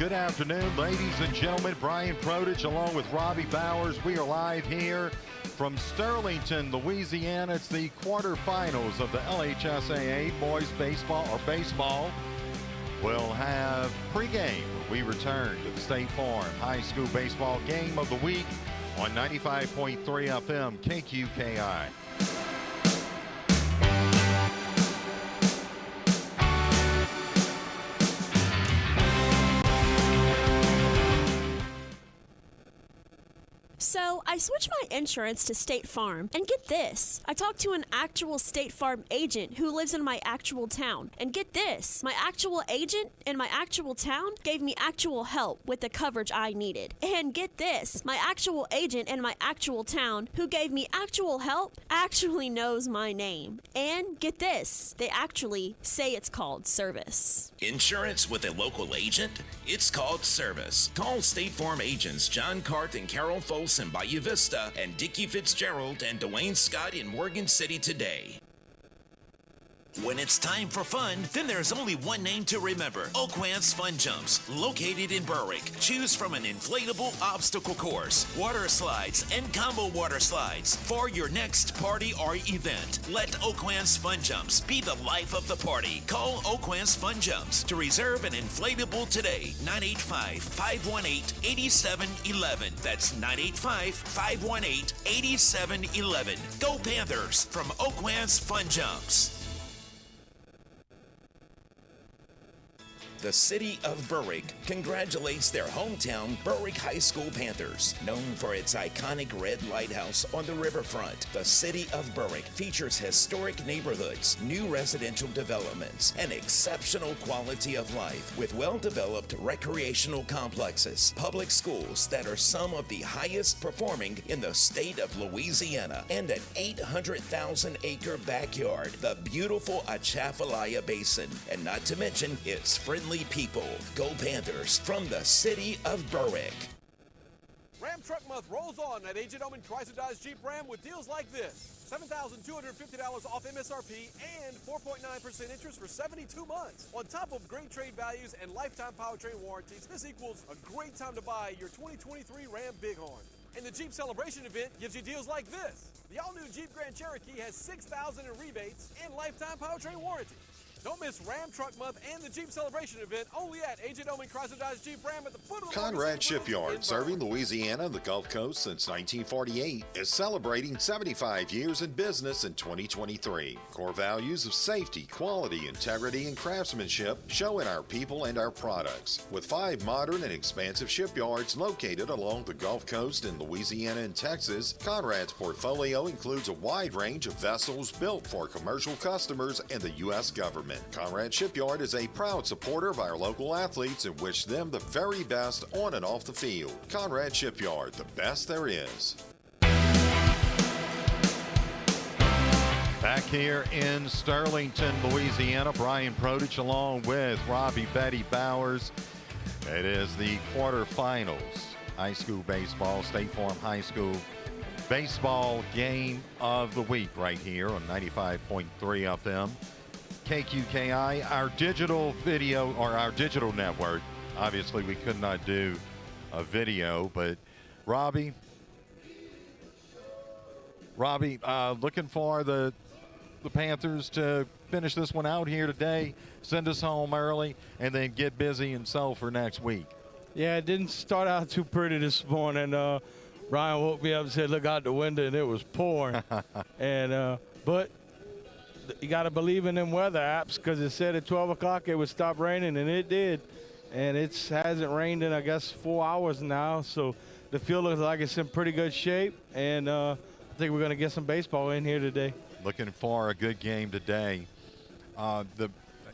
Good afternoon, ladies and gentlemen. Brian Produce along with Robbie Bowers. We are live here from Sterlington, Louisiana. It's the quarterfinals of the LHSAA boys baseball. We'll have pregame when we return to the State Farm High School Baseball Game of the Week on 95.3 FM KQKI. So I switched my insurance to State Farm, and get this, I talked to an actual State Farm agent who lives in my actual town, and get this, my actual agent in my actual town gave me actual help with the coverage I needed. And get this, my actual agent in my actual town who gave me actual help actually knows my name. And get this, they actually say it's called service. Insurance with a local agent? It's called service. Call State Farm agents John Cart and Carol Folsom in Bayou Vista and Dickie Fitzgerald and Dwayne Scott in Morgan City today. When it's time for fun, then there's only one name to remember. Oakwance Fun Jumps, located in Berwick. Choose from an inflatable obstacle course, water slides, and combo water slides for your next party or event. Let Oakwance Fun Jumps be the life of the party. Call Oakwance Fun Jumps to reserve an inflatable today. 985-518-8711. That's 985-518-8711. Go Panthers from Oakwance Fun Jumps. The city of Berwick congratulates their hometown Berwick High School Panthers. Known for its iconic red lighthouse on the riverfront, the city of Berwick features historic neighborhoods, new residential developments, and exceptional quality of life with well-developed recreational complexes, public schools that are some of the highest performing in the state of Louisiana, and an 800,000-acre backyard, the beautiful Atchafalaya Basin, and not to mention its friendly people. Go Panthers from the city of Berwick. Ram Truck Month rolls on at Agent Oman Chrysler Dodge Jeep Ram with deals like this. $7,250 off MSRP and 4.9% interest for 72 months. On top of great trade values and lifetime powertrain warranties, this equals a great time to buy your 2023 Ram Bighorn. And the Jeep Celebration event gives you deals like this. The all-new Jeep Grand Cherokee has $6,000 in rebates and lifetime powertrain warranty. Don't miss Ram Truck Month and the Jeep Celebration event only at Agent Oman Chrysler Dodge Jeep Ram at the foot of the Conrad Shipyard, serving Louisiana and the Gulf Coast since 1948, is celebrating 75 years in business in 2023. Core values of safety, quality, integrity, and craftsmanship show in our people and our products. With 5 modern and expansive shipyards located along the Gulf Coast in Louisiana and Texas, Conrad's portfolio includes a wide range of vessels built for commercial customers and the U.S. government. Conrad Shipyard is a proud supporter of our local athletes and wish them the very best on and off the field. Conrad Shipyard, the best there is. Back here in Sterlington, Louisiana, Brian Produce along with Robbie Bowers. It is the quarterfinals, high school baseball, State Farm High School Baseball Game of the Week right here on 95.3 FM. KQKI, our digital video, or our digital network. Obviously, we could not do a video, but Robbie, looking for the Panthers to finish this one out here today, send us home early, and then get busy and sell for next week. Yeah, it didn't start out too pretty this morning. Ryan woke me up and said, look out the window, and it was pouring. But you got to believe in them weather apps, because it said at 12 o'clock it would stop raining, and it did. And it hasn't rained in, I guess, 4 hours now. So the field looks like it's in pretty good shape, and I think we're going to get some baseball in here today. Looking for a good game today.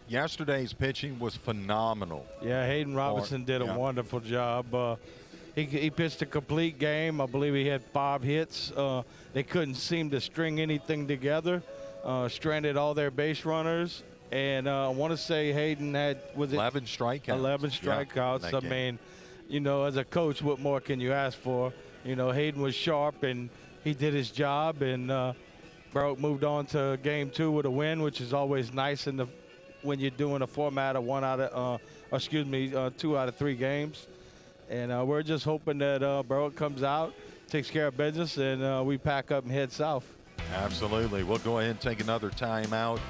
Yesterday's pitching was phenomenal. Yeah, Hayden Robinson did a wonderful job. He pitched a complete game. I believe he had 5 hits. They couldn't seem to string anything together. Stranded all their base runners, and I want to say Hayden had 11 strikeouts. 11 strikeouts. I mean, as a coach, what more can you ask for? Hayden was sharp and he did his job, and Berwick moved on to game 2 with a win, which is always nice when you're doing a format of 1 out 2 out of 3 games. And we're just hoping that Berwick comes out, takes care of business, and we pack up and head south. Absolutely. We'll go ahead and take another timeout.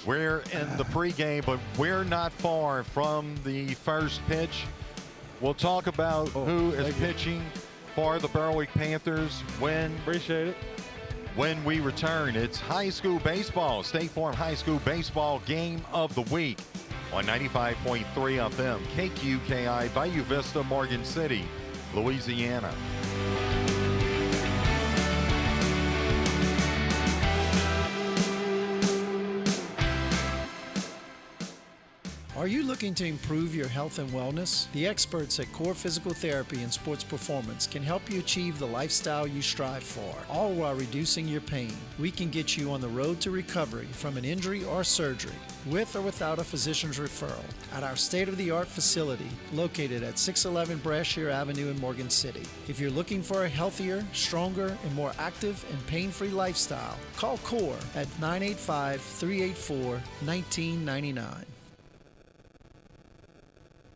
We're in the pregame, but we're not far from the first pitch. We'll talk about who is pitching for the Berwick Panthers Appreciate it. When we return. It's high school baseball, State Farm High School Baseball Game of the Week on 95.3 FM, KQKI, Bayou Vista, Morgan City, Louisiana. Are you looking to improve your health and wellness? The experts at Core Physical Therapy and Sports Performance can help you achieve the lifestyle you strive for, all while reducing your pain. We can get you on the road to recovery from an injury or surgery, with or without a physician's referral, at our state-of-the-art facility located at 611 Brashear Avenue in Morgan City. If you're looking for a healthier, stronger, and more active and pain-free lifestyle, call Core at 985-384-1999.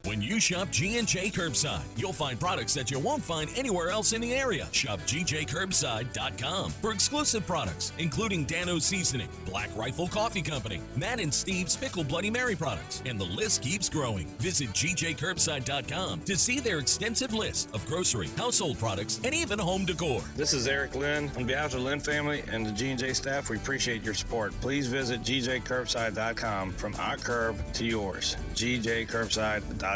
When you shop G&J Curbside, you'll find products that you won't find anywhere else in the area. Shop GJCurbside.com for exclusive products, including Dano's Seasoning, Black Rifle Coffee Company, Matt and Steve's Pickle Bloody Mary products, and the list keeps growing. Visit GJCurbside.com to see their extensive list of grocery, household products, and even home decor. This is Eric Lynn. On behalf of the Lynn family and the G&J staff, we appreciate your support. Please visit GJCurbside.com. From our curb to yours. GJCurbside.com.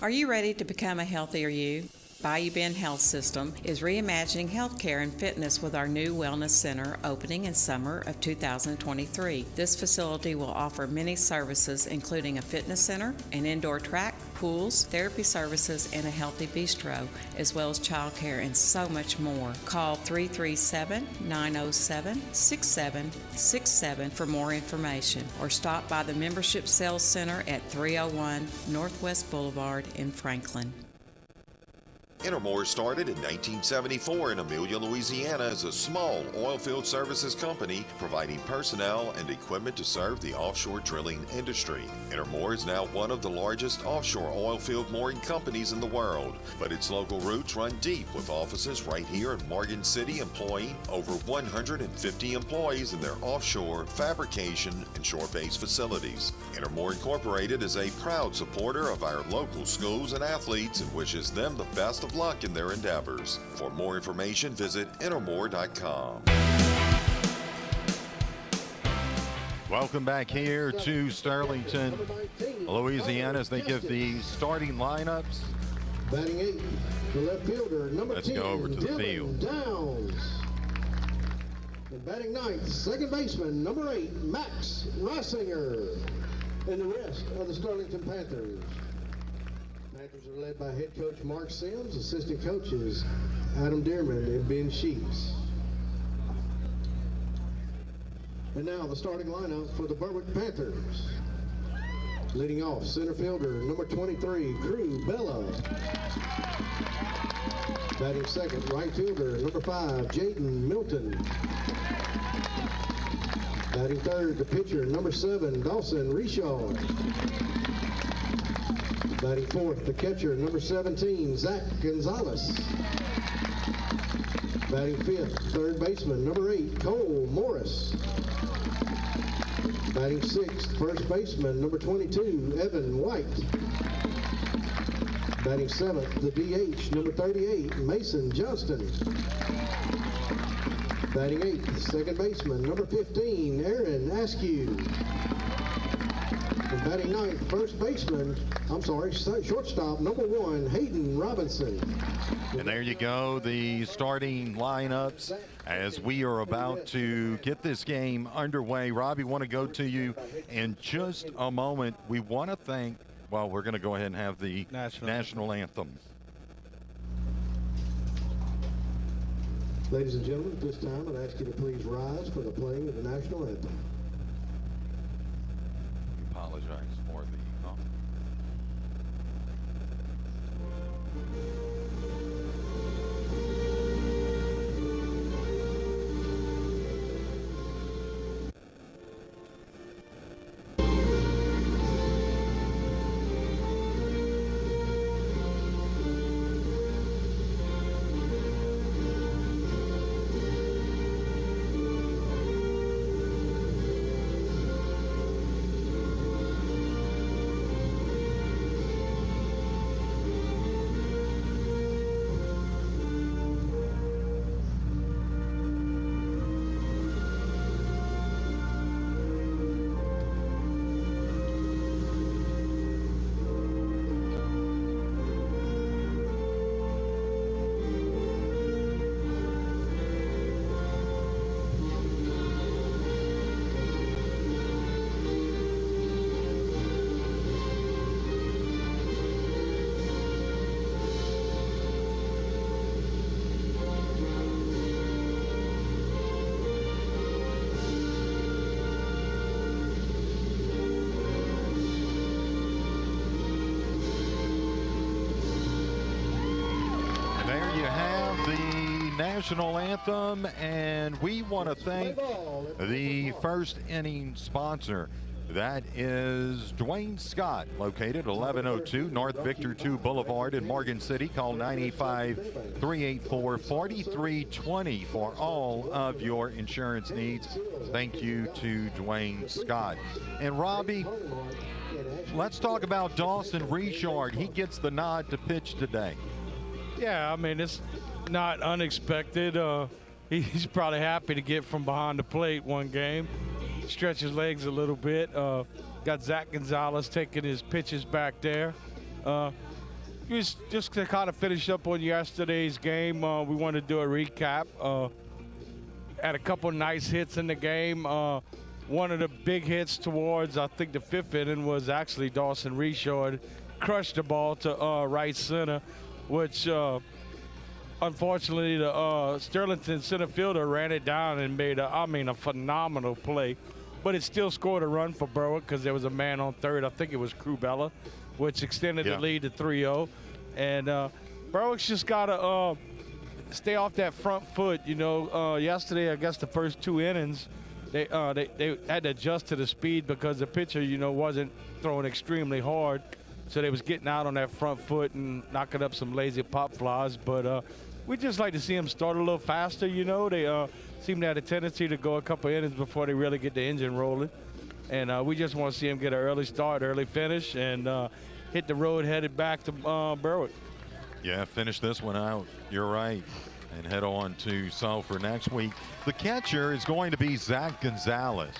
Are you ready to become a healthier you? Bayou Bend Health System is reimagining healthcare and fitness with our new wellness center opening in summer of 2023. This facility will offer many services, including a fitness center, an indoor track, pools, therapy services, and a healthy bistro, as well as childcare and so much more. Call 337-907-6767 for more information, or stop by the Membership Sales Center at 301 Northwest Boulevard in Franklin. Intermore started in 1974 in Amelia, Louisiana as a small oilfield services company providing personnel and equipment to serve the offshore drilling industry. Intermore is now one of the largest offshore oilfield mooring companies in the world, but its local roots run deep with offices right here in Morgan City employing over 150 employees in their offshore, fabrication, and shore-based facilities. Intermore Incorporated is a proud supporter of our local schools and athletes and wishes them the best of luck in their endeavors. For more information, visit intermore.com. Welcome back here to Sterlington, Louisiana, as they give the starting lineups. Batting 8, the left fielder, number 10. Let's go over to the field. Downs. And batting 9th, second baseman, number 8, Max Reisinger. And the rest of the Sterlington Panthers. Panthers are led by head coach Mark Sims, assistant coaches Adam Dearman and Ben Sheets. And now the starting lineup for the Berwick Panthers. Leading off, center fielder, number 23, Drew Bella. Batting second, right fielder, number 5, Jaden Milton. Batting third, the pitcher, number 7, Dawson Reshaw. Batting fourth, the catcher, number 17, Zach Gonzalez. Batting fifth, third baseman, number 8, Cole Morris. Batting sixth, first baseman, number 22, Evan White. Batting seventh, the DH, number 38, Mason Johnston. Batting eighth, second baseman, number 15, Aaron Askew. And batting ninth, shortstop, number 1, Hayden Robinson. And there you go, the starting lineups as we are about to get this game underway. Robbie, want to go to you in just a moment. We want to thank, well, we're going to go ahead and have the national anthem. Ladies and gentlemen, at this time, I'd ask you to please rise for the playing of the national anthem. Apologize for the national anthem, and we want to thank the first inning sponsor. That is Dwayne Scott, located 1102 North Victor 2 Boulevard in Morgan City. Call 985-384-4320 for all of your insurance needs. Thank you to Dwayne Scott. And Robbie, let's talk about Dawson Richard. He gets the nod to pitch today. Yeah, I mean, it's not unexpected. He's probably happy to get from behind the plate one game. Stretch his legs a little bit. Got Zach Gonzalez taking his pitches back there. Just to kind of finish up on yesterday's game, we want to do a recap. Had a couple nice hits in the game. One of the big hits towards, I think, the fifth inning was actually Dawson Richard. Crushed the ball to right center, which unfortunately the Sterlington center fielder ran it down and made a phenomenal play. But it still scored a run for Berwick because there was a man on third. I think it was Krubella, which extended the lead to 3-0. And Berwick's just got to stay off that front foot. You know, yesterday, I guess the first two innings, they had to adjust to the speed because the pitcher, you know, wasn't throwing extremely hard. So they was getting out on that front foot and knocking up some lazy pop flies. But we just like to see them start a little faster, you know. They seem to have a tendency to go a couple innings before they really get the engine rolling. And we just want to see them get an early start, early finish, and hit the road headed back to Berwick. Yeah, finish this one out. You're right. And head on to Sulphur next week. The catcher is going to be Zach Gonzalez.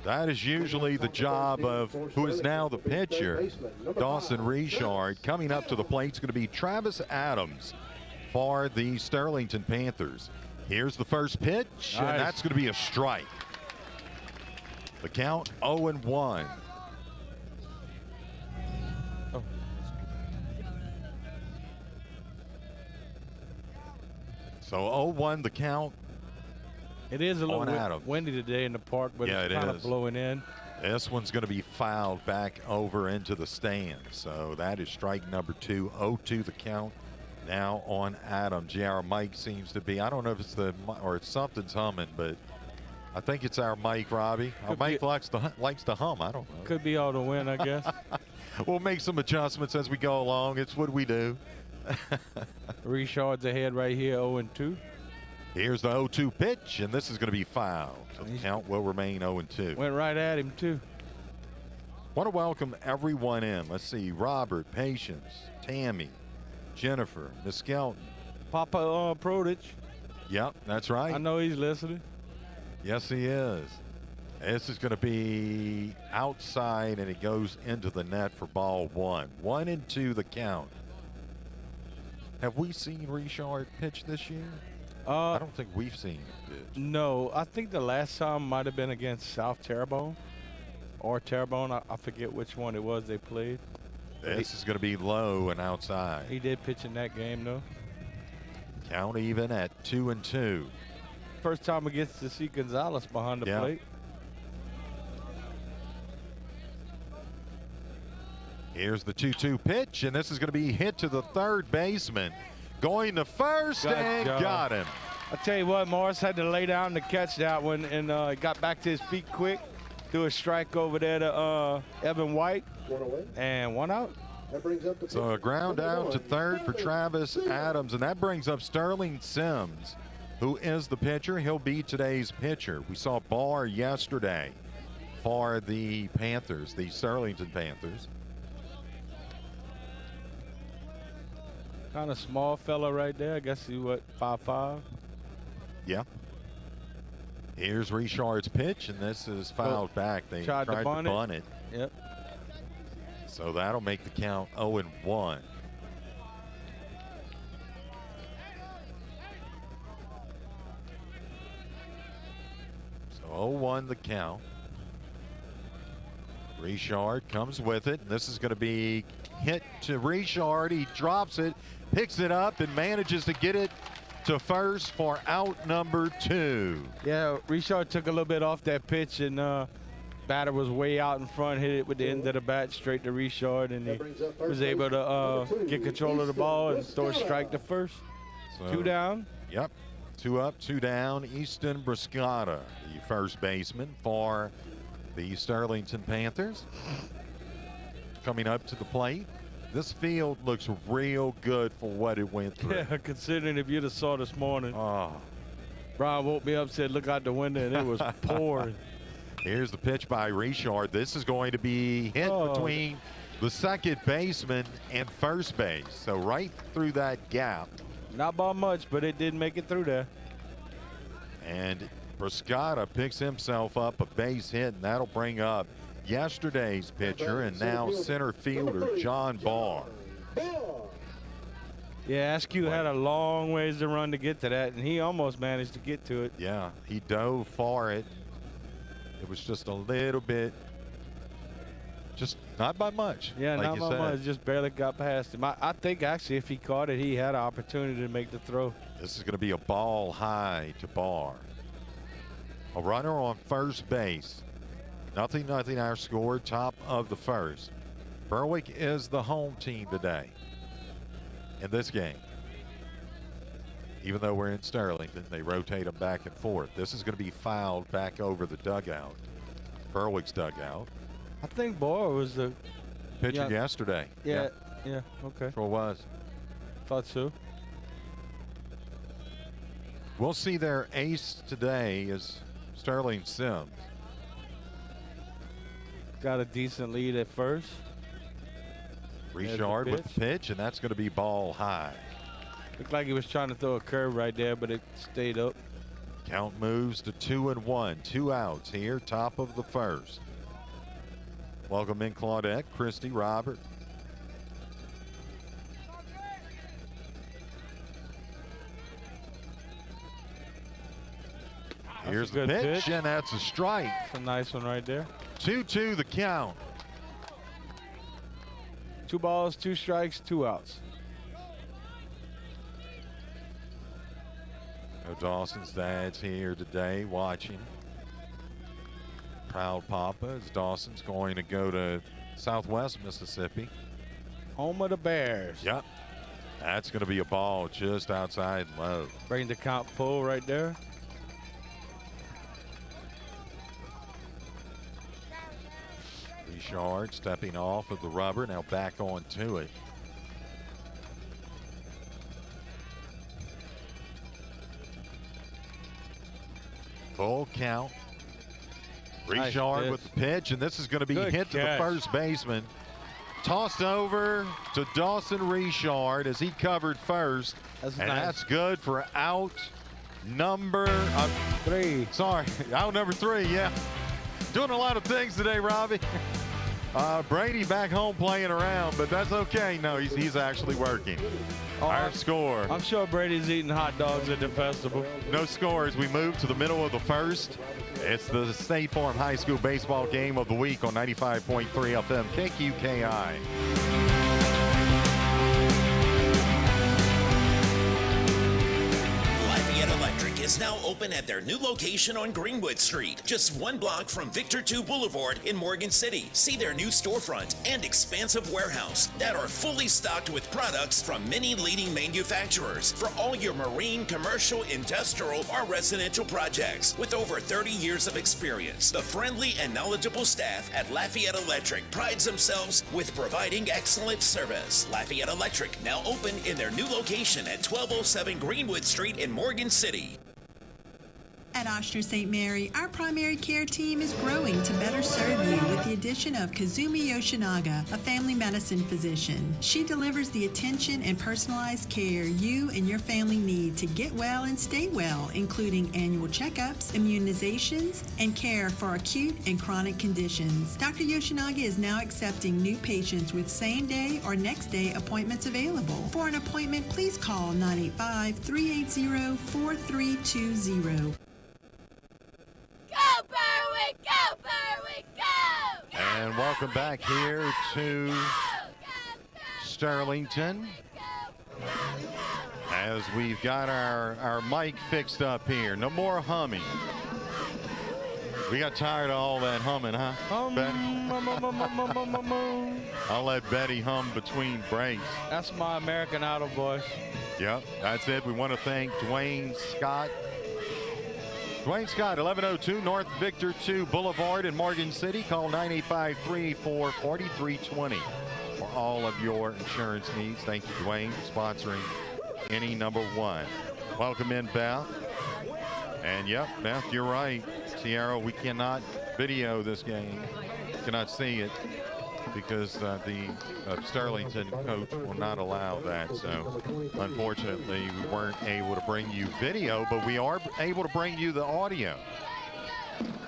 That is usually the job of who is now the pitcher, Dawson Richard. Coming up to the plate is going to be Travis Adams for the Sterlington Panthers. Here's the first pitch, and that's going to be a strike. The count 0-1. Oh. So 0-1 the count. It is a little windy today in the park, but it's kind of blowing in. This one's going to be fouled back over into the stands. So that is strike number 2. 0-2 the count now on Adams. Yeah, our mic seems to be, I don't know if it's or it's something's humming, but I think it's our mic, Robbie. Our mic likes to hum. I don't know. Could be all the wind, I guess. We'll make some adjustments as we go along. It's what we do. Richard's ahead right here, 0-2. Here's the 0-2 pitch, and this is going to be fouled. So the count will remain 0-2. Went right at him, too. Want to welcome everyone in. Let's see, Robert, Patience, Tammy, Jennifer, Miss Skelton. Papa Prodich. Yep, that's right. I know he's listening. Yes, he is. This is going to be outside, and it goes into the net for ball 1. 1-2 the count. Have we seen Richard pitch this year? I don't think we've seen him pitch. No, I think the last time might have been against South Terrebonne or Terrebonne. I forget which one it was they played. This is going to be low and outside. He did pitch in that game, though. Count even at 2-2. First time we get to see Gonzalez behind the plate. Here's the 2-2 pitch, and this is going to be hit to the third baseman. Going to first and got him. I tell you what, Morris had to lay down to catch that one, and got back to his feet quick. Threw a strike over there to Evan White, and one out. So a ground out to third for Travis Adams, and that brings up Sterling Sims, who is the pitcher. He'll be today's pitcher. We saw Barr yesterday for the Panthers, the Sterlington Panthers. Kind of small fella right there. I guess he's, 5'5"? Yeah. Here's Richard's pitch, and this is fouled back. They tried to bunt it. Yep. So that'll make the count 0-1. So 0-1 the count. Richard comes with it, and this is going to be hit to Richard. He drops it, picks it up, and manages to get it to first for out number 2. Yeah, Richard took a little bit off that pitch, and batter was way out in front, hit it with the end of the bat straight to Richard, and he was able to get control of the ball and throw a strike to first. So, 2 down. Yep. 2 up, 2 down. Easton Briscotta, the first baseman for the Sterlington Panthers. Coming up to the plate. This field looks real good for what it went through. Yeah, considering if you'd have saw this morning. Oh. Brian woke me up, said, look out the window, and it was pouring. Here's the pitch by Richard. This is going to be hit between the second baseman and first base. So right through that gap. Not by much, but it did make it through there. And Briscotta picks himself up a base hit, and that'll bring up yesterday's pitcher and now center fielder John Barr. Yeah, Askew had a long ways to run to get to that, and he almost managed to get to it. Yeah, he dove for it. It was just a little bit, just not by much. Yeah, like not by much, just barely got past him. I think actually if he caught it, he had an opportunity to make the throw. This is going to be a ball high to Barr. A runner on first base. 0-0 our score, top of the first. Berwick is the home team today in this game. Even though we're in Sterlington, they rotate them back and forth. This is going to be fouled back over the dugout, Berwick's dugout. I think Barr was the pitcher yesterday. Yeah, okay. Sure was. Thought so. We'll see their ace today is Sterling Sims. Got a decent lead at first. Richard with the pitch, and that's going to be ball high. Looked like he was trying to throw a curve right there, but it stayed up. Count moves to 2-1. 2 outs here, top of the first. Welcome in Claudette, Christy, Robert. Here's the pitch, and that's a strike. That's a nice one right there. 2-2 the count. 2 balls, 2 strikes, 2 outs. Dawson's dad's here today watching. Proud papa as Dawson's going to go to Southwest Mississippi. Home of the Bears. Yep. That's going to be a ball just outside low. Bring the count full right there. Richard stepping off of the rubber, now back onto it. Full count. Richard with the pitch, and this is going to be hit to the first baseman. Tossed over to Dawson Richard as he covered first. That's good for out number 3. Sorry, out number 3, yeah. Doing a lot of things today, Robbie. Brady back home playing around, but that's okay. No, he's actually working. Our score. I'm sure Brady's eating hot dogs at the festival. No scores. We move to the middle of the first. It's the State Farm High School baseball game of the week on 95.3 FM KQKI. Electric is now open at their new location on Greenwood Street, just 1 block from Victor II Boulevard in Morgan City. See their new storefront and expansive warehouse that are fully stocked with products from many leading manufacturers for all your marine, commercial, industrial, or residential projects. With over 30 years of experience, the friendly and knowledgeable staff at Lafayette Electric prides themselves with providing excellent service. Lafayette Electric now open in their new location at 1207 Greenwood Street in Morgan City. At Oshner St. Mary, our primary care team is growing to better serve you with the addition of Kazumi Yoshinaga, a family medicine physician. She delivers the attention and personalized care you and your family need to get well and stay well, including annual checkups, immunizations, and care for acute and chronic conditions. Dr. Yoshinaga is now accepting new patients with same-day or next-day appointments available. For an appointment, please call 985-380-4320. Go Berwick! Go Berwick! Go! And welcome back here to Sterlington. As we've got our mic fixed up here. No more humming. We got tired of all that humming, huh? I'll let Betty hum between breaks. That's my American Idol voice. Yep, that's it. We want to thank Dwayne Scott. Dwayne Scott, 1102 North Victor 2 Boulevard in Morgan City. Call 985-344320 for all of your insurance needs. Thank you, Dwayne, sponsoring inning number 1. Welcome in, Beth. And yep, Beth, you're right. Sierra, we cannot video this game. Cannot see it because the Sterlington coach will not allow that. So unfortunately, we weren't able to bring you video, but we are able to bring you the audio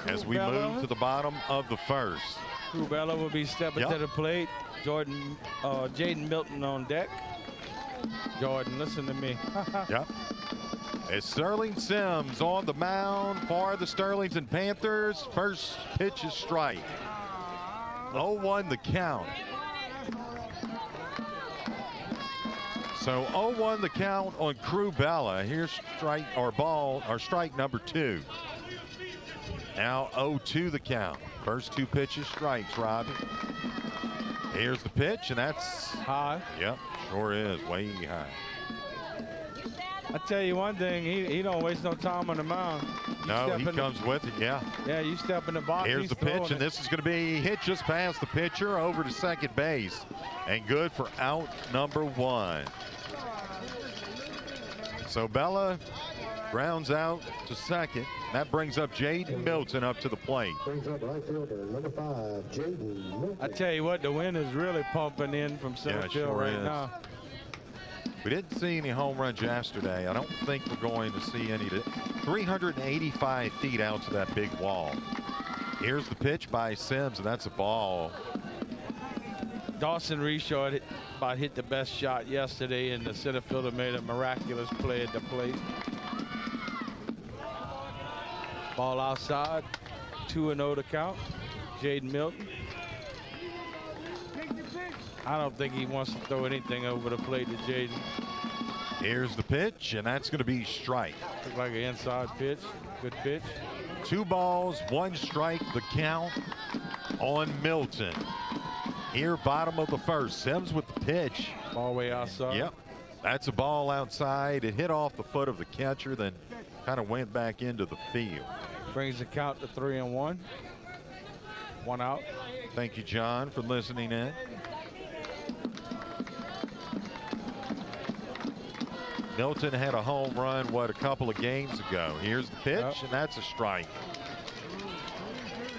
as we move to the bottom of the first. Rubella will be stepping to the plate. Jaden Milton on deck. Jordan, listen to me. Yep. It's Sterling Sims on the mound for the Sterlington Panthers. First pitch is strike. 0-1 the count. So 0-1 the count on Crubella. Here's strike number 2. Now 0-2 the count. First 2 pitches strikes, Robbie. Here's the pitch, and that's high. Yep, sure is way high. I tell you one thing, he don't waste no time on the mound. No, he comes with it, yeah. Yeah, you step in the box. Here's the pitch, and this is going to be hit just past the pitcher over to second base. And good for out number 1. So Bella grounds out to second. That brings up Jaden Milton up to the plate. Brings up right fielder, number 5, Jaden Milton. I tell you what, the wind is really pumping in from center field right now. We didn't see any home runs yesterday. I don't think we're going to see any. 385 feet out to that big wall. Here's the pitch by Sims, and that's a ball. Dawson Reshard hit the best shot yesterday, and the center fielder made a miraculous play at the plate. Ball outside, 2-0 to count. Jaden Milton. I don't think he wants to throw anything over the plate to Jaden. Here's the pitch, and that's going to be strike. Looks like an inside pitch. Good pitch. 2 balls, 1 strike, the count on Milton. Here, bottom of the first. Sims with the pitch. Ball way outside. Yep. That's a ball outside. It hit off the foot of the catcher, then kind of went back into the field. Brings the count to 3-1. 1 out. Thank you, John, for listening in. Milton had a home run, a couple of games ago. Here's the pitch, and that's a strike.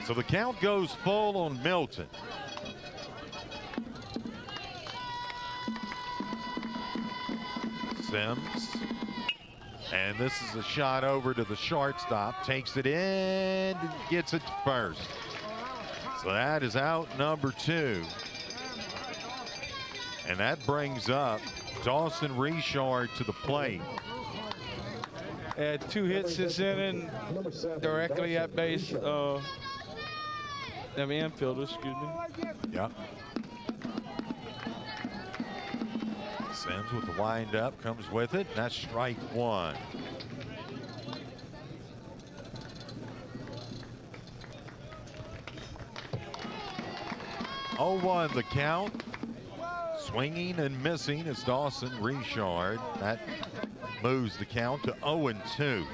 So the count goes full on Milton. Sims. And this is a shot over to the shortstop. Takes it in, gets it to first. So that is out number 2. And that brings up Dawson Reshard to the plate. Had 2 hits this inning directly at base. Them infielders, excuse me. Yep. Sims with the wind up, comes with it. That's strike 1. Oh, 1 the count. Swinging and missing is Dawson Reshard. That moves the count to 0-2.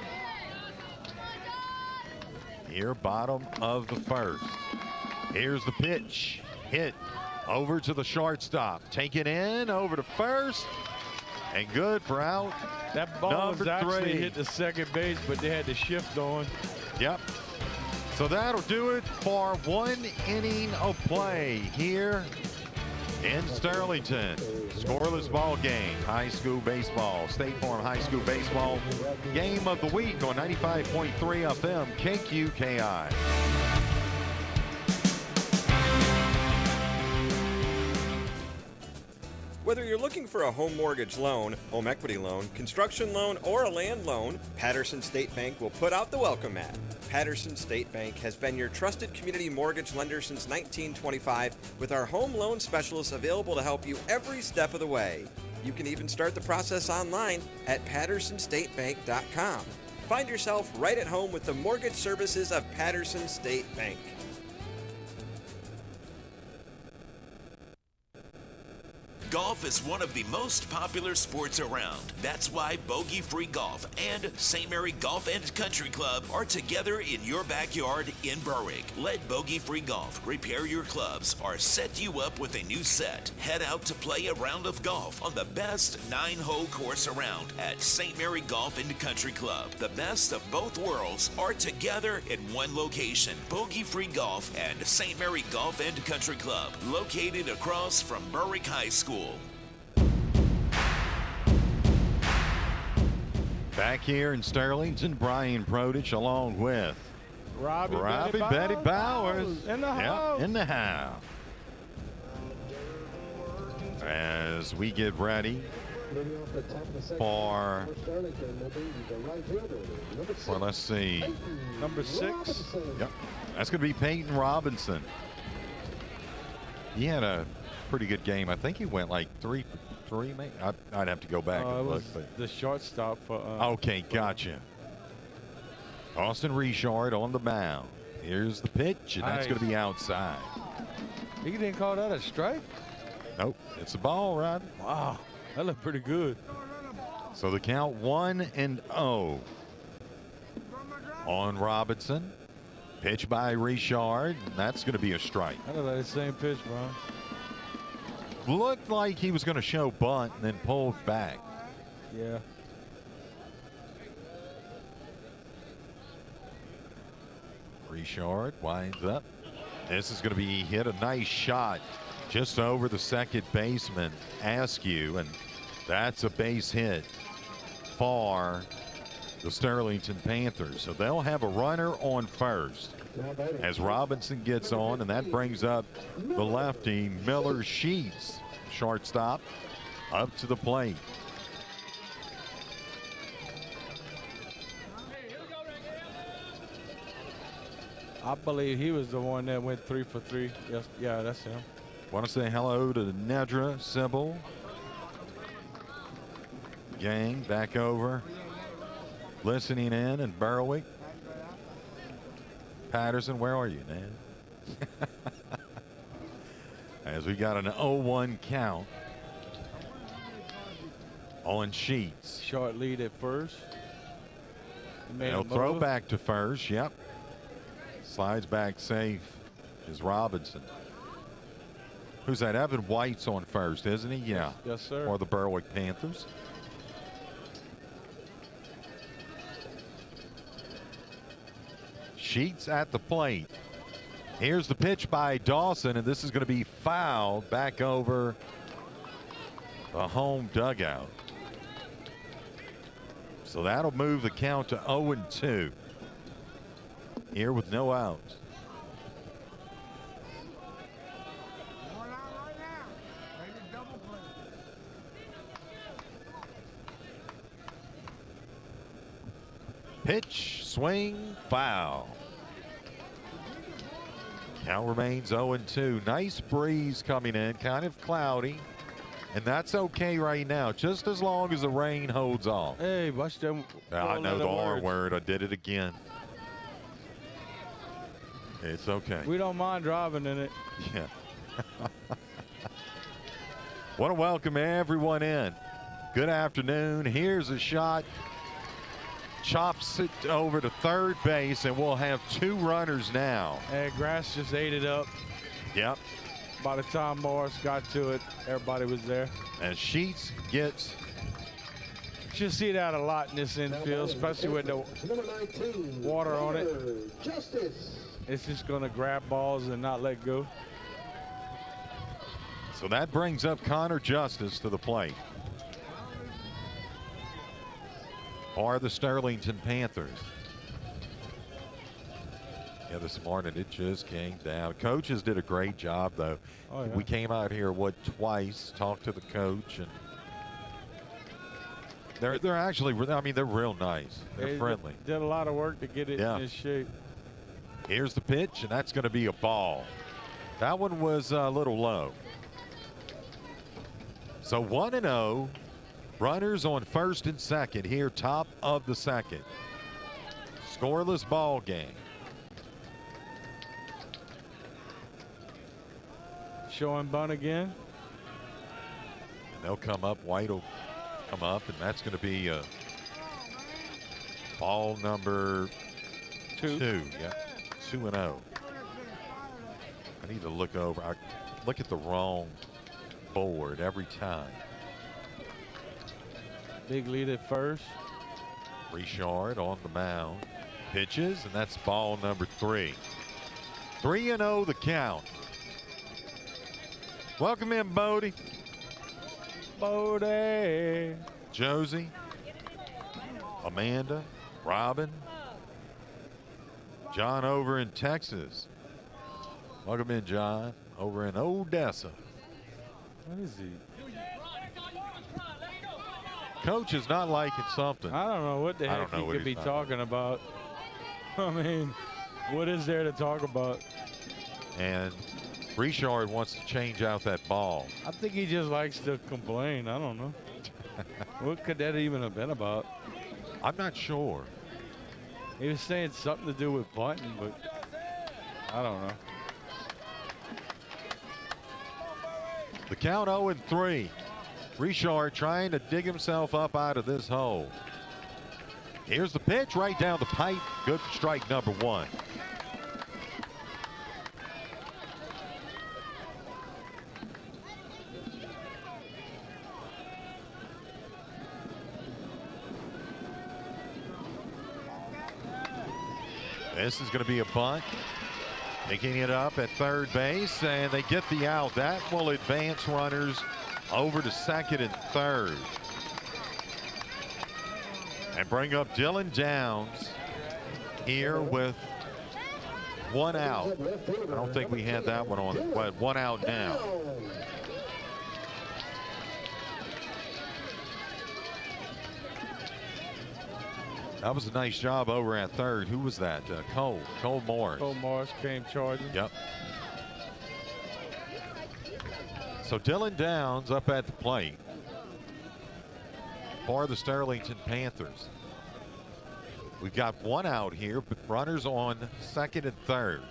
Here, bottom of the first. Here's the pitch. Hit over to the shortstop. Take it in, over to first. And good for out. That ball was actually hit the second base, but they had the shift on. Yep. So that'll do it for 1 inning of play here in Sterlington. Scoreless ball game, high school baseball, State Farm High School Baseball game of the week on 95.3 FM KQKI. Whether you're looking for a home mortgage loan, home equity loan, construction loan, or a land loan, Patterson State Bank will put out the welcome mat. Patterson State Bank has been your trusted community mortgage lender since 1925, with our home loan specialists available to help you every step of the way. You can even start the process online at pattersonstatebank.com. Find yourself right at home with the mortgage services of Patterson State Bank. Golf is one of the most popular sports around. That's why Bogey Free Golf and St. Mary Golf and Country Club are together in your backyard in Berwick. Let Bogey Free Golf repair your clubs or set you up with a new set. Head out to play a round of golf on the best 9-hole course around at St. Mary Golf and Country Club. The best of both worlds are together in one location. Bogey Free Golf and St. Mary Golf and Country Club, located across from Berwick High School. Back here in Sterlington, Brian Prodich along with Robbie Betty Bowers. In the house. In the house. As we get ready for, well, let's see. Number 6. Yep. That's going to be Peyton Robinson. He had a pretty good game. I think he went like 3 for 3, maybe. I'd have to go back and look. But the shortstop for. Okay, gotcha. Austin Richard on the mound. Here's the pitch, and that's going to be outside. You didn't call that a strike? Nope, it's a ball, Rod. Wow, that looked pretty good. So the count 1-0 on Robinson. Pitch by Richard, and that's going to be a strike. I look like the same pitch, bro. Looked like he was going to show bunt and then pulled back. Yeah. Richard winds up. This is going to be hit, a nice shot just over the second baseman, Askew, and that's a base hit for the Sterlington Panthers. So they'll have a runner on first as Robinson gets on, and that brings up the lefty Miller Sheets, shortstop, up to the plate. I believe he was the one that went 3 for 3. Yes, yeah, that's him. Want to say hello to Nedra Sybil. Gang back over, listening in Berwick. Patterson, where are you, Ned? As we got an 0-1 count on Sheets. Short lead at first. They'll throw back to first. Yep. Slides back safe is Robinson. Who's that? Evan White's on first, isn't he? Yeah. Yes, sir. For the Berwick Panthers. Sheets at the plate. Here's the pitch by Dawson, and this is going to be fouled back over the home dugout. So that'll move the count to 0-2 here with no outs. Pitch, swing, foul. Count remains 0-2. Nice breeze coming in, kind of cloudy. And that's okay right now, just as long as the rain holds off. Hey, watch them. I know the R word. I did it again. It's okay. We don't mind driving in it. Yeah. Want to welcome everyone in. Good afternoon. Here's a shot. Chops it over to third base, and we'll have 2 runners now. And grass just ate it up. Yep. By the time Morris got to it, everybody was there. And Sheets gets. You see that a lot in this infield, especially with the water on it. It's just going to grab balls and not let go. So that brings up Connor Justice to the plate. Or the Sterlington Panthers. Yeah, this morning it just came down. Coaches did a great job, though. Oh, yeah. We came out here, twice, talked to the coach, and they're actually, I mean, they're real nice. They're friendly. Did a lot of work to get it in this shape. Here's the pitch, and that's going to be a ball. That one was a little low. So 1-0. Runners on first and second here, top of the second. Scoreless ball game. Showing bunt again. And they'll come up. White will come up, and that's going to be ball number two. Yeah, 2-0. I need to look over. I look at the wrong board every time. Big lead at first. Richard on the mound. Pitches, and that's ball number 3. 3-0 the count. Welcome in, Bodie. Bodie. Josie. Amanda. Robin. John over in Texas. Welcome in, John, over in Odessa. What is he? Coach is not liking something. I don't know what the heck he could be talking about. I mean, what is there to talk about? And Richard wants to change out that ball. I think he just likes to complain. I don't know. What could that even have been about? I'm not sure. He was saying something to do with bunting, but I don't know. The count 0-3. Richard trying to dig himself up out of this hole. Here's the pitch right down the pipe. Good for strike number 1. This is going to be a bunt. Picking it up at third base, and they get the out. That will advance runners over to second and third. And bring up Dylan Downs here with 1 out. I don't think we had that one on, but 1 out now. That was a nice job over at third. Who was that? Cole Morris. Cole Morris came charging. Yep. So Dylan Downs up at the plate for the Sterlington Panthers. We've got 1 out here, but runners on second and third.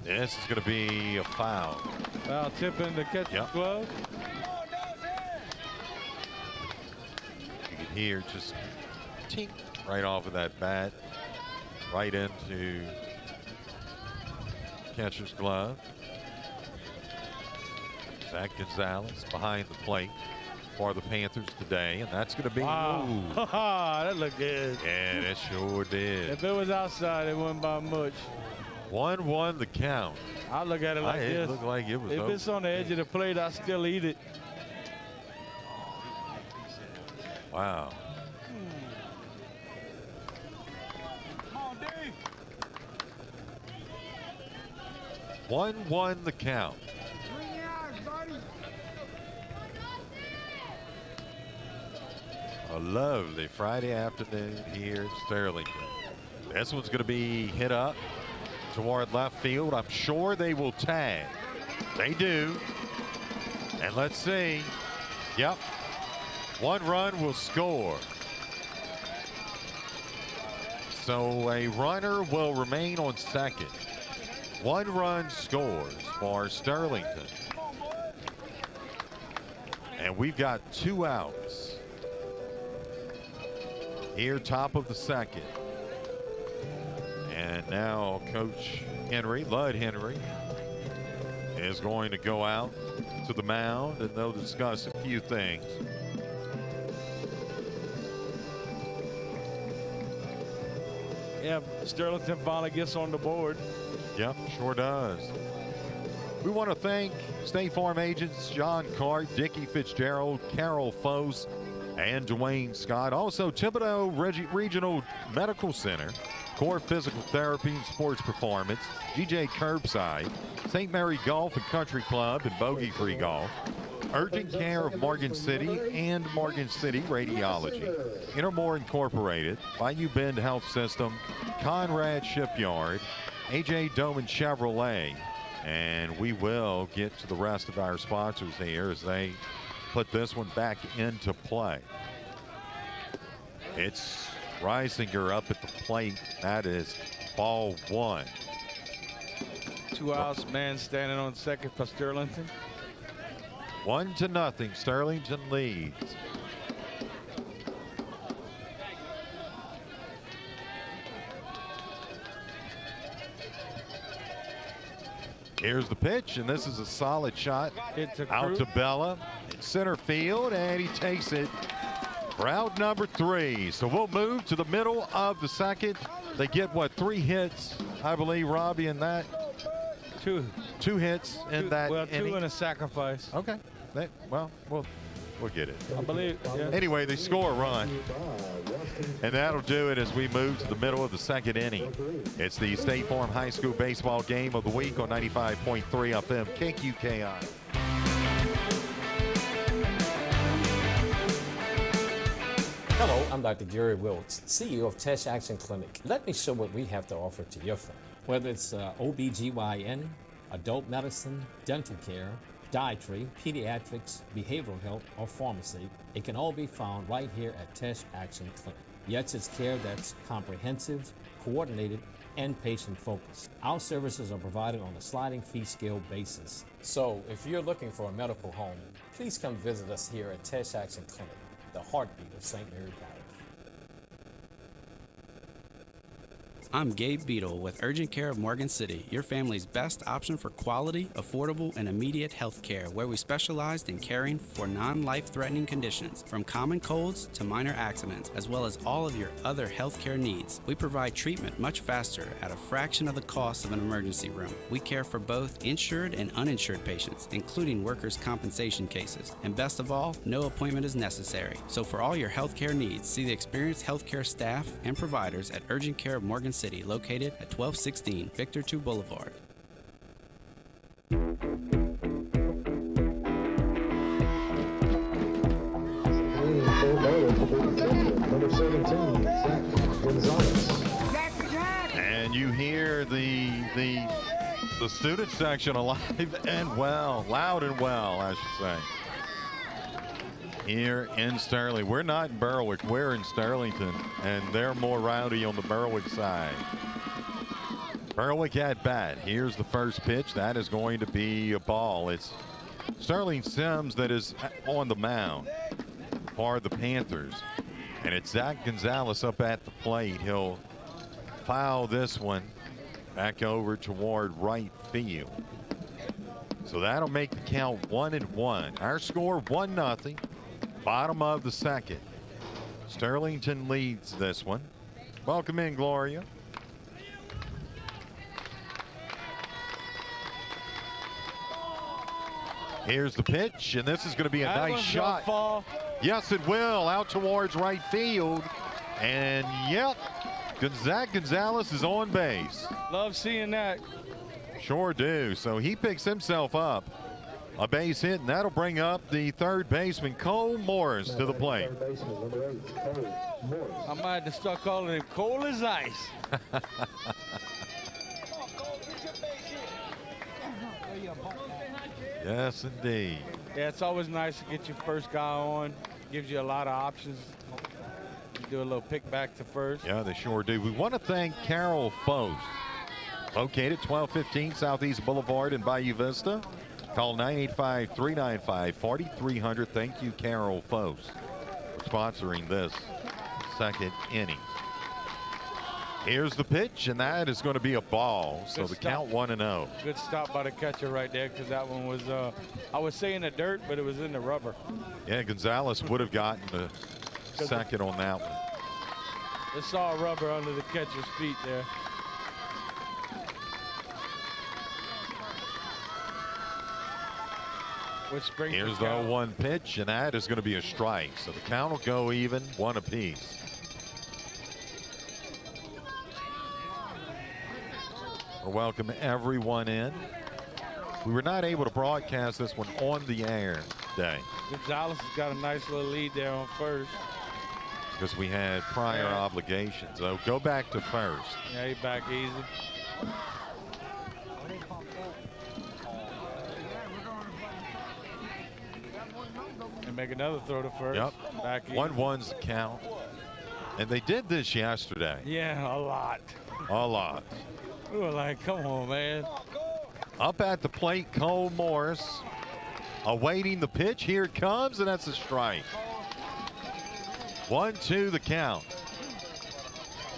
This is going to be a foul. Foul tip in the catcher's glove. Here, just tink right off of that bat, right into catcher's glove. Zach Gonzalez behind the plate for the Panthers today, and that's going to be. Wow. That looked good. Yeah, that sure did. If it was outside, it wouldn't by much. 1-1 the count. I look at it like this. It looked like it was if over. it's on the edge of the plate, I still eat it. Wow. 1-1 the count. A lovely Friday afternoon here at Sterlington. This one's going to be hit up toward left field. I'm sure they will tag. They do. And let's see. Yep. 1 run will score. So a runner will remain on second. 1 run scores for Sterlington. And we've got 2 outs. Here, top of the second. And now Coach Lud Henry, is going to go out to the mound, and they'll discuss a few things. Yeah, Sterlington finally gets on the board. Yep, sure does. We want to thank State Farm agents John Cart, Dickie Fitzgerald, Carol Fose, and Dwayne Scott. Also, Thibodeau Regional Medical Center, Core Physical Therapy and Sports Performance, GJ Curbside, St. Mary Golf and Country Club and Bogey Free Golf, Urgent Care of Morgan City and Morgan City Radiology, Intermore Incorporated, Bayou Bend Health System, Conrad Shipyard, AJ Doman Chevrolet. And we will get to the rest of our sponsors here as they put this one back into play. It's Reisinger up at the plate. That is ball one. 2 outs, man standing on second for Sterlington. 1-0. Sterlington leads. Here's the pitch, and this is a solid shot. Out to Bella, center field, and he takes it for out number 3. So we'll move to the middle of the second. They get, what, 3 hits, I believe, Robbie, in that? 2 hits in that inning. 2 and a sacrifice. Okay. Well, we'll get it. I believe. Yeah. Anyway, they score a run. And that'll do it as we move to the middle of the second inning. It's the State Farm High School Baseball Game of the Week on 95.3 FM KQKI. Hello, I'm Dr. Gary Wilkes, CEO of Tesh Action Clinic. Let me show what we have to offer to your family. Whether it's OBGYN, adult medicine, dental care, dietary, pediatrics, behavioral health, or pharmacy, it can all be found right here at Tesh Action Clinic. Yet it's care that's comprehensive, coordinated, and patient-focused. Our services are provided on a sliding fee scale basis. So if you're looking for a medical home, please come visit us here at Tesh Action Clinic, the heartbeat of St. Mary Parish. I'm Gabe Beadle with Urgent Care of Morgan City, your family's best option for quality, affordable, and immediate health care, where we specialize in caring for non-life-threatening conditions, from common colds to minor accidents, as well as all of your other health care needs. We provide treatment much faster at a fraction of the cost of an emergency room. We care for both insured and uninsured patients, including workers' compensation cases. And best of all, no appointment is necessary. So for all your health care needs, see the experienced healthcare staff and providers at Urgent Care of Morgan City, located at 1216 Victor 2 Boulevard. Number 17, Zach Gonzalez. And you hear the student section alive and well, loud and well, I should say. Here in Sterling. We're not in Berwick, we're in Sterlington, and they're more rowdy on the Berwick side. Berwick at bat. Here's the first pitch. That is going to be a ball. It's Sterling Sims that is on the mound for the Panthers. And it's Zach Gonzalez up at the plate. He'll foul this one back over toward right field. So that'll make the count 1-1. Our score 1-0. Bottom of the second. Sterlington leads this one. Welcome in, Gloria. Here's the pitch, and this is going to be a nice shot. Fall. Yes, it will. Out towards right field. And, yep, Zach Gonzalez is on base. Love seeing that. Sure do. So he picks himself up a base hit, and that'll bring up the third baseman, Cole Morris, to the plate. I might have stuck calling him cold as ice. Yes, indeed. Yeah, it's always nice to get your first guy on. Gives you a lot of options. You do a little pick back to first. Yeah, they sure do. We want to thank Carol Foast, located 1215 Southeast Boulevard in Bayou Vista. Call 985-395-4300. Thank you, Carol Foast, for sponsoring this second inning. Here's the pitch, and that is going to be a ball. So the count 1-0. Good stop by the catcher right there, because that one was, I was saying the dirt, but it was in the rubber. Yeah, Gonzalez would have gotten the second on that one. They saw rubber under the catcher's feet there. Here's the 0-1 pitch, and that is going to be a strike. So the count will go even, 1 apiece. We'll welcome everyone in. We were not able to broadcast this one on the air today. Gonzalez has got a nice little lead there on first. Because we had prior obligations. So go back to first. Yeah, he's back easy. And make another throw to first. Yep. Back easy. 1-1's the count. And they did this yesterday. Yeah, a lot. A lot. We were like, come on, man. Up at the plate, Cole Morris awaiting the pitch. Here it comes, and that's a strike. 1-2 the count.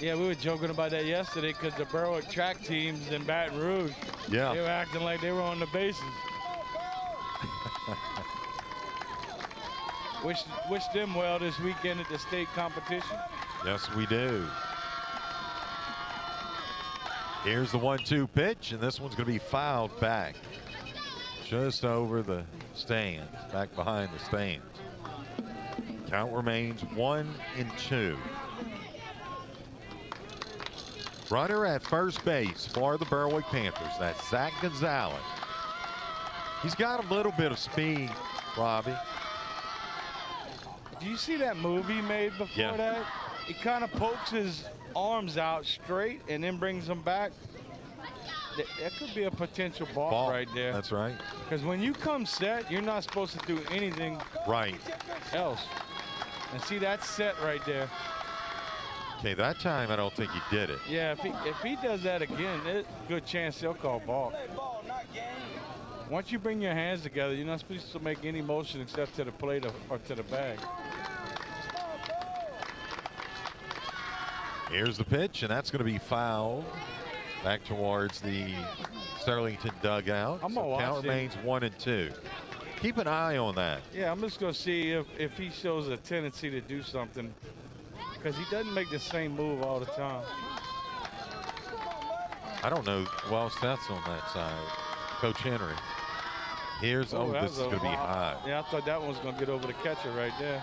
Yeah, we were joking about that yesterday because the Berwick track teams in Baton Rouge, yeah, they were acting like they were on the bases. Wish them well this weekend at the state competition. Yes, we do. Here's the 1-2 pitch, and this one's going to be fouled back just over the stands, back behind the stands. Count remains 1-2. Runner at first base for the Berwick Panthers. That's Zach Gonzalez. He's got a little bit of speed, Robbie. Do you see that move he made before that? He kind of pokes his arms out straight and then brings them back. That could be a potential ball right there. That's right. Because when you come set, you're not supposed to do anything else. And see, that's set right there. Okay, that time I don't think he did it. Yeah, if he does that again, there's a good chance they'll call ball. Once you bring your hands together, you're not supposed to make any motion except to the plate or to the bag. Here's the pitch, and that's going to be fouled back towards the Sterlington dugout. So count remains 1-2. Keep an eye on that. Yeah, I'm just going to see if he shows a tendency to do something, because he doesn't make the same move all the time. I don't know who else that's on that side. Coach Henry. Here's, this is going to be high. Yeah, I thought that one was going to get over the catcher right there.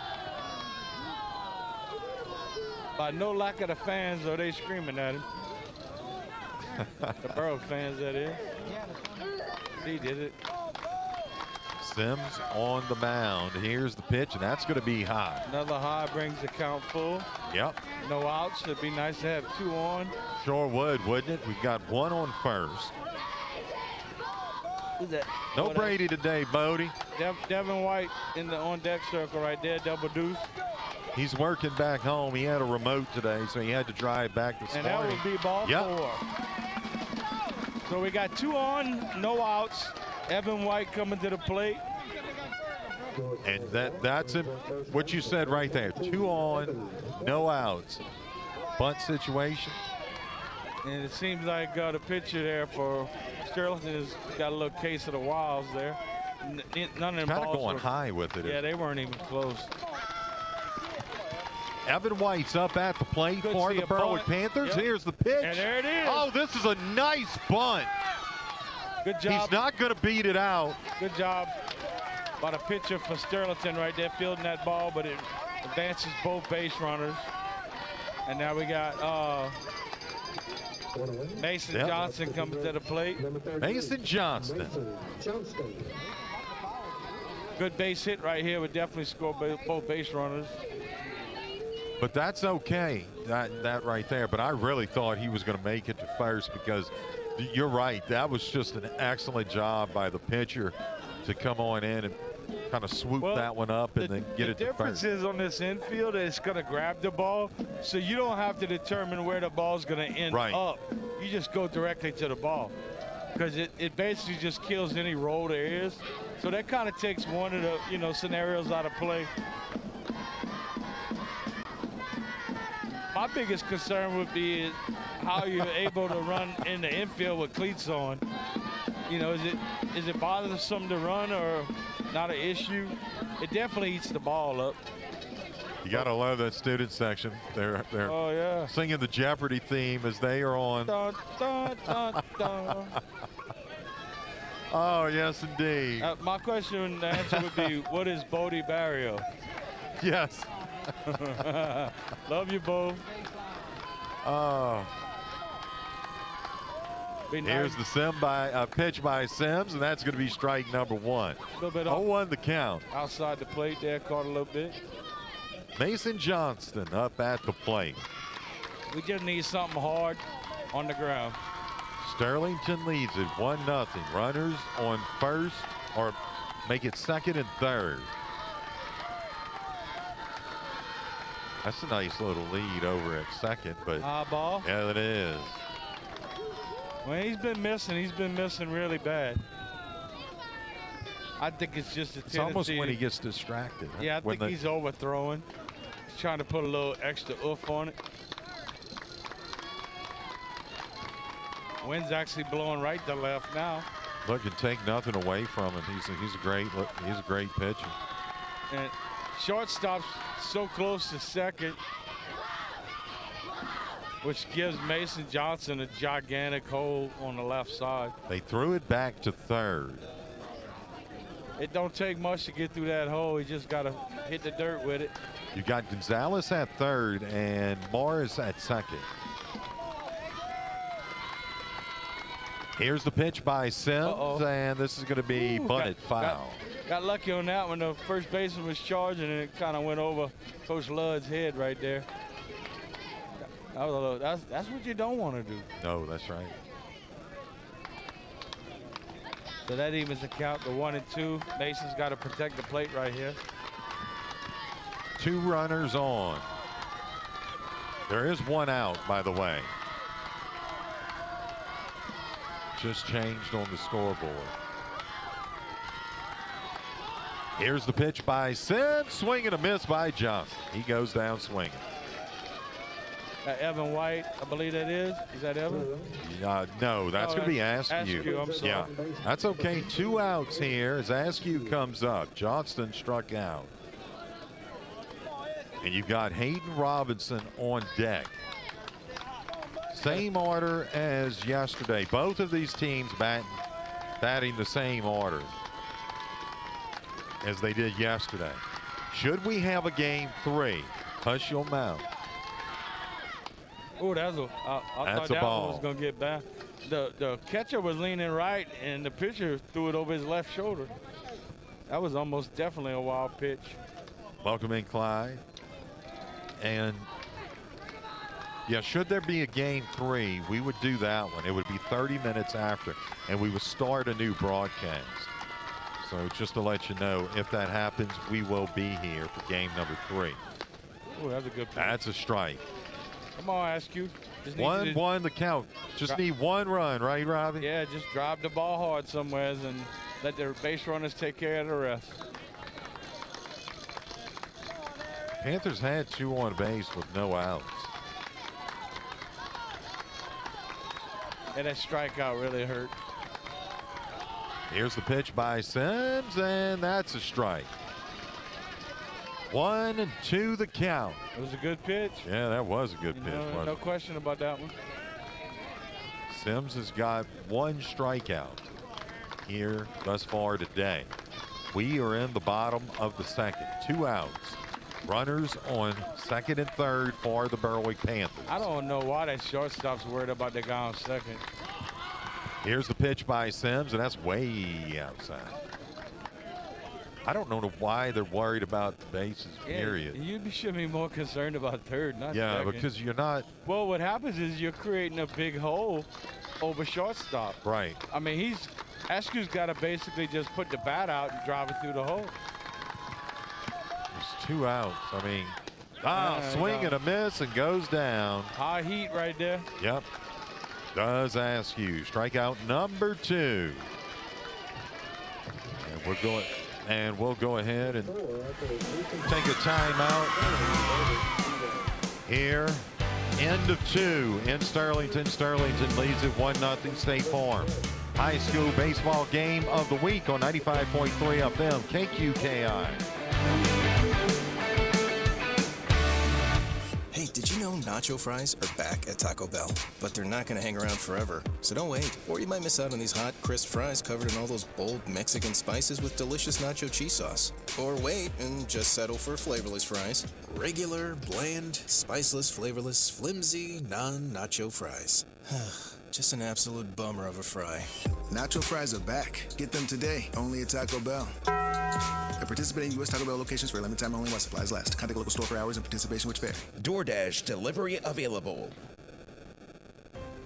By no lack of the fans, though, they screaming at him. The Berwick fans, that is. He did it. Sims on the mound. Here's the pitch, and that's going to be high. Another high brings the count full. Yep. No outs. It'd be nice to have 2 on. Sure would, wouldn't it? We've got 1 on first. Who's that? No Brady today, Bodie. Devin White in the on-deck circle right there, double deuce. He's working back home. He had a remote today, so he had to drive back this morning. And that would be ball 4. So we got 2 on, no outs. Evan White coming to the plate. And that's it, what you said right there. 2 on, no outs. Bunt situation. And it seems like the pitcher there for Sterlington has got a little case of the wilds there. None of them kind of balls going were, high with it. Yeah, they weren't even close. Evan White's up at the plate for the Berwick Panthers. Yep. Here's the pitch. And there it is. Oh, this is a nice bunt. Good job. He's not going to beat it out. Good job by the pitcher for Sterlington right there, fielding that ball, but it advances both base runners. And now we got Mason Johnson coming to the plate. Mason Johnston. Good base hit right here. Would definitely score both base runners. But that's okay, that right there. But I really thought he was going to make it to first, because you're right. That was just an excellent job by the pitcher to come on in and kind of swoop that one up and then get it to first. The difference is on this infield, it's going to grab the ball, so you don't have to determine where the ball's going to end up. You just go directly to the ball, because it basically just kills any roll there is. So that kind of takes one of the scenarios out of play. My biggest concern would be how you're able to run in the infield with cleats on. Is it bothersome to run or not an issue? It definitely eats the ball up. You gotta love that student section. They're singing the Jeopardy theme as they are on. Dun, dun, dun, dun. Oh yes, indeed. My question and answer would be, what is Bodie Barrio? Yes. Love you, Bo. Oh. Here's the pitch by Sims, and that's going to be strike number 1. 0-1 the count. Outside the plate there, caught a little bit. Mason Johnston up at the plate. We just need something hard on the ground. Sterlington leads it 1-0. Runners on first, or make it second and third. That's a nice little lead over at second, but ball. Yeah, it is. Well, he's been missing really bad. I think it's just a tendency. It's almost when he gets distracted. Huh? Yeah, I think he's overthrowing. He's trying to put a little extra oof on it. Wind's actually blowing right to left now. Look, and take nothing away from him. He's a great pitcher. And shortstop's so close to second, which gives Mason Johnson a gigantic hole on the left side. They threw it back to third. It don't take much to get through that hole. You just got to hit the dirt with it. You got Gonzalez at third and Morris at second. Here's the pitch by Sims, and this is going to be bunted foul. Got lucky on that one. The first baseman was charging, and it kind of went over Coach Ludd's head right there. That's what you don't want to do. No, that's right. So that evens the count to 1-2. Mason's got to protect the plate right here. 2 runners on. There is 1 out, by the way. Just changed on the scoreboard. Here's the pitch by Sims. Swing and a miss by Johnson. He goes down swinging. Evan White, I believe that is. Is that Evan? No, that's going to be Askew. I'm sorry. Yeah, that's okay. 2 outs here as Askew comes up. Johnston struck out. And you've got Hayden Robinson on deck. Same order as yesterday. Both of these teams batting the same order as they did yesterday. Should we have a game 3? Hush your mouth. Oh, I thought that one was going to get back. The catcher was leaning right, and the pitcher threw it over his left shoulder. That was almost definitely a wild pitch. Welcome in, Clyde. And yeah, should there be a game 3, we would do that one. It would be 30 minutes after, and we would start a new broadcast. So just to let you know, if that happens, we will be here for game number 3. Oh, that's a good pitch. That's a strike. Come on, Askew. 1-1 the count. Just need 1 run, right, Robbie? Yeah, just drive the ball hard somewhere and let their base runners take care of the rest. Panthers had 2 on base with no outs. And that strikeout really hurt. Here's the pitch by Sims, and that's a strike. 1-2 the count. It was a good pitch. Yeah, that was a good pitch. No question about that one. Sims has got 1 strikeout here thus far today. We are in the bottom of the second. 2 outs. Runners on second and third for the Berwick Panthers. I don't know why that shortstop's worried about the guy on second. Here's the pitch by Sims, and that's way outside. I don't know why they're worried about the bases, period. You should be more concerned about third, not second. Because you're not. Well, what happens is you're creating a big hole over shortstop. Right. I mean, Askew's got to basically just put the bat out and drive it through the hole. There's 2 outs. I mean, swing and a miss and goes down. High heat right there. Yep. Does Askew. Strikeout number 2. And we'll go ahead and take a timeout here. End of 2 in Sterlington. Sterlington leads it 1-0 State Farm. High school baseball game of the week on 95.3 FM KQKI. Hey, did you know nacho fries are back at Taco Bell? But they're not going to hang around forever, so don't wait. Or you might miss out on these hot, crisp fries covered in all those bold Mexican spices with delicious nacho cheese sauce. Or wait and just settle for flavorless fries. Regular, bland, spiceless, flavorless, flimsy, non-nacho fries. Just an absolute bummer of a fry. Nacho fries are back. Get them today, only at Taco Bell. At participating U.S. Taco Bell locations for a limited time only while supplies last. Contact local store for hours and participation which vary. DoorDash delivery available.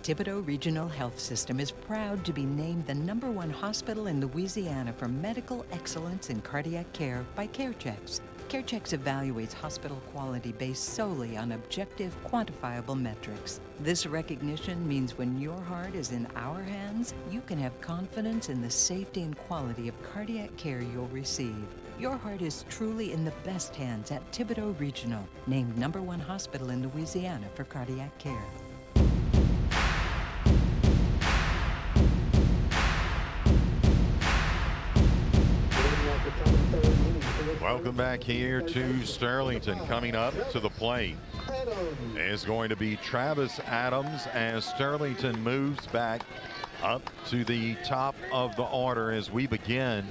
Thibodaux Regional Health System is proud to be named the #1 hospital in Louisiana for medical excellence in cardiac care by CareChecks. CareChex evaluates hospital quality based solely on objective, quantifiable metrics. This recognition means when your heart is in our hands, you can have confidence in the safety and quality of cardiac care you'll receive. Your heart is truly in the best hands at Thibodaux Regional, named #1 hospital in Louisiana for cardiac care. Welcome back here to Sterlington. Coming up to the plate is going to be Travis Adams as Sterlington moves back up to the top of the order as we begin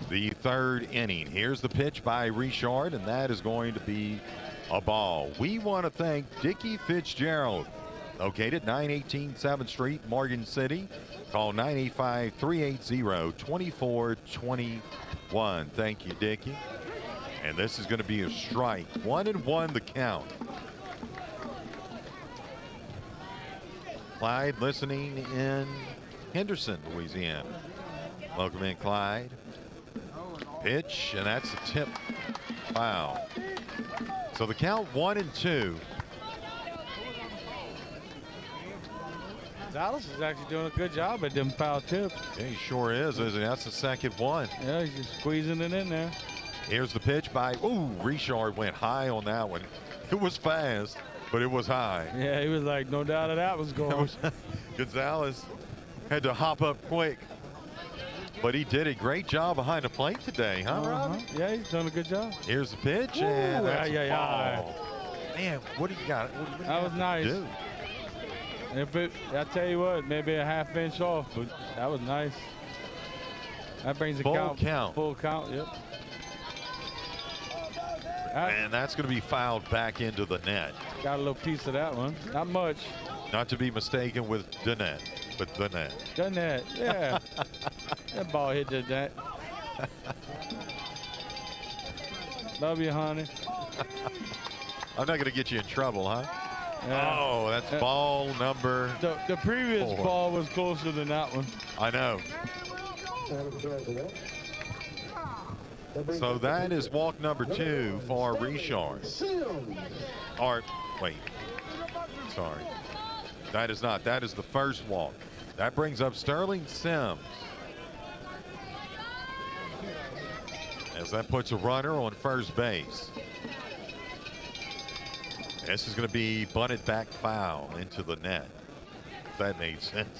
the third inning. Here's the pitch by Richard, and that is going to be a ball. We want to thank Dickie Fitzgerald, located 918 7th Street, Morgan City. Call 985-380-2421. Thank you, Dickie. And this is going to be a strike. 1-1 the count. Clyde listening in Henderson, Louisiana. Welcome in, Clyde. Pitch, and that's a tip. Foul. So the count 1-2. Dallas is actually doing a good job at them foul tips. Yeah, he sure is, isn't he? That's the second one. Yeah, he's just squeezing it in there. Here's the pitch by, Richard went high on that one. It was fast, but it was high. Yeah, he was like, no doubt that was going. Gonzalez had to hop up quick. But he did a great job behind the plate today, huh, Robbie? Yeah, he's done a good job. Here's the pitch, and that's a ball. Man, what do you got? That was nice. Do? If it, I tell you what, maybe a half inch off, but that was nice. That brings the full count. Full count, yep. And that's going to be fouled back into the net. Got a little piece of that one. Not much. Not to be mistaken with the net, but the net. The net, yeah. That ball hit the net. Love you, honey. I'm not going to get you in trouble, huh? Yeah. Oh, that's ball number The previous 4. ball was closer than that one. I know. So that is walk number 2 for Richard. Or, wait. Sorry. That is not. That is the first walk. That brings up Sterling Sims. As that puts a runner on first base. This is going to be bunted back foul into the net. If that made sense.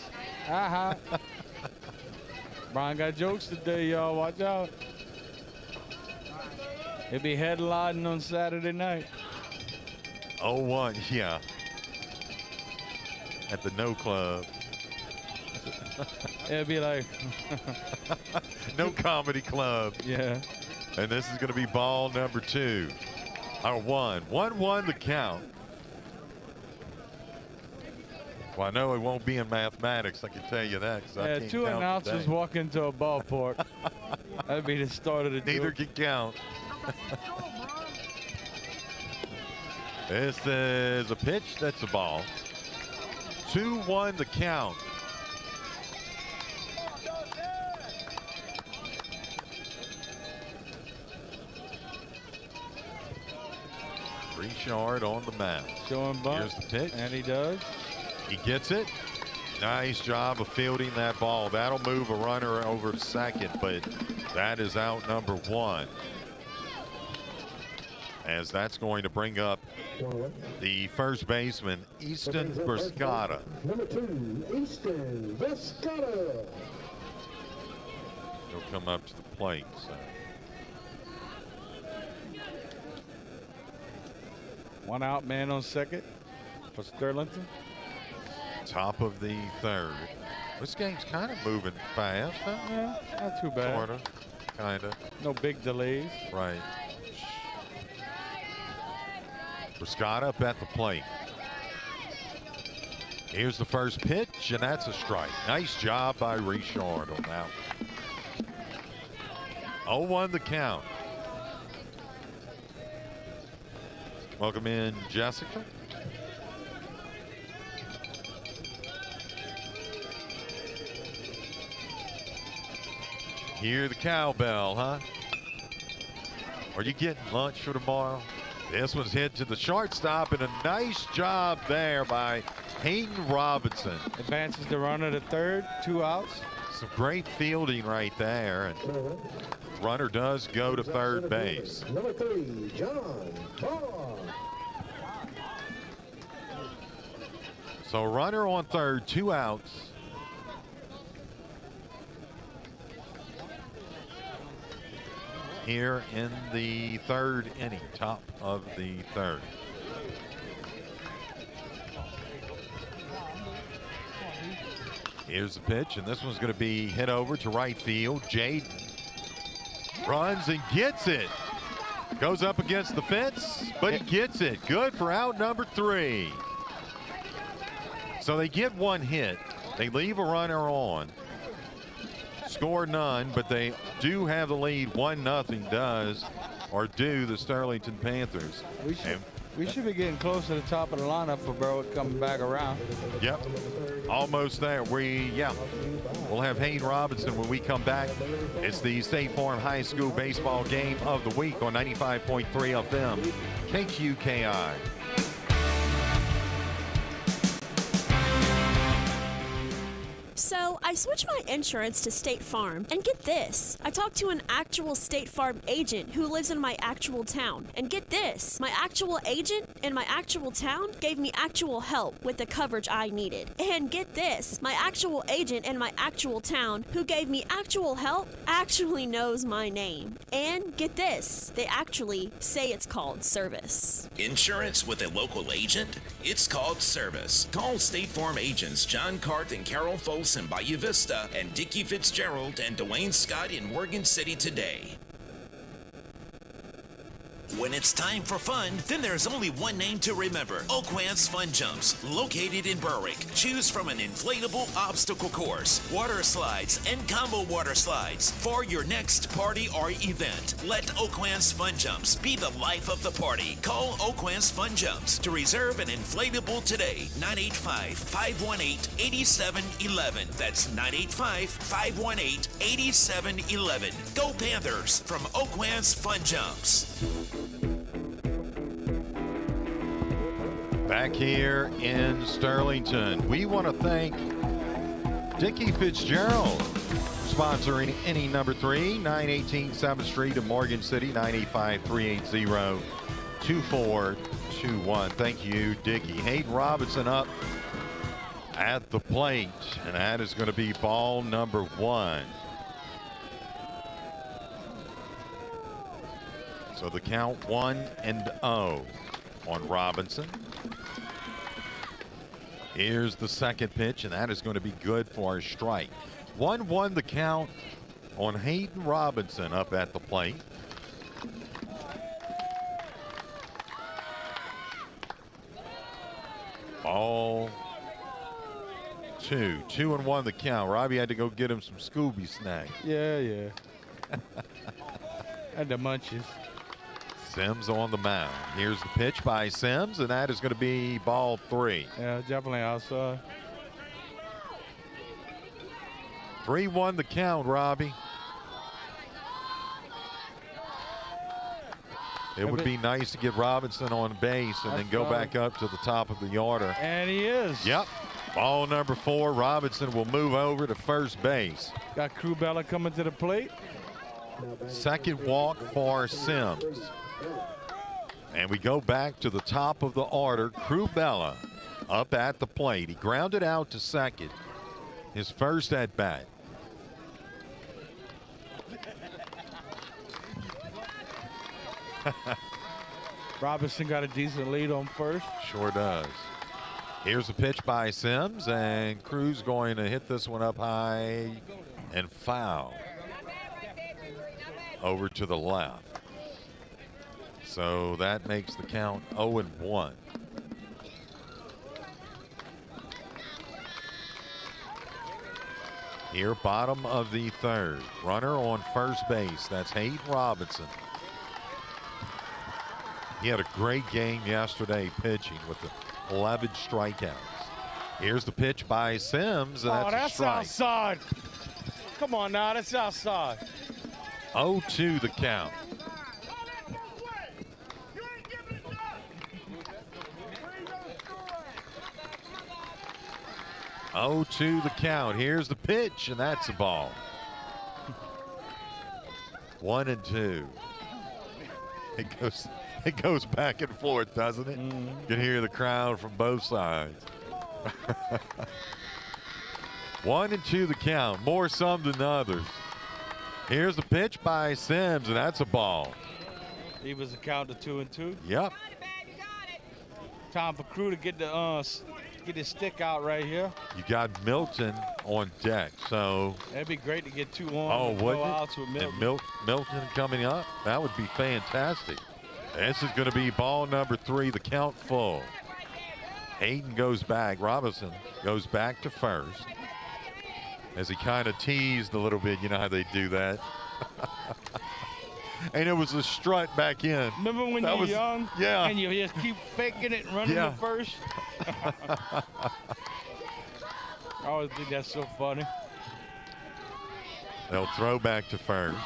Brian got jokes today, y'all. Watch out. He'll be headlining on Saturday night. 0-1, yeah. At the No Club. It'll be like No Comedy Club. Yeah. And this is going to be ball number 2. Or 1-1 the count. Well, I know it won't be in mathematics, I can tell you that. Yeah, 2 announcers walk into a ballpark. That'd be the start of the Neither joke. can count. This is a pitch, that's a ball. 2-1 the count. Richard on the mound. Showing bunt. Here's the pitch. And he does. He gets it. Nice job of fielding that ball. That'll move a runner over second, but that is out number 1. As that's going to bring up the first baseman, Easton Briscotta. Number 2, Easton Briscotta. He'll come up to the plate. So. One out, man on second for Sterlington. Top of the third. This game's kind of moving fast, huh? Yeah, not too bad. Sort of, kind of. No big delays. Right. Briscotta up at the plate. Here's the first pitch, and that's a strike. Nice job by Richard on that one. 0-1 the count. Welcome in, Jessica. Hear the cowbell, huh? Are you getting lunch for tomorrow? This one's hit to the shortstop, and a nice job there by Hayden Robinson. Advances the runner to third, 2 outs. Some great fielding right there, and runner does go to third base. Number 3, John Paul. So runner on third, 2 outs. Here in the third inning, top of the third. Here's the pitch, and this one's going to be hit over to right field. Jaden runs and gets it. Goes up against the fence, but he gets it. Good for out number 3. So they get 1 hit. They leave a runner on. Score none, but they do have the lead. 1-0 does, or do, the Sterlington Panthers. We should be getting close to the top of the lineup for Berwick coming back around. Yep, almost there. We'll have Hayden Robinson when we come back. It's the State Farm High School baseball game of the week on 95.3 FM, KQKI. So I switched my insurance to State Farm, and get this, I talked to an actual State Farm agent who lives in my actual town, and get this, my actual agent in my actual town gave me actual help with the coverage I needed. And get this, my actual agent in my actual town who gave me actual help actually knows my name. And get this, they actually say it's called service. Insurance with a local agent? It's called service. Call State Farm agents John Cart and Carol Folsom in Bayou Vista and Dickie Fitzgerald and Dwayne Scott in Morgan City today. When it's time for fun, then there's only one name to remember. Oakwance Fun Jumps, located in Berwick. Choose from an inflatable obstacle course, water slides, and combo water slides for your next party or event. Let Oakwance Fun Jumps be the life of the party. Call Oakwance Fun Jumps to reserve an inflatable today. 985-518-8711. That's 985-518-8711. Go Panthers from Oakwance Fun Jumps. Back here in Sterlington, we want to thank Dickie Fitzgerald, sponsoring inning number 3, 918 7th Street in Morgan City, 985-380-2421. Thank you, Dickie. Hayden Robinson up at the plate, and that is going to be ball number 1. So the count 1-0 on Robinson. Here's the second pitch, and that is going to be good for a strike. 1-1 the count on Hayden Robinson up at the plate. Ball 2. 2-1 the count. Robbie had to go get him some Scooby snacks. Yeah. And the munchies. Sims on the mound. Here's the pitch by Sims, and that is going to be ball 3. Yeah, definitely outside. 3-1 the count, Robbie. It would be nice to get Robinson on base and then go back up to the top of the order. And he is. Yep. Ball number 4. Robinson will move over to first base. Got Crubella coming to the plate. Second walk for Sims. And we go back to the top of the order. Crubella up at the plate. He grounded out to second. His first at bat. Robinson got a decent lead on first. Sure does. Here's a pitch by Sims, and Cruz going to hit this one up high and foul over to the left. So that makes the count 0-1. Here, bottom of the third. Runner on first base. That's Hayden Robinson. He had a great game yesterday pitching with the 11 strikeouts. Here's the pitch by Sims, and that's a strike. Outside. Come on now, that's outside. 0-2 the count. 0-2 the count. Here's the pitch, and that's a ball. 1-2. It goes back and forth, doesn't it? You can hear the crowd from both sides. 1-2 the count. More some than others. Here's the pitch by Sims, and that's a ball. He was a count to 2-2. Yep. Time for Crew to get his stick out right here. You got Milton on deck, so That'd be great to get 2 on. oh, and wouldn't go it? outs with Milton. And Milton coming up. That would be fantastic. This is going to be ball number 3, the count full. Hayden goes back. Robinson goes back to first as he kind of teased a little bit. You know how they do that. And it was a strut back in. Remember when you were young? Yeah. And you just keep faking it and running to first? I always think that's so funny. They'll throw back to first.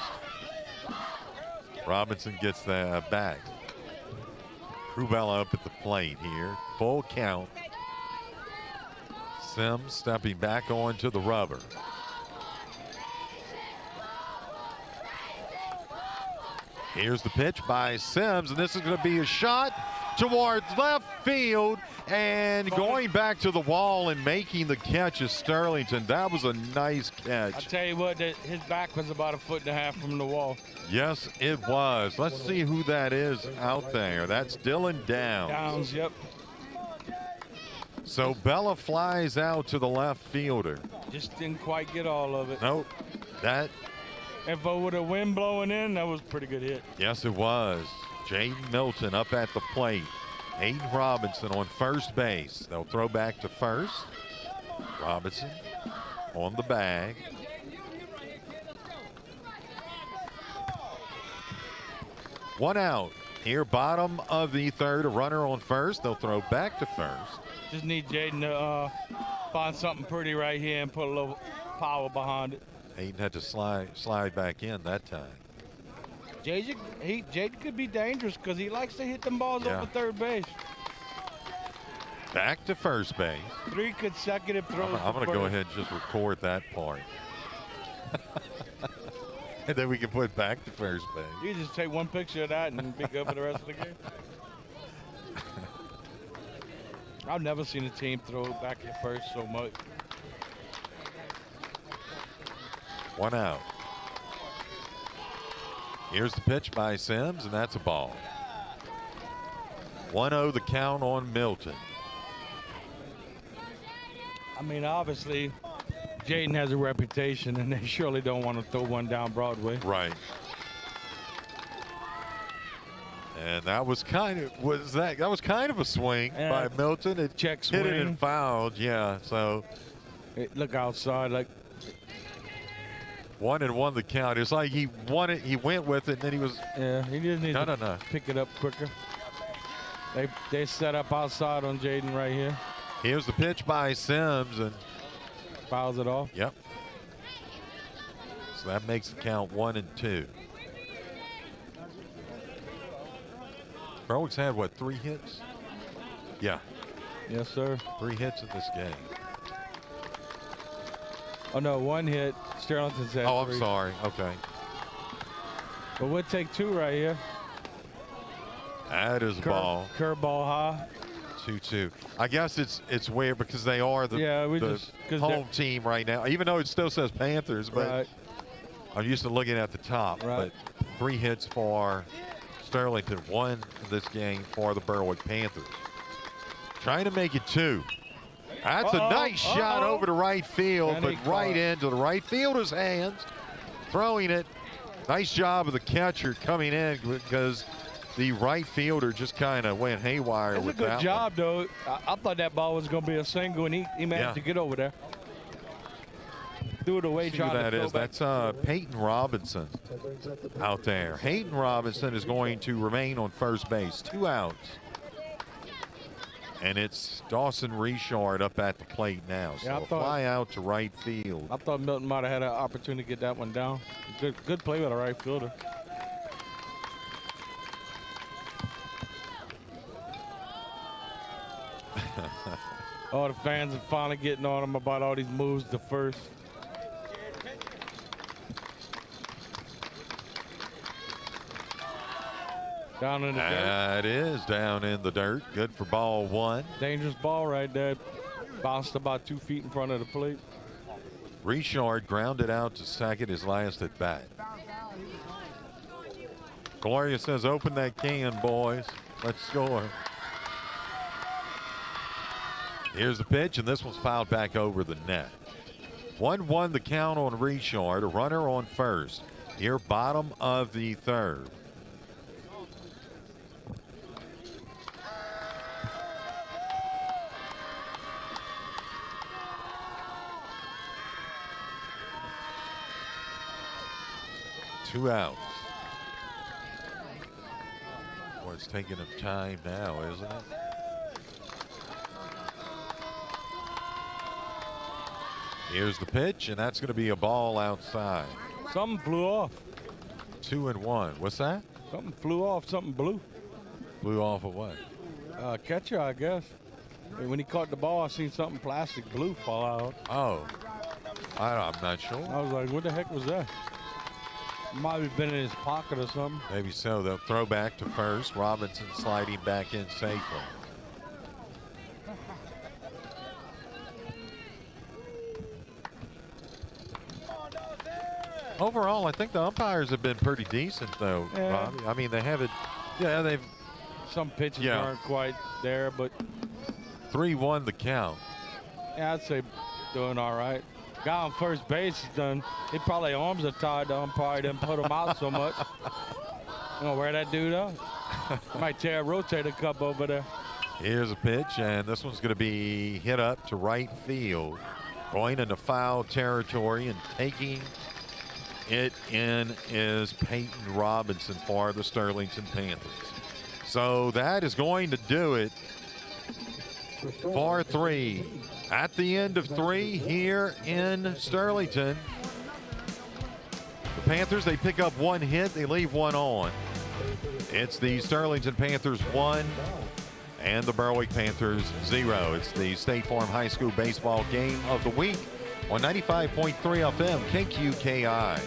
Robinson gets that back. Crubella up at the plate here. Full count. Sims stepping back onto the rubber. Here's the pitch by Sims, and this is going to be a shot towards left field, and going back to the wall and making the catch is Sterlington. That was a nice catch. I tell you what, his back was about 1.5 feet from the wall. Yes, it was. Let's see who that is out there. That's Dylan Downs. Downs, yep. So Bella flies out to the left fielder. Just didn't quite get all of it. Nope. That. If with the wind blowing in, that was a pretty good hit. Yes, it was. Jaden Milton up at the plate. Hayden Robinson on first base. They'll throw back to first. Robinson on the bag. One out. Here, bottom of the third, a runner on first. They'll throw back to first. Just need Jaden to find something pretty right here and put a little power behind it. Hayden had to slide back in that time. Jaden could be dangerous because he likes to hit them balls over third base. Back to first base. 3 consecutive throws. I'm going to go ahead and just record that part. And then we can put back to first base. You just take one picture of that and be good for the rest of the game. I've never seen a team throw back to first so much. One out. Here's the pitch by Sims, and that's a ball. 1-0 the count on Milton. I mean, obviously, Jaden has a reputation, and they surely don't want to throw one down Broadway. Right. And that was kind of a swing by Milton. It check hit it swing. and fouled. Yeah. So look outside, like 1-1 the count. It's like he won it. He went with it, and then he was. Yeah, he just needs to pick it up quicker. They set up outside on Jaden right here. Here's the pitch by Sims, and fouls it off. Yep. So that makes the count 1-2. Berwick's had, what, 3 hits? Yeah. Yes, sir. 3 hits in this game. Oh, no, 1 hit. Sterlington's had 3. I'm sorry. Okay. But we'll take 2 right here. That is a ball. Curveball high. 2-2. I guess it's weird because they are the home team right now, even though it still says Panthers, but I'm used to looking at the top. Right. But 3 hits for Sterlington, 1 in this game for the Berwick Panthers. Trying to make it 2. That's a nice shot over to right field, but right into the right fielder's hands, throwing it. Nice job of the catcher coming in because the right fielder just kind of went haywire with that. It's a good job, though. I thought that ball was going to be a single, and he managed to get over there. Threw it away, See who that is. That's Peyton Robinson out there. Hayden Robinson is going to remain on first base. 2 outs. And it's Dawson Richard up at the plate now. So fly out to right field. I thought Milton might have had an opportunity to get that one down. Good play by the right fielder. All the fans are finally getting on him about all these moves to first. Down in the dirt. That is down in the dirt. Good for ball one. Dangerous ball right there. Bounced about 2 feet in front of the plate. Richard grounded out to second, his last at bat. Gloria says, open that can, boys. Let's score. Here's the pitch, and this one's fouled back over the net. 1-1 the count on Richard, a runner on first. Here, bottom of the third. Two outs. Boy, it's taking him time now, isn't it? Here's the pitch, and that's going to be a ball outside. Something flew off. 2-1. What's that? Something flew off. Something blue. Blew off of what? Catcher, I guess. When he caught the ball, I seen something plastic blue fall out. Oh. I'm not sure. I was like, what the heck was that? Might have been in his pocket or something. Maybe so. They'll throw back to first. Robinson sliding back in safely. Overall, I think the umpires have been pretty decent, though, yeah. Robbie. I mean, they haven't. Yeah, they've. Some pitches aren't quite there, but 3-1 the count. Yeah, I'd say doing all right. Guy on first base is done. He probably arms are tired. The umpire didn't put him out so much. You know, wear that dude out. Might tear a rotator cuff over there. Here's a pitch, and this one's going to be hit up to right field. Going into foul territory and taking it in is Peyton Robinson for the Sterlington Panthers. So that is going to do it for three. At the end of three here in Sterlington, the Panthers, they pick up one hit, they leave one on. It's the Sterlington Panthers 1 and the Berwick Panthers 0. It's the State Farm High School baseball game of the week on 95.3 FM KQKI.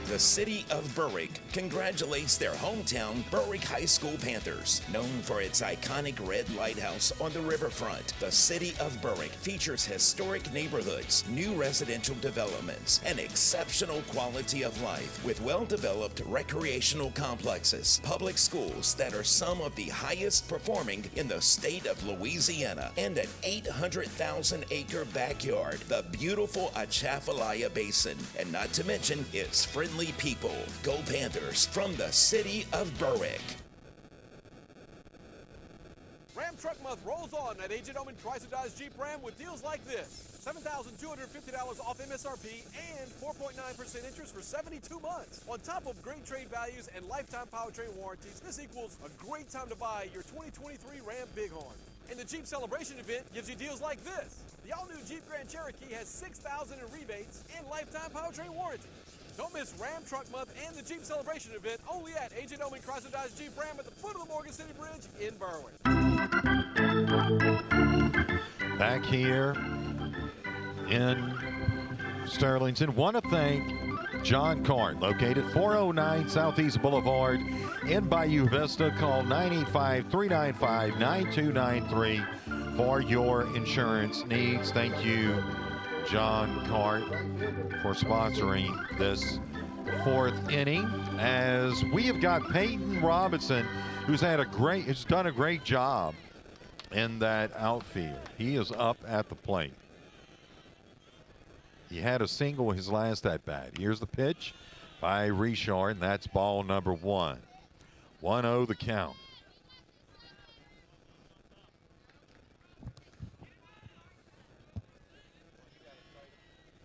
The city of Berwick congratulates their hometown Berwick High School Panthers. Known for its iconic red lighthouse on the riverfront, the city of Berwick features historic neighborhoods, new residential developments, and exceptional quality of life with well-developed recreational complexes, public schools that are some of the highest performing in the state of Louisiana, and an 800,000-acre backyard, the beautiful Atchafalaya Basin, and not to mention its friendly people. Go Panthers from the city of Berwick. Ram Truck Month rolls on at Agent Oman Chrysler Dodge Jeep Ram with deals like this. $7,250 off MSRP and 4.9% interest for 72 months. On top of great trade values and lifetime powertrain warranties, this equals a great time to buy your 2023 Ram Bighorn. And the Jeep Celebration event gives you deals like this. The all-new Jeep Grand Cherokee has $6,000 in rebates and lifetime powertrain warranty. Don't miss Ram Truck Month and the Jeep Celebration event only at Agent Oman Chrysler Dodge Jeep Ram at the foot of the Morgan City Bridge in Berwick. Back here in Sterlington, want to thank John Cart, located 409 Southeast Boulevard in Bayou Vista. Call 985-395-9293 for your insurance needs. Thank you, John Cart, for sponsoring this fourth inning, as we have got Peyton Robinson, who's done a great job in that outfield. He is up at the plate. He had a single his last at bat. Here's the pitch by Richard, and that's ball number 1. 1-0 the count.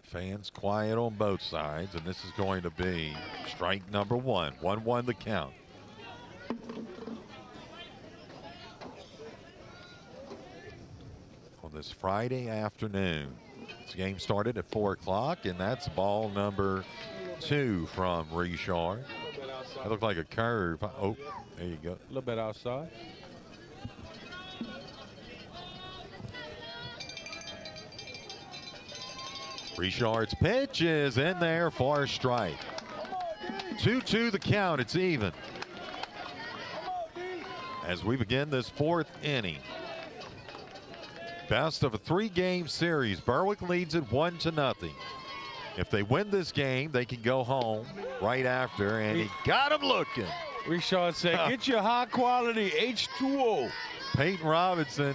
Fans quiet on both sides, and this is going to be strike number 1. 1-1 the count. On this Friday afternoon, this game started at 4 o'clock, and that's ball number 2 from Richard. That looked like a curve. Oh, there you go. A little bit outside. Richard's pitch is in there for a strike. 2-2 the count. It's even. As we begin this fourth inning. Best of a 3-game series. Berwick leads it 1-0. If they win this game, they can go home right after, and he got him looking. Richard said, get your high-quality H2O. Peyton Robinson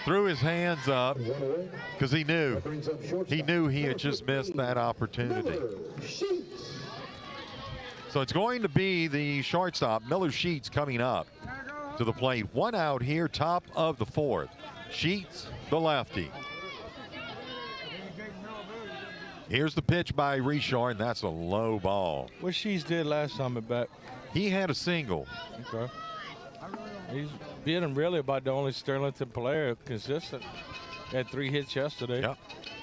threw his hands up because he knew he had just missed that opportunity. So it's going to be the shortstop, Miller Sheets, coming up to the plate. 1 out here, top of the 4th. Sheets, the lefty. Here's the pitch by Richard, and that's a low ball. What Sheets did last time at bat? He had a single. Okay. He's been really about the only Sterlington player consistent. Had 3 hits yesterday. Yep.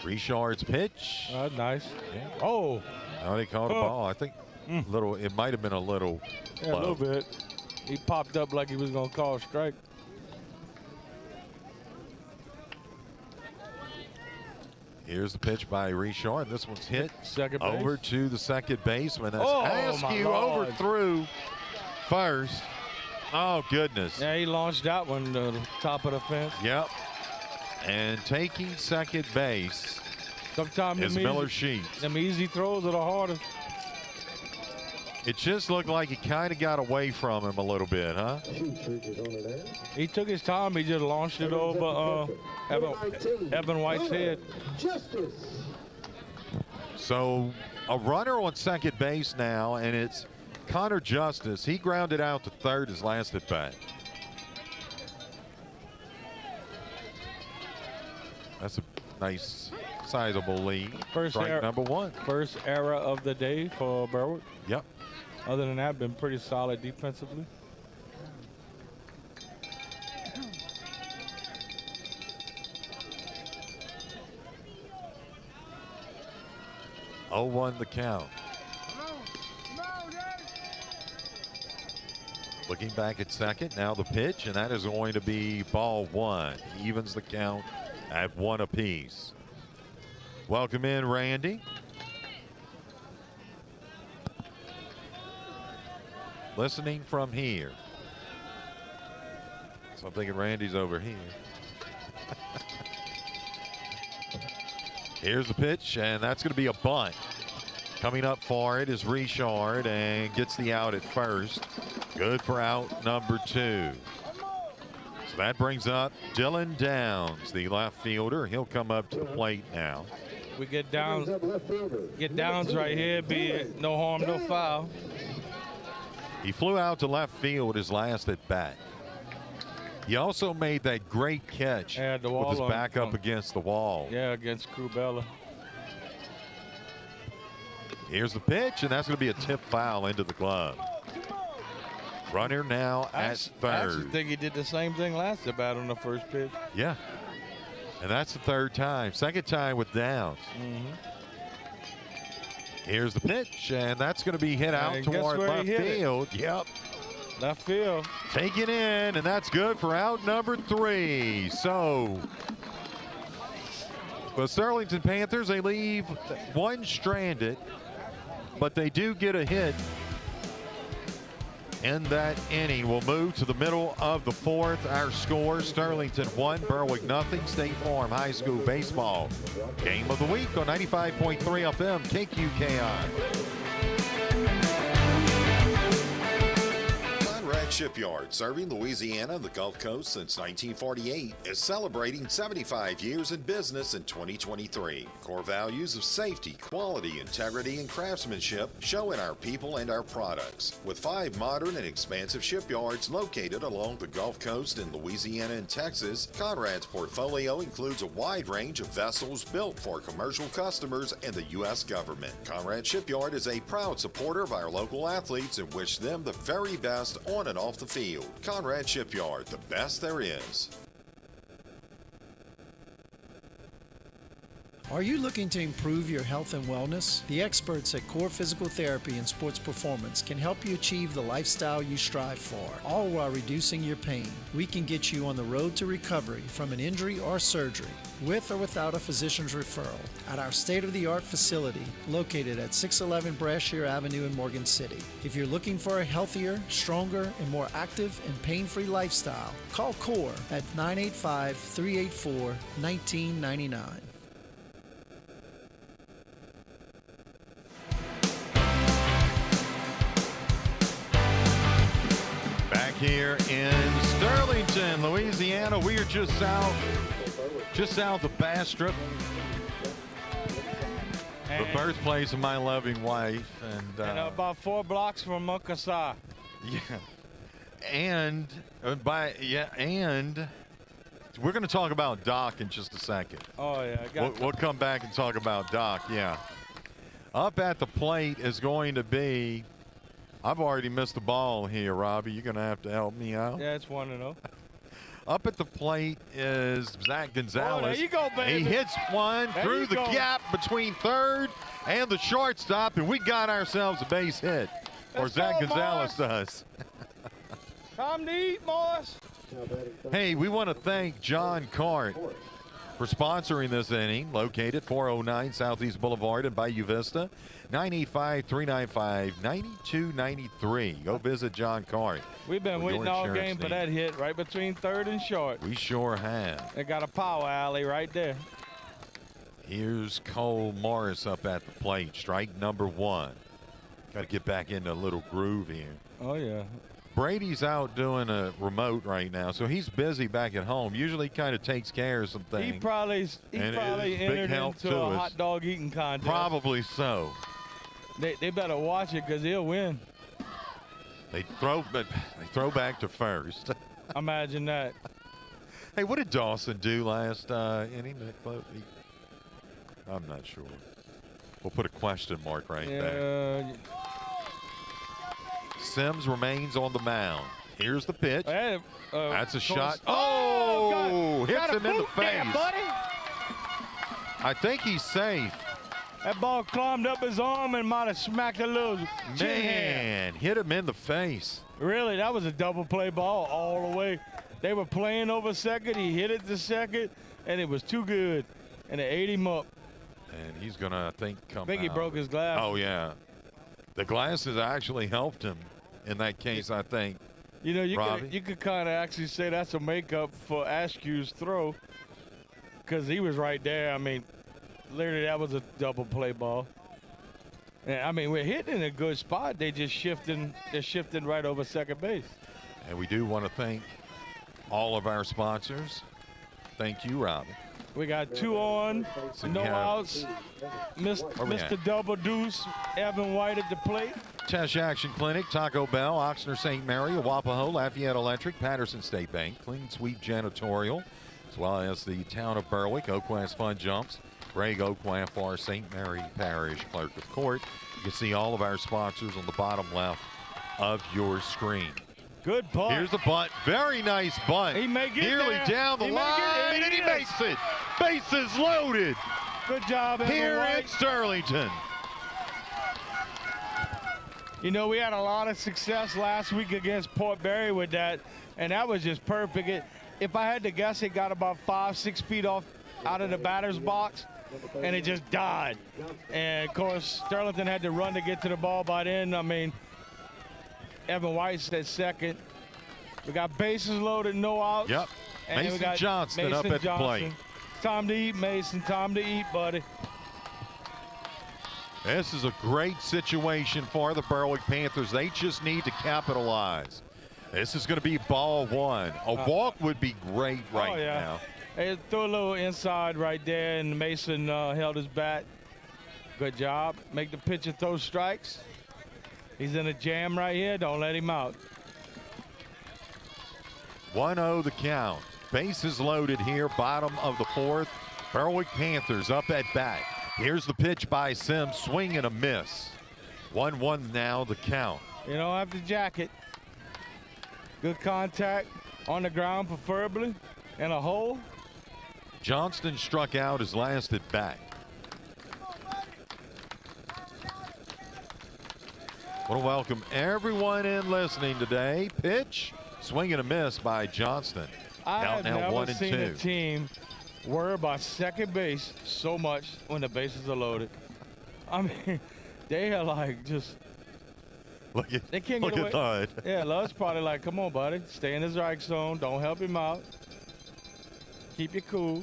Richard's pitch. Nice. Yeah. Oh. Now they called a ball. I think little. It might have been a little. Yeah, a little bit. He popped up like he was going to call a strike. Here's the pitch by Richard. This one's hit second base. Over to the second baseman. That's Oh, Askew overthrew first. Oh, goodness. Yeah, he launched that one to the top of the fence. Yep. And taking second base is Miller Sheets. Them easy throws are the hardest. It just looked like he kind of got away from him a little bit, huh? He took his time. He just launched it over Evan White's head. So a runner on second base now, and it's Connor Justice. He grounded out to third his last at bat. That's a nice, sizable lead. Strike number 1. First error of the day for Berwick. Yep. Other than that, been pretty solid defensively. Oh, 1 the count. Looking back at second, now the pitch, and that is going to be ball 1. He evens the count at 1 apiece. Welcome in, Randy. Listening from here. So I'm thinking Randy's over here. Here's the pitch, and that's going to be a bunt. Coming up for it is Richard, and gets the out at first. Good for out number 2. So that brings up Dylan Downs, the left fielder. He'll come up to the plate now. We get Downs right here, be it no harm, no foul. He flew out to left field his last at bat. He also made that great catch with his back up against the wall. Yeah, against Crubella. Here's the pitch, and that's going to be a tip foul into the glove. Runner now at third. I actually think he did the same thing last at bat on the first pitch. Yeah, and that's the 3rd time. 2nd time with Downs. Here's the pitch, and that's going to be hit out toward left field. Yep. Left field. Taken in, and that's good for out number 3. So the Sterlington Panthers, they leave 1 stranded, but they do get a hit in that inning. We'll move to the middle of the 4th. Our score, Sterlington 1, Berwick nothing. State Farm High School Baseball. Game of the week on 95.3 FM, KQKI. Shipyard, serving Louisiana and the Gulf Coast since 1948, is celebrating 75 years in business in 2023. Core values of safety, quality, integrity, and craftsmanship show in our people and our products. With 5 modern and expansive shipyards located along the Gulf Coast in Louisiana and Texas, Conrad's portfolio includes a wide range of vessels built for commercial customers and the U.S. government. Conrad Shipyard is a proud supporter of our local athletes and wish them the very best on and off the field. Conrad Shipyard, the best there is. Are you looking to improve your health and wellness? The experts at Core Physical Therapy and Sports Performance can help you achieve the lifestyle you strive for, all while reducing your pain. We can get you on the road to recovery from an injury or surgery, with or without a physician's referral, at our state-of-the-art facility located at 611 Brashear Avenue in Morgan City. If you're looking for a healthier, stronger, and more active and pain-free lifestyle, call Core at 985-384-1999. Back here in Sterlington, Louisiana, we are just south of Bastrop, the birthplace of my loving wife, and about 4 blocks from Munkasa. Yeah, and we're going to talk about Doc in just a second. Oh yeah, we'll come back and talk about Doc. Yeah, up at the plate is going to be. I've already missed the ball here, Robbie. You're going to have to help me out. Yeah, it's 1-0. Up at the plate is Zach Gonzalez. Oh, there you go, baby. He hits one through the gap between third and the shortstop, and we got ourselves a base hit. Or Zach Gonzalez does. Time to eat, Morris. Hey, we want to thank John Cart for sponsoring this inning, located 409 Southeast Boulevard in Bayou Vista, 985-395-9293. Go visit John Cart. We've been waiting all game for that hit right between third and short. We sure have. They got a power alley right there. Here's Cole Morris up at the plate. Strike number 1. Got to get back into a little groove here. Oh, yeah. Brady's out doing a remote right now, so he's busy back at home. Usually kind of takes care of some things. He probably entered into a hot dog eating contest. Probably so. They better watch it because he'll win. They throw back to first. Imagine that. Hey, what did Dawson do last inning? I'm not sure. We'll put a question mark right there. Sims remains on the mound. Here's the pitch. That's a shot. Oh, hits him in the face. Buddy. I think he's safe. That ball climbed up his arm and might have smacked a little Man, hit him in the face. Really, that was a double play ball all the way. They were playing over second. He hit it to second, and it was too good. And it ate him up. And he's going to, I think, come out. He broke his glass. Oh, yeah. The glasses actually helped him in that case, I think. You know, you could kind of actually say that's a makeup for Askew's throw because he was right there. I mean, literally, that was a double play ball. And, I mean, we're hitting in a good spot. They're shifting right over second base. And we do want to thank all of our sponsors. Thank you, Robbie. We got 2 on, no outs. Mr. Double Deuce, Evan White at the plate. Tesh Action Clinic, Taco Bell, Oxnard St. Mary, Wapaho, Lafayette Electric, Patterson State Bank, Clean Sweep Janitorial, as well as the town of Berwick, Oakwest Fun Jumps, Greg Oakwafar, St. Mary Parish Clerk of Court. You can see all of our sponsors on the bottom left of your screen. Good bunt. Here's the bunt. Very nice bunt. He may get nearly there. Down the line, and he makes it. Bases loaded. Good job, Evan here White. at Sterlington. You know, we had a lot of success last week against Port Barry with that, and that was just perfect. If I had to guess, it got about 5-6 feet off out of the batter's box, and it just died. And, of course, Sterlington had to run to get to the ball by then. I mean, Evan White's at second. We got bases loaded, no outs. Yep. And Mason we got Johnston up at the plate. Time to eat, Mason. Time to eat, buddy. This is a great situation for the Berwick Panthers. They just need to capitalize. This is going to be ball 1. A walk would be great right now. They threw a little inside right there, and Mason held his bat. Good job. Make the pitcher throw strikes. He's in a jam right here. Don't let him out. 1-0 the count. Bases loaded here, bottom of the 4th. Berwick Panthers up at bat. Here's the pitch by Sims, swing and a miss. 1-1 now the count. You don't have to jack it. Good contact on the ground, preferably, in a hole. Johnston struck out his last at bat. Want to welcome everyone in listening today. Pitch, swing and a miss by Johnston. I Out have now never 1 and seen 2. a team worry about second base so much when the bases are loaded. I mean, they are like just. Look at, they can't look get at away. Lud. Yeah, Lud's probably like, come on, buddy. Stay in the strike zone. Don't help him out. Keep you cool.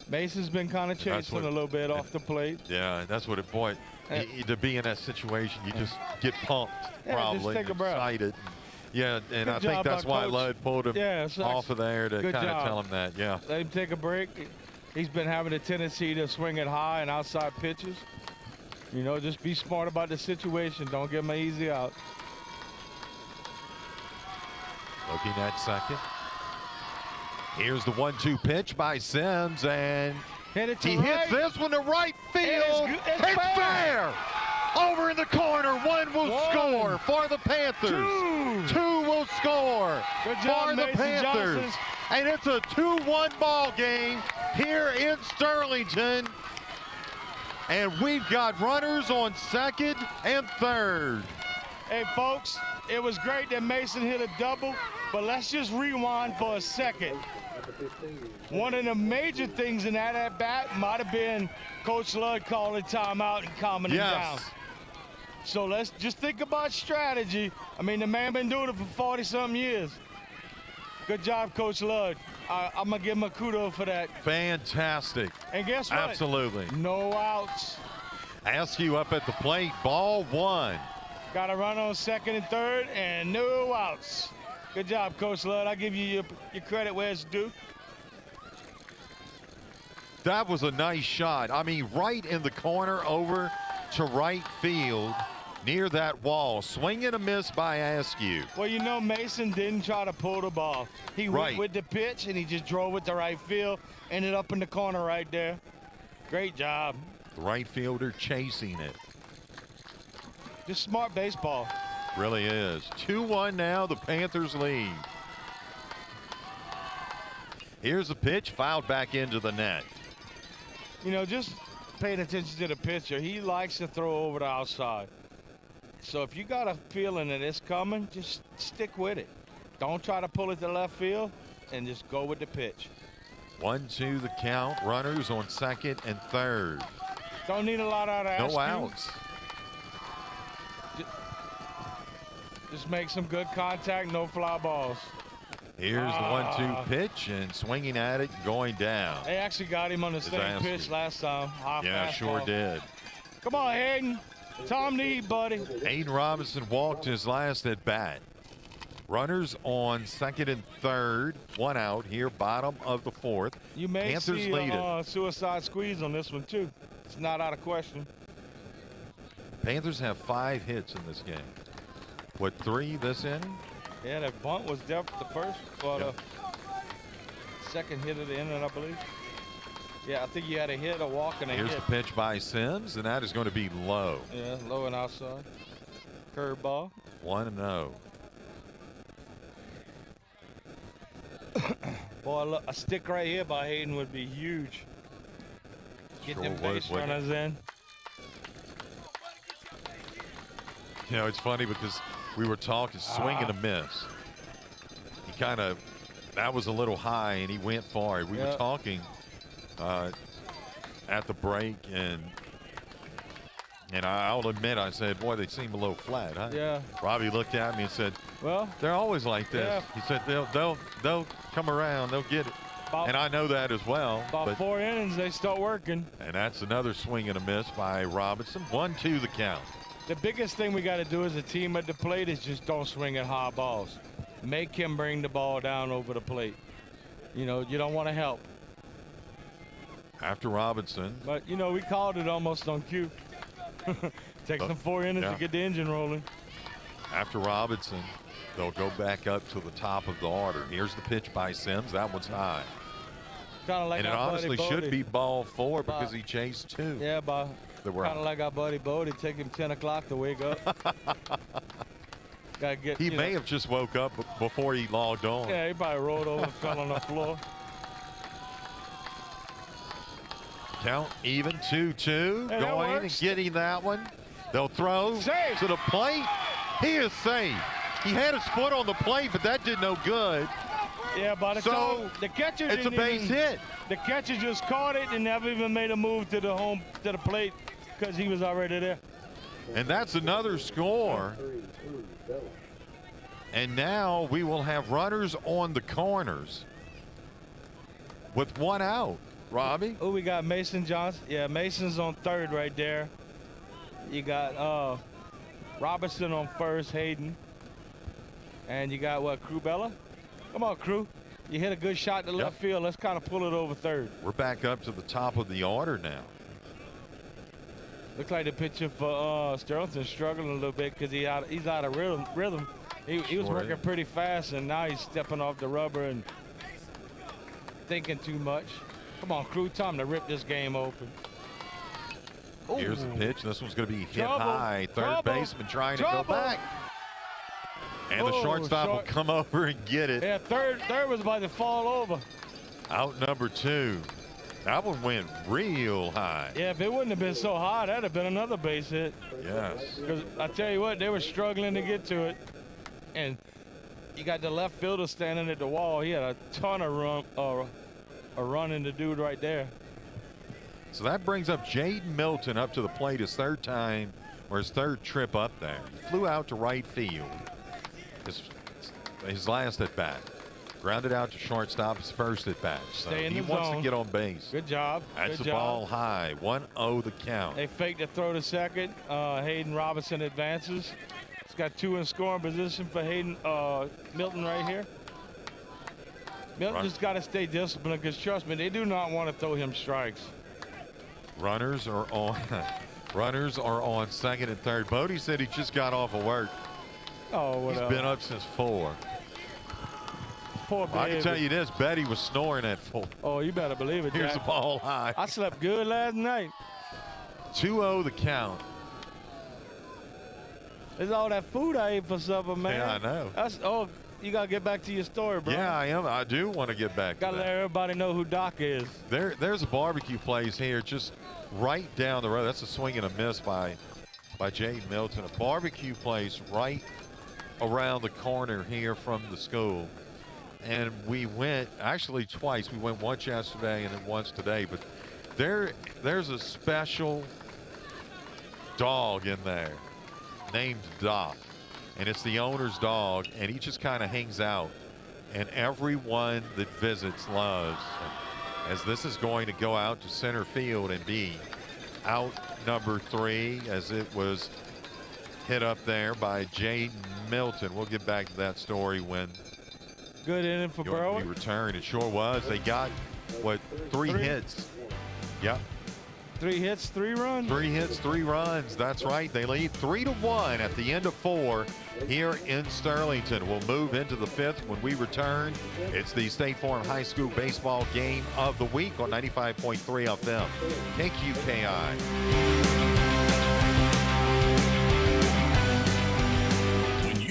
Mason's been kind of chasing a little bit off the plate. Yeah, that's what it, boy, to be in that situation, you just get pumped, Yeah, probably, just take a breath. excited. Yeah, and Good I think job that's by why Coach. Lud pulled him off of there to Good kind of job. tell him that, yeah. Let him take a break. He's been having a tendency to swing it high and outside pitches. You know, just be smart about the situation. Don't give him an easy out. Looking at second. Here's the 1-2 pitch by Sims, and he hits this one to right field. It's fair. Over in the corner, one will score for the Panthers. Two will score Good job, for the Mason Panthers. Johnson. And it's a 2-1 ball game here in Sterlington. And we've got runners on second and third. Hey, folks, it was great that Mason hit a double, but let's just rewind for a second. One of the major things in that at-bat might have been Coach Ludd calling timeout and calming him down. So let's just think about strategy. I mean, the man been doing it for 40-something years. Good job, Coach Ludd. I'm going to give him a kudo for that. Fantastic. And guess what? Absolutely. No outs. Askew up at the plate, ball one. Got a run on second and third, and no outs. Good job, Coach Ludd. I give you your credit where it's due. That was a nice shot. I mean, right in the corner over to right field near that wall. Swing and a miss by Askew. Well, you know, Mason didn't try to pull the ball. He went with the pitch, and he just drove it to right field, ended up in the corner right there. Great job. The right fielder chasing it. Just smart baseball. Really is. 2-1 now, the Panthers lead. Here's the pitch, fouled back into the net. You know, just paying attention to the pitcher, he likes to throw over the outside. So if you got a feeling that it's coming, just stick with it. Don't try to pull it to left field, and just go with the pitch. 1-2 the count. Runners on second and third. Don't need a lot out of Askew. No outs. Just make some good contact, no fly balls. Here's the 1-2 pitch, and swinging at it, going down. They actually got him on the same Askew. pitch last time. High Yeah, fastball. sure did. Come on, Hayden. Time to eat, buddy. Hayden Robinson walked his last at bat. Runners on second and third. One out here, bottom of the fourth. You may Panthers see lead it. a suicide squeeze on this one, too. It's not out of question. Panthers have 5 hits in this game. What, 3 this inning? Yeah, that bunt was definitely the first, or the second hit of the inning, I believe. Yeah, I think you had a hit, a walk, and a Here's hit. the pitch by Sims, and that is going to be low. Yeah, low and outside. Curveball. 1-0. Boy, look, a stick right here by Hayden would be huge. Get Sure them would, base wouldn't it? runners in. You know, it's funny because we were talking swing and a miss. He kind of, that was a little high, and he went for it. We were talking at the break, and I'll admit, I said, boy, they seem a little flat, huh? Yeah. Robbie looked at me and said, well, they're always like this. Yeah. He said, they'll come around, they'll get it. And I know that as well. About but, 4 innings, they start working. and that's another swing and a miss by Robinson. 1-2 the count. The biggest thing we got to do as a team at the plate is just don't swing at high balls. Make him bring the ball down over the plate. You know, you don't want to help. After Robinson. But, you know, we called it almost on cue. Takes them 4 innings to get the engine rolling. After Robinson, they'll go back up to the top of the order. Here's the pitch by Sims. That one's high. Kind of like And it our honestly buddy should Bodie. be ball 4 because he chased 2. Yeah, but that were kind of out. like our buddy Bodie. Take him 10 o'clock to wake up. Gotta get, He you may know. have just woke up before he logged on. Yeah, he probably rolled over and fell on the floor. Count even 2-2. Hey, that going and works. getting that one. They'll throw Safe. to the plate. He is safe. He had his foot on the plate, but that did no good. Yeah, but the catcher it's a base hit. The catcher just caught it and never even made a move to the plate because he was already there. And that's another score. And now we will have runners on the corners with one out. Robbie? Oh, we got Mason Johnson. Yeah, Mason's on third right there. You got Robertson on first, Hayden. And you got what, Crew Bella? Come on, Crew. You hit a good shot to left field. Let's kind of pull it over third. We're back up to the top of the order now. Looks like the pitcher for Sterlington struggling a little bit because he's out of rhythm. He was working pretty fast, and now he's stepping off the rubber and thinking too much. Come on, Crew, time to rip this game open. Ooh. Here's the pitch. This one's going to be hit high. Third baseman trying to go back. And the shortstop will come over and get it. Yeah, third was about to fall over. Out number 2. That one went real high. Yeah, if it wouldn't have been so high, that'd have been another base hit. Yes. Because I tell you what, they were struggling to get to it. And you got the left fielder standing at the wall. He had a ton of running to do right there. So that brings up Jaden Milton up to the plate his third time, or his third trip up there. He flew out to right field. His last at bat. Grounded out to shortstop, his first at bat. So he wants to get on base. Good job. That's the ball high. 1-0 the count. They fake the throw to second. Hayden Robinson advances. He's got 2 in scoring position for Hayden Milton right here. Milton just got to stay disciplined because, trust me, they do not want to throw him strikes. Runners are on second and third. Bodie said he just got off of work. Oh, he's been up since 4. Poor baby. I can tell you this, Betty was snoring at 4. Oh, you better believe it, Here's Jack. the ball high. I slept good last night. 2-0 the count. There's all that food I ate for supper, man. Yeah, I know. You got to get back to your story, bro. Yeah, I am. I do want to get back to that. Got to let everybody know who Doc is. There's a barbecue place here just right down the road. That's a swing and a miss by Jaden Milton. A barbecue place right around the corner here from the school. And we went actually twice. We went once yesterday and then once today. But there's a special dog in there named Doc. And it's the owner's dog, and he just kind of hangs out. And everyone that visits loves. As this is going to go out to center field and be out number 3 as it was hit up there by Jaden Milton. We'll get back to that story when good inning for Berwick. We return. It sure was. They got, what, 3 hits. Yep. 3 hits, 3 runs. 3 hits, 3 runs. That's right. They lead 3-1 at the end of 4 here in Sterlington. We'll move into the 5th when we return. It's the State Farm High School baseball game of the week on 95.3 FM, KQKI.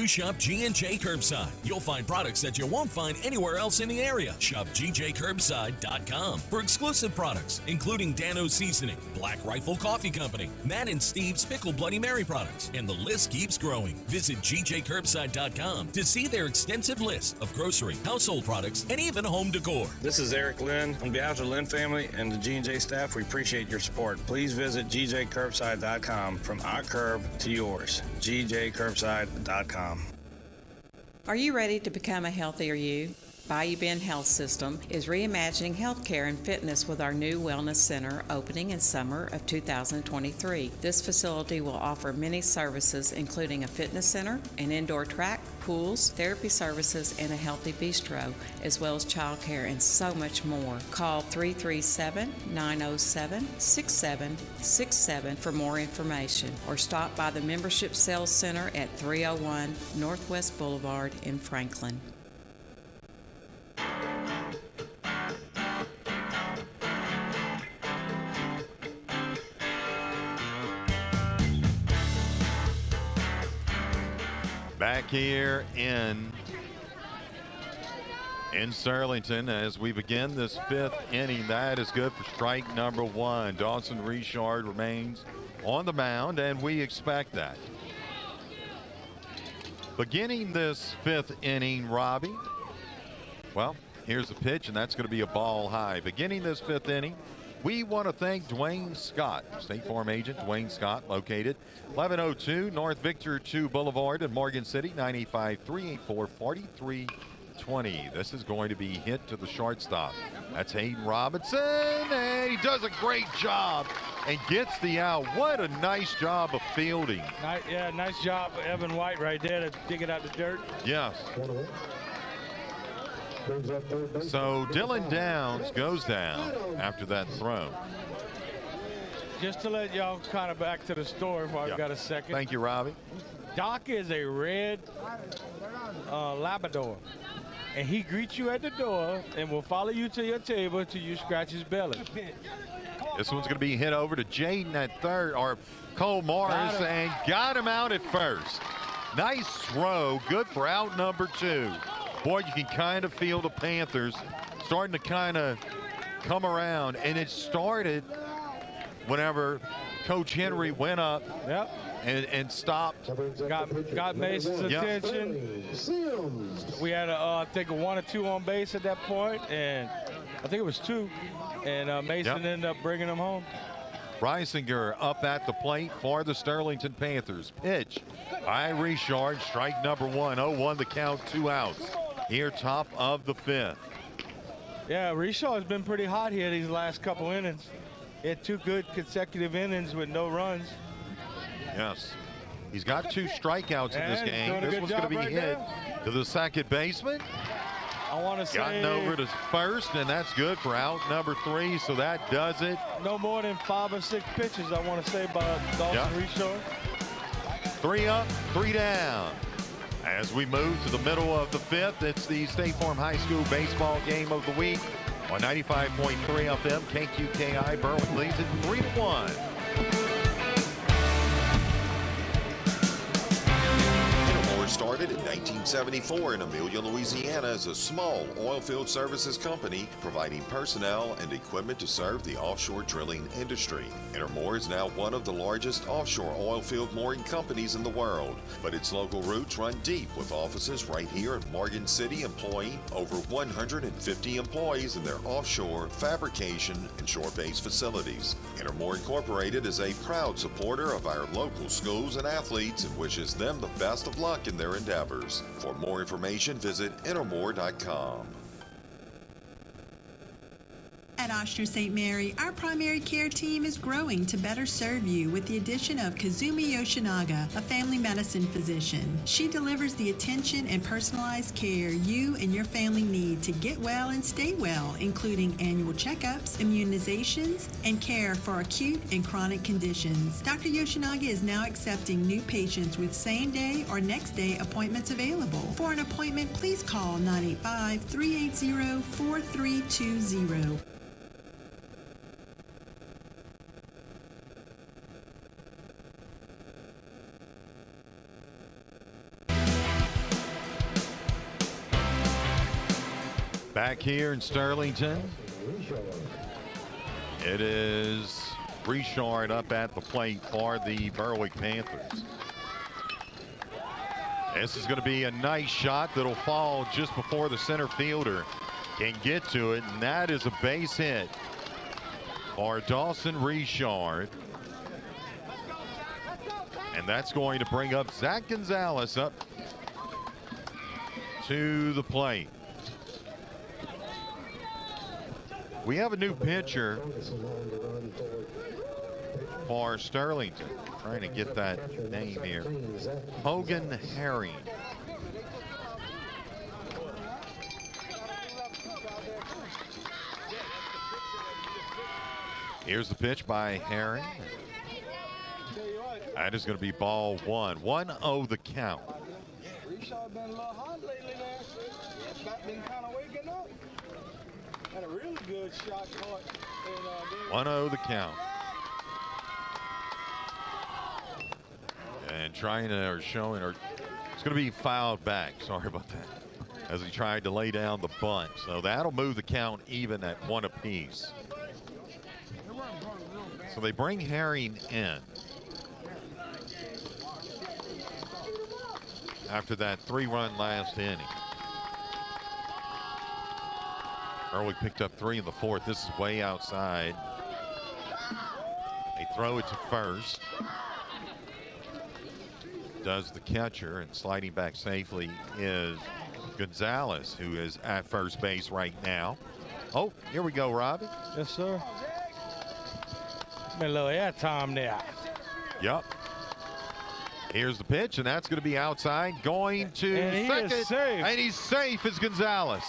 Shop G&J Curbside. You'll find products that you won't find anywhere else in the area. Shop GJCurbside.com for exclusive products, including Dano Seasoning, Black Rifle Coffee Company, Matt and Steve's Pickle Bloody Mary products, and the list keeps growing. Visit GJCurbside.com to see their extensive list of grocery, household products, and even home decor. This is Eric Lynn. On behalf of the Lynn family and the G&J staff, we appreciate your support. Please visit GJCurbside.com. From our curb to yours. GJCurbside.com. Are you ready to become a healthier you? Bayou Bend Health System is reimagining healthcare and fitness with our new wellness center opening in summer of 2023. This facility will offer many services, including a fitness center, an indoor track, pools, therapy services, and a healthy bistro, as well as childcare and so much more. Call 337-907-6767 for more information, or stop by the Membership Sales Center at 301 Northwest Boulevard in Franklin. Back here in Sterlington as we begin this 5th inning. That is good for strike number 1. Dawson Richard remains on the mound, and we expect that. Beginning this 5th inning, Robbie. Well, here's the pitch, and that's going to be a ball high. Beginning this 5th inning, we want to thank Dwayne Scott, State Farm agent Dwayne Scott, located 1102 North Victor 2 Boulevard in Morgan City, 985-384-4320. This is going to be hit to the shortstop. That's Hayden Robinson, and he does a great job and gets the out. What a nice job of fielding. Yeah, nice job, Evan White, right there to dig it out the dirt. Yes. So Dylan Downs goes down after that throw. Just to let y'all kind of back to the story if I've got a second. Thank you, Robbie. Doc is a red Labrador, and he greets you at the door and will follow you to your table till you scratch his belly. This one's going to be hit over to Jaden at third, or Cole Morris, and got him out at first. Nice throw, good for out number 2. Boy, you can kind of feel the Panthers starting to kind of come around, and it started whenever Coach Henry went up and stopped. Got Mason's attention. We had, I think, a 1 or 2 on base at that point, and I think it was 2, and Mason ended up bringing them home. Reisinger up at the plate for the Sterlington Panthers. Pitch by Richard, strike number 1. 0-1 the count, 2 outs. Here, top of the 5th. Yeah, Richard has been pretty hot here these last couple innings. He had 2 good consecutive innings with no runs. Yes. He's got 2 strikeouts in this game. This one's going to be hit to the second baseman. I want to say gotten over to first, and that's good for out number 3, so that does it. No more than 5 or 6 pitches, I want to say, by Dawson Richard. 3 up, 3 down. As we move to the middle of the 5th, it's the State Farm High School baseball game of the week on 95.3 FM, KQKI. Berwick leads it 3-1. Started in 1974 in Amelia, Louisiana as a small oilfield services company providing personnel and equipment to serve the offshore drilling industry. Intermore is now one of the largest offshore oilfield mooring companies in the world, but its local roots run deep with offices right here in Morgan City employing over 150 employees in their offshore, fabrication, and shore-based facilities. Intermore Incorporated is a proud supporter of our local schools and athletes and wishes them the best of luck in their endeavors. For more information, visit intermore.com. At Oster St. Mary, our primary care team is growing to better serve you with the addition of Kazumi Yoshinaga, a family medicine physician. She delivers the attention and personalized care you and your family need to get well and stay well, including annual checkups, immunizations, and care for acute and chronic conditions. Dr. Yoshinaga is now accepting new patients with same-day or next-day appointments available. For an appointment, please call 985-380-4320. Back here in Sterlington, it is Richard up at the plate for the Berwick Panthers. This is going to be a nice shot that'll fall just before the center fielder can get to it, and that is a base hit for Dawson Richard. And that's going to bring up Zach Gonzalez up to the plate. We have a new pitcher for Sterlington. Trying to get that name here. Hogan Herring. Here's the pitch by Herring. That is going to be ball 1. 1-0 the count. Richard been a little hot lately there. Bat been kind of waking up. Had a really good shot caught. 1-0 the count. And trying to, or showing, or it's going to be fouled back. Sorry about that. As he tried to lay down the bunt. So that'll move the count even at 1 apiece. So they bring Herring in. after that 3-run last inning. Berwick picked up 3 in the 4th. This is way outside. They throw it to first. Does the catcher, and sliding back safely is Gonzalez, who is at first base right now. Oh, here we go, Robbie. Yes, sir. Been a little air time there. Yep. Here's the pitch, and that's going to be outside. Going to second. Is safe. And he's safe as Gonzalez.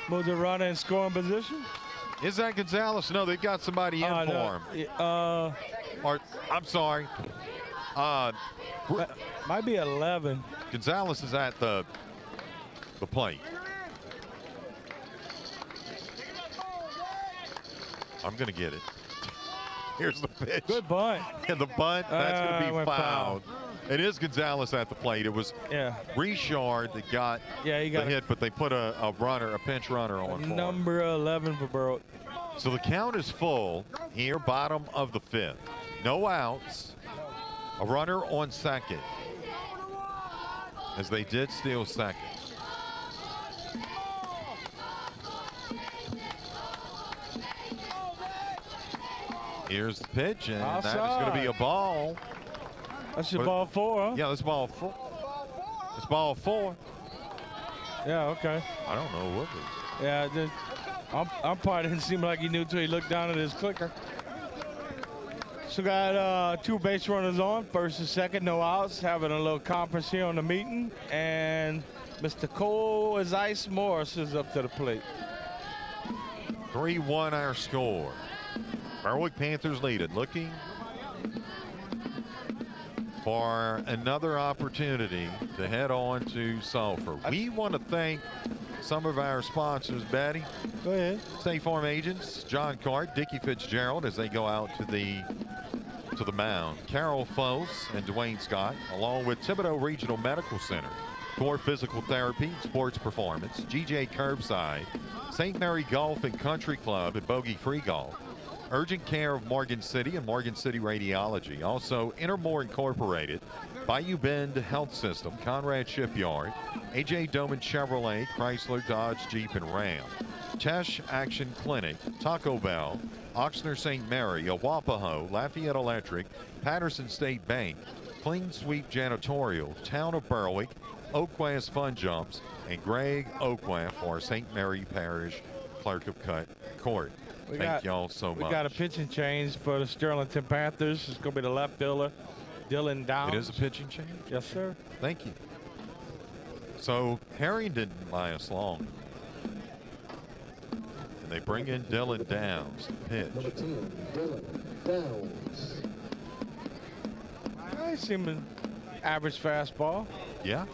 Move the runner in scoring position. Is that Gonzalez? No, they've got somebody in for him. Or, I'm sorry. Might be 11. Gonzalez is at the plate. I'm going to get it. Here's the pitch. Good bunt. And the bunt, that's going to be fouled. It is Gonzalez at the plate. It was Richard that got the hit, but they put a pinch runner on for him. Number 11 for Berwick. So the count is full here, bottom of the 5th. No outs. A runner on second, as they did steal second. Here's the pitch, and that is going to be a ball. That's your ball 4, huh? Yeah, that's ball 4. It's ball 4. Yeah, okay. I don't know what it is. Yeah, umpire didn't seem like he knew until he looked down at his clicker. So got 2 base runners on, first and second, no outs. Having a little conference here on the meeting, and Mr. Cole as Ice Morris is up to the plate. 3-1 our score. Berwick Panthers lead it, looking for another opportunity to head on to Sulphur. We want to thank some of our sponsors, Betty. Go ahead. State Farm agents, John Cart, Dickie Fitzgerald, as they go out to the mound. Carol Foss and Dwayne Scott, along with Thibodeau Regional Medical Center, Core Physical Therapy, Sports Performance, GJ Curbside, St. Mary Golf and Country Club and Bogey Free Golf, Urgent Care of Morgan City and Morgan City Radiology. Also, Intermore Incorporated, Bayou Bend Health System, Conrad Shipyard, A.J. Doman Chevrolet, Chrysler, Dodge, Jeep, and Ram, Tesh Action Clinic, Taco Bell, Oxnard St. Mary, Awapaho, Lafayette Electric, Patterson State Bank, Clean Sweep Janitorial, Town of Berwick, Oakwest Fun Jumps, and Greg Oakwest for St. Mary Parish Clerk of Court. Thank y'all so much. We got a pitching change for the Sterlington Panthers. It's going to be the left fielder, Dylan Downs. It is a pitching change? Yes, sir. Thank you. So Herring didn't last long. And they bring in Dylan Downs to pitch. Number 10, Dylan Downs. I see him an average fastball. Yeah.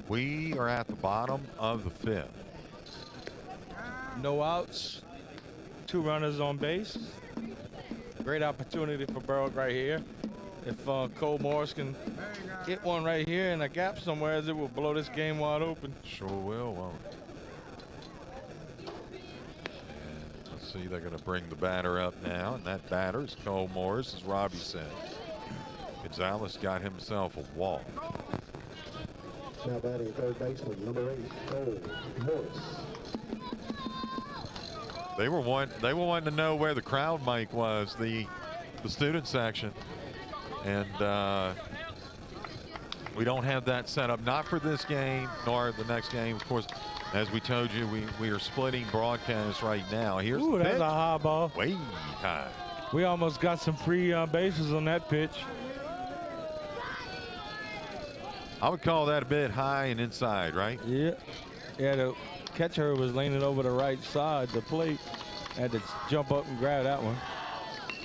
We are at the bottom of the 5th. No outs, 2 runners on base. Great opportunity for Berwick right here. If Cole Morris can hit one right here in a gap somewhere, it will blow this game wide open. Sure will, won't it? And let's see, they're going to bring the batter up now, and that batter is Cole Morris, as Robbie said. Gonzalez got himself a walk. Now batting third baseman, number 8, Cole Morris. They were wanting to know where the crowd mic was, the student section, and we don't have that set up, not for this game nor the next game. Of course, as we told you, we are splitting broadcasts right now. Here's the pitch. That's a high ball. Way high. We almost got some free bases on that pitch. I would call that a bit high and inside, right? Yeah. Yeah, the catcher was leaning over the right side, the plate. Had to jump up and grab that one.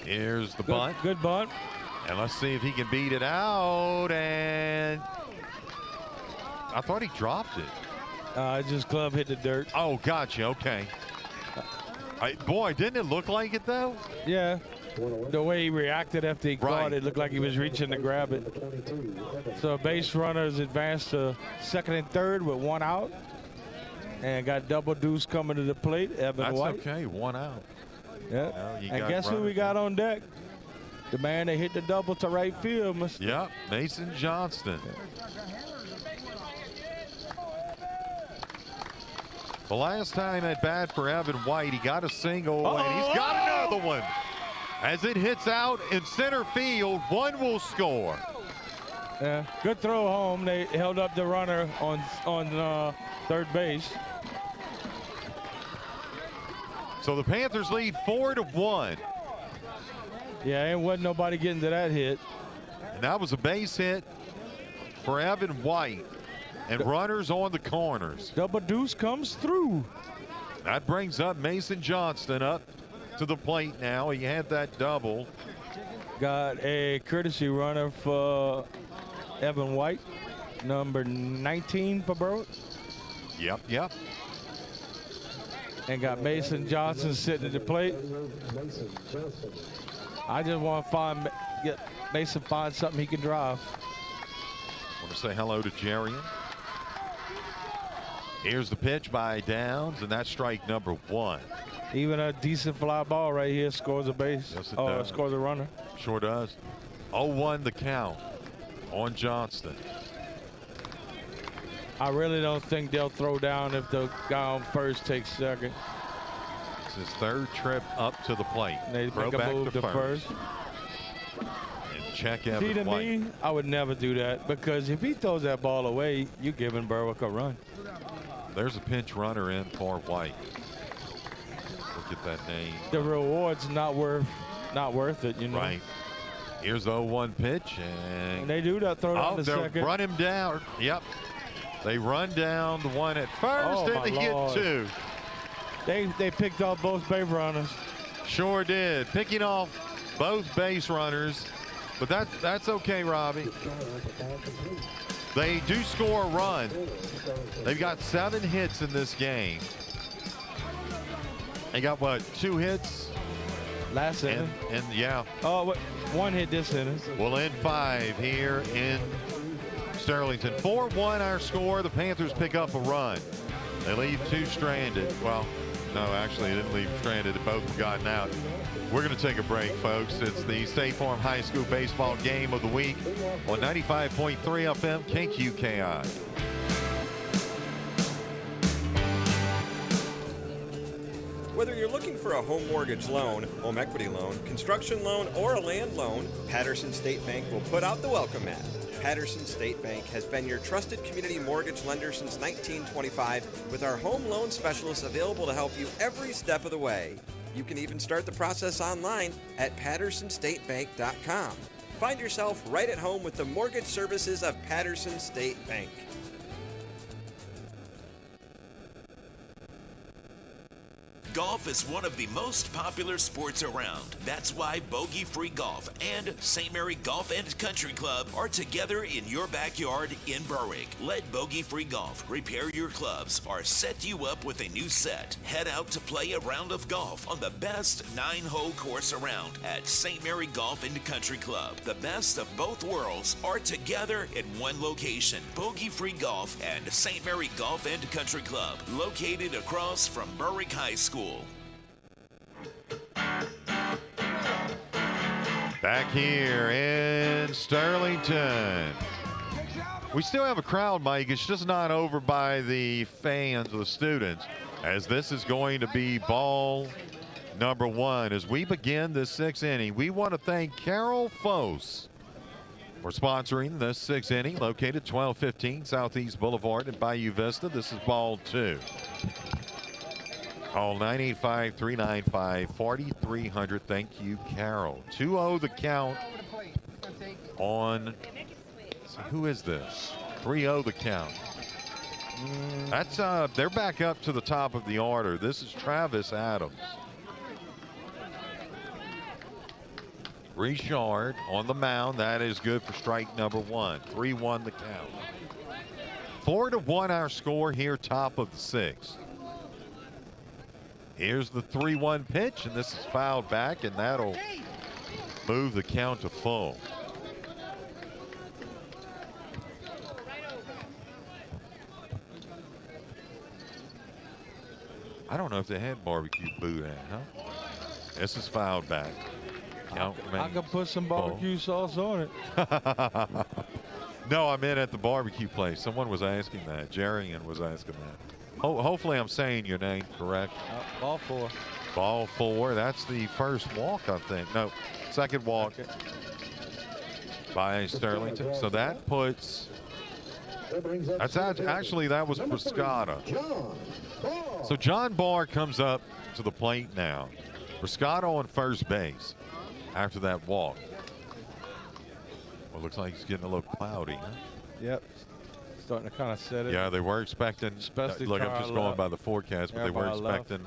Here's the bunt. Good bunt. And let's see if he can beat it out. And I thought he dropped it. Just glove hit the dirt. Oh, gotcha. Okay. Boy, didn't it look like it, though? Yeah. The way he reacted after he caught it looked like he was reaching to grab it. So base runners advanced to second and third with 1 out. And got double deuce coming to the plate. Evan White. That's okay, 1 out. Yeah. You And got guess who we runners. got on deck? The man that hit the double to right field, Mr. Yeah, Mason Johnston. The last time at bat for Evan White, he got a single, and he's got another one. As it hits out in center field, one will score. Yeah, good throw home. They held up the runner on third base. So the Panthers lead 4-1. Yeah, ain't wasn't nobody getting to that hit. And that was a base hit for Evan White. And runners on the corners. Double deuce comes through. That brings up Mason Johnston up to the plate now. He had that double. Got a courtesy runner for Evan White, number 19 for Berwick. Yep. And got Mason Johnson sitting at the plate. I just want to get Mason find something he can drive. Want to say hello to Jarian. Here's the pitch by Downs, and that's strike number one. Even a decent fly ball right here scores a base. Yes, it does. Scores a runner. Sure does. 0-1 the count on Johnston. I really don't think they'll throw down if the guy on first takes second. It's his third trip up to the plate. They Throw make a back move to first. And check Evan See, to White. me, I would never do that, because if he throws that ball away, you're giving Berwick a run. There's a pinch runner in for White. Look at that name. The reward's not worth it, you know. Right. Here's the 0-1 pitch, and they do that. Throw down to they'll second. run him down. Yep. They run down the one at first, and they get two. They picked off both base runners. Sure did. Picking off both base runners, but that's okay, Robbie. They do score a run. They've got 7 hits in this game. They got, what, 2 hits? Last inning. And yeah. Oh, 1 hit this inning. We'll end 5 here in Sterlington. 4-1 our score. The Panthers pick up a run. They leave 2 stranded. Well, no, actually, they didn't leave stranded. They both have gotten out. We're going to take a break, folks. It's the State Farm High School Baseball Game of the Week on 95.3 FM KQKI. Whether you're looking for a home mortgage loan, home equity loan, construction loan, or a land loan, Patterson State Bank will put out the welcome mat. Patterson State Bank has been your trusted community mortgage lender since 1925, with our home loan specialists available to help you every step of the way. You can even start the process online at pattersonstatebank.com. Find yourself right at home with the mortgage services of Patterson State Bank. Golf is one of the most popular sports around. That's why Bogey Free Golf and St. Mary Golf and Country Club are together in your backyard in Berwick. Let Bogey Free Golf repair your clubs or set you up with a new set. Head out to play a round of golf on the best 9-hole course around at St. Mary Golf and Country Club. The best of both worlds are together in one location. Bogey Free Golf and St. Mary Golf and Country Club, located across from Berwick High School. Back here in Sterlington. We still have a crowd, Mike. It's just not over by the fans or the students, as this is going to be ball number 1 as we begin this 6th inning. We want to thank Carol Fose for sponsoring this 6th inning, located 1215 Southeast Boulevard in Bayou Vista. This is ball 2. Call 985-395-4300. Thank you, Carol. 2-0 the count on, let's see, who is this? 3-0 the count. That's they're back up to the top of the order. This is Travis Adams. Richard on the mound. That is good for strike number 1. 3-1 the count. 4-1 our score here, top of the 6th. Here's the 3-1 pitch, and this is fouled back, and that'll move the count to full. I don't know if they had barbecue boot at, huh? This is fouled back. Count I can put some barbecue sauce on it. No, I meant at the barbecue place. Someone was asking that. Jerian was asking that. Hopefully I'm saying your name correct. Ball 4. Ball 4. That's the first walk, I think. No, second walk by Sterlington. So that puts. That's actually, that was Briscotta. So John Barr comes up to the plate now. Briscotta on first base after that walk. Well, looks like he's getting a little cloudy, huh? Yep. Starting to kind of set it. Yeah, they were expecting. Especially look, I'm just going by the forecast, but they were expecting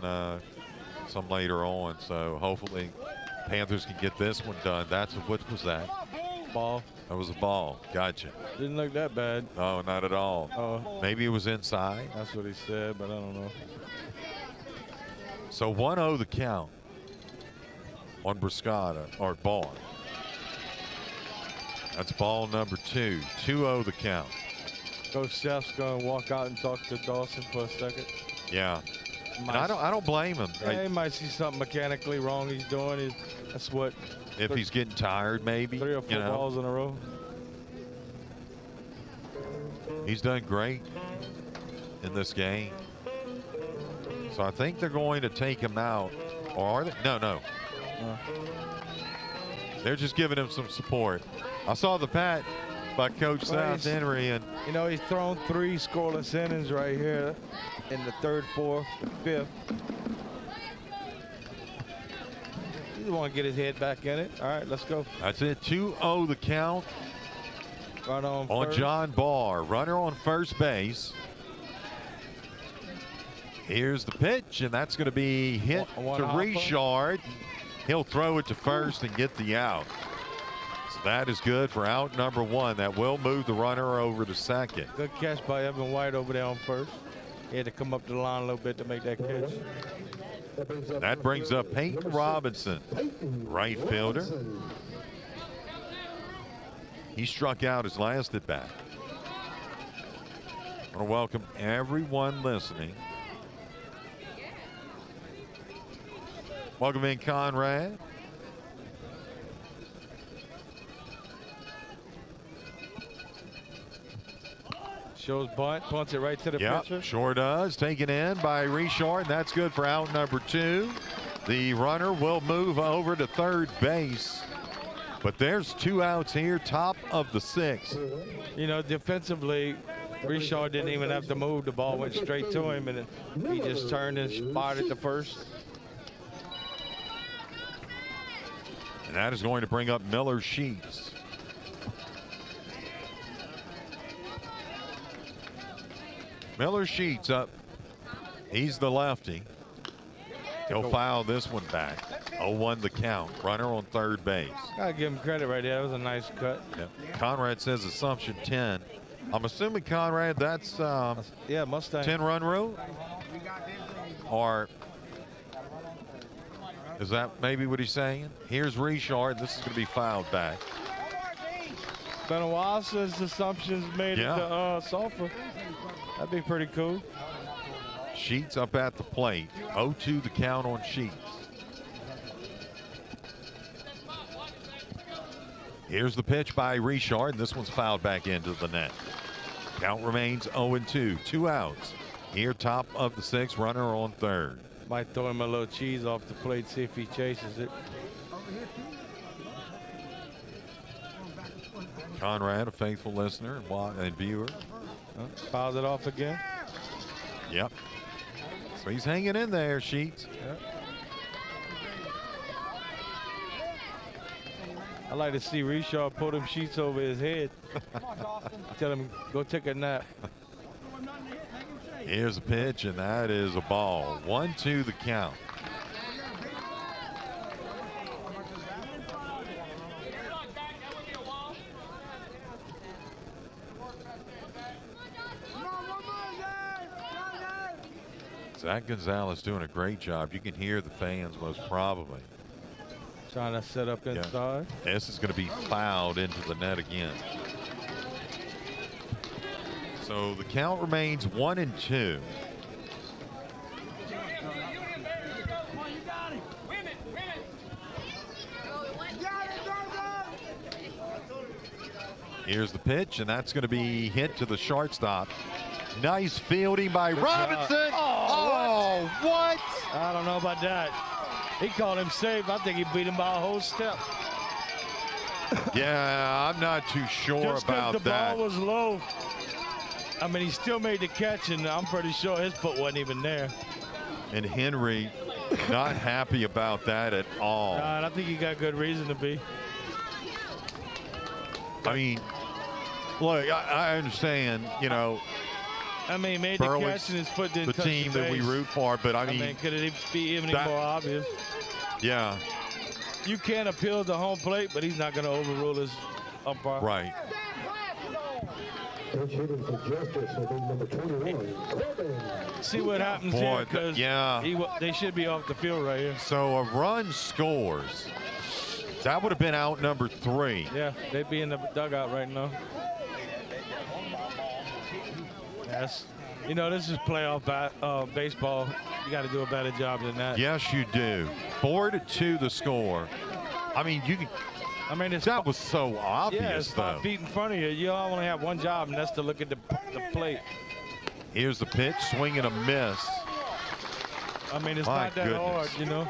some later on. So hopefully Panthers can get this one done. What was that? Ball. That was a ball. Gotcha. Didn't look that bad. No, not at all. Oh. Maybe it was inside. That's what he said, but I don't know. So 1-0 the count on Briscotta, or Barr. That's ball number 2. 2-0 the count. Coach Seth's going to walk out and talk to Dawson for a second. Yeah. And I don't blame him. Yeah, he might see something mechanically wrong he's doing. That's what. If he's getting tired, maybe. 3 or 4 balls in a row. He's done great in this game. So I think they're going to take him out. Or are they? No. They're just giving him some support. I saw the pat by Coach South Henry. And you know, he's thrown 3 scoreless innings right here in the 3rd, 4th, 5th. He want to get his head back in it. All right, let's go. That's it. 2-0 the count. Right on John Barr. Runner on first base. Here's the pitch, and that's going to be hit to Richard. He'll throw it to first and get the out. So that is good for out number 1. That will move the runner over to second. Good catch by Evan White over there on first. He had to come up to the line a little bit to make that catch. That brings up Peyton Robinson, right fielder. He struck out his last at bat. I want to welcome everyone listening. Welcome in, Conrad. Shows bunt, punts it right to the pitcher. Sure does. Taken in by Richard, and that's good for out number 2. The runner will move over to third base. But there's 2 outs here, top of the 6th. You know, defensively, Richard didn't even have to move. The ball went straight to him, and he just turned and spotted the first. And that is going to bring up Miller Sheets. Miller Sheets up. He's the lefty. He'll foul this one back. 0-1 the count. Runner on third base. Gotta give him credit right there. That was a nice cut. Yep. Conrad says assumption 10. I'm assuming, Conrad, that's Mustang 10-run rule? Or is that maybe what he's saying? Here's Richard. This is going to be fouled back. It's been a while since assumptions made it to Sulphur. That'd be pretty cool. Sheets up at the plate. 0-2 the count on Sheets. Here's the pitch by Richard, and this one's fouled back into the net. Count remains 0-2. 2 outs. Here, top of the 6th, runner on third. Might throw him a little cheese off the plate, see if he chases it. Conrad, a faithful listener and viewer. Fouls it off again. Yep. So he's hanging in there, Sheets. Yep. I like to see Richard put them sheets over his head. Tell him, go take a nap. Here's a pitch, and that is a ball. 1-2 the count. Zach Gonzalez doing a great job. You can hear the fans most probably. Trying to set up inside. Yeah. This is going to be fouled into the net again. So the count remains 1-2. Here's the pitch, and that's going to be hit to the shortstop. Nice fielding by Robinson. Oh, what? I don't know about that. He called him safe. I think he beat him by a whole step. Yeah, I'm not too sure Just 'cause about the that. ball was low. I mean, he still made the catch, and I'm pretty sure his foot wasn't even there. And Henry not happy about that at all. And I think he got good reason to be. I mean, look, I understand, you know. I mean, made the Berwick's catch and his foot didn't the touch team the that we base. root for, but I mean, could it be even that- more obvious? Yeah, You can't appeal to home plate, but he's not going to overrule his umpire. right. Hitting for justice, I think number 21. See what happens Boy, here, because they should be off the field right here. So a run scores. That would have been out number 3. Yeah, they'd be in the dugout right now. Yes. You know, this is playoff baseball. You got to do a better job than that. Yes, you do. 4-2 the score. I mean, you can. I mean, that was so obvious, yeah, it's 5 though. feet in front of you. You only have one job, and that's to look at the plate. Here's the pitch, swing and a miss. I mean, it's My not that hard, goodness. you know.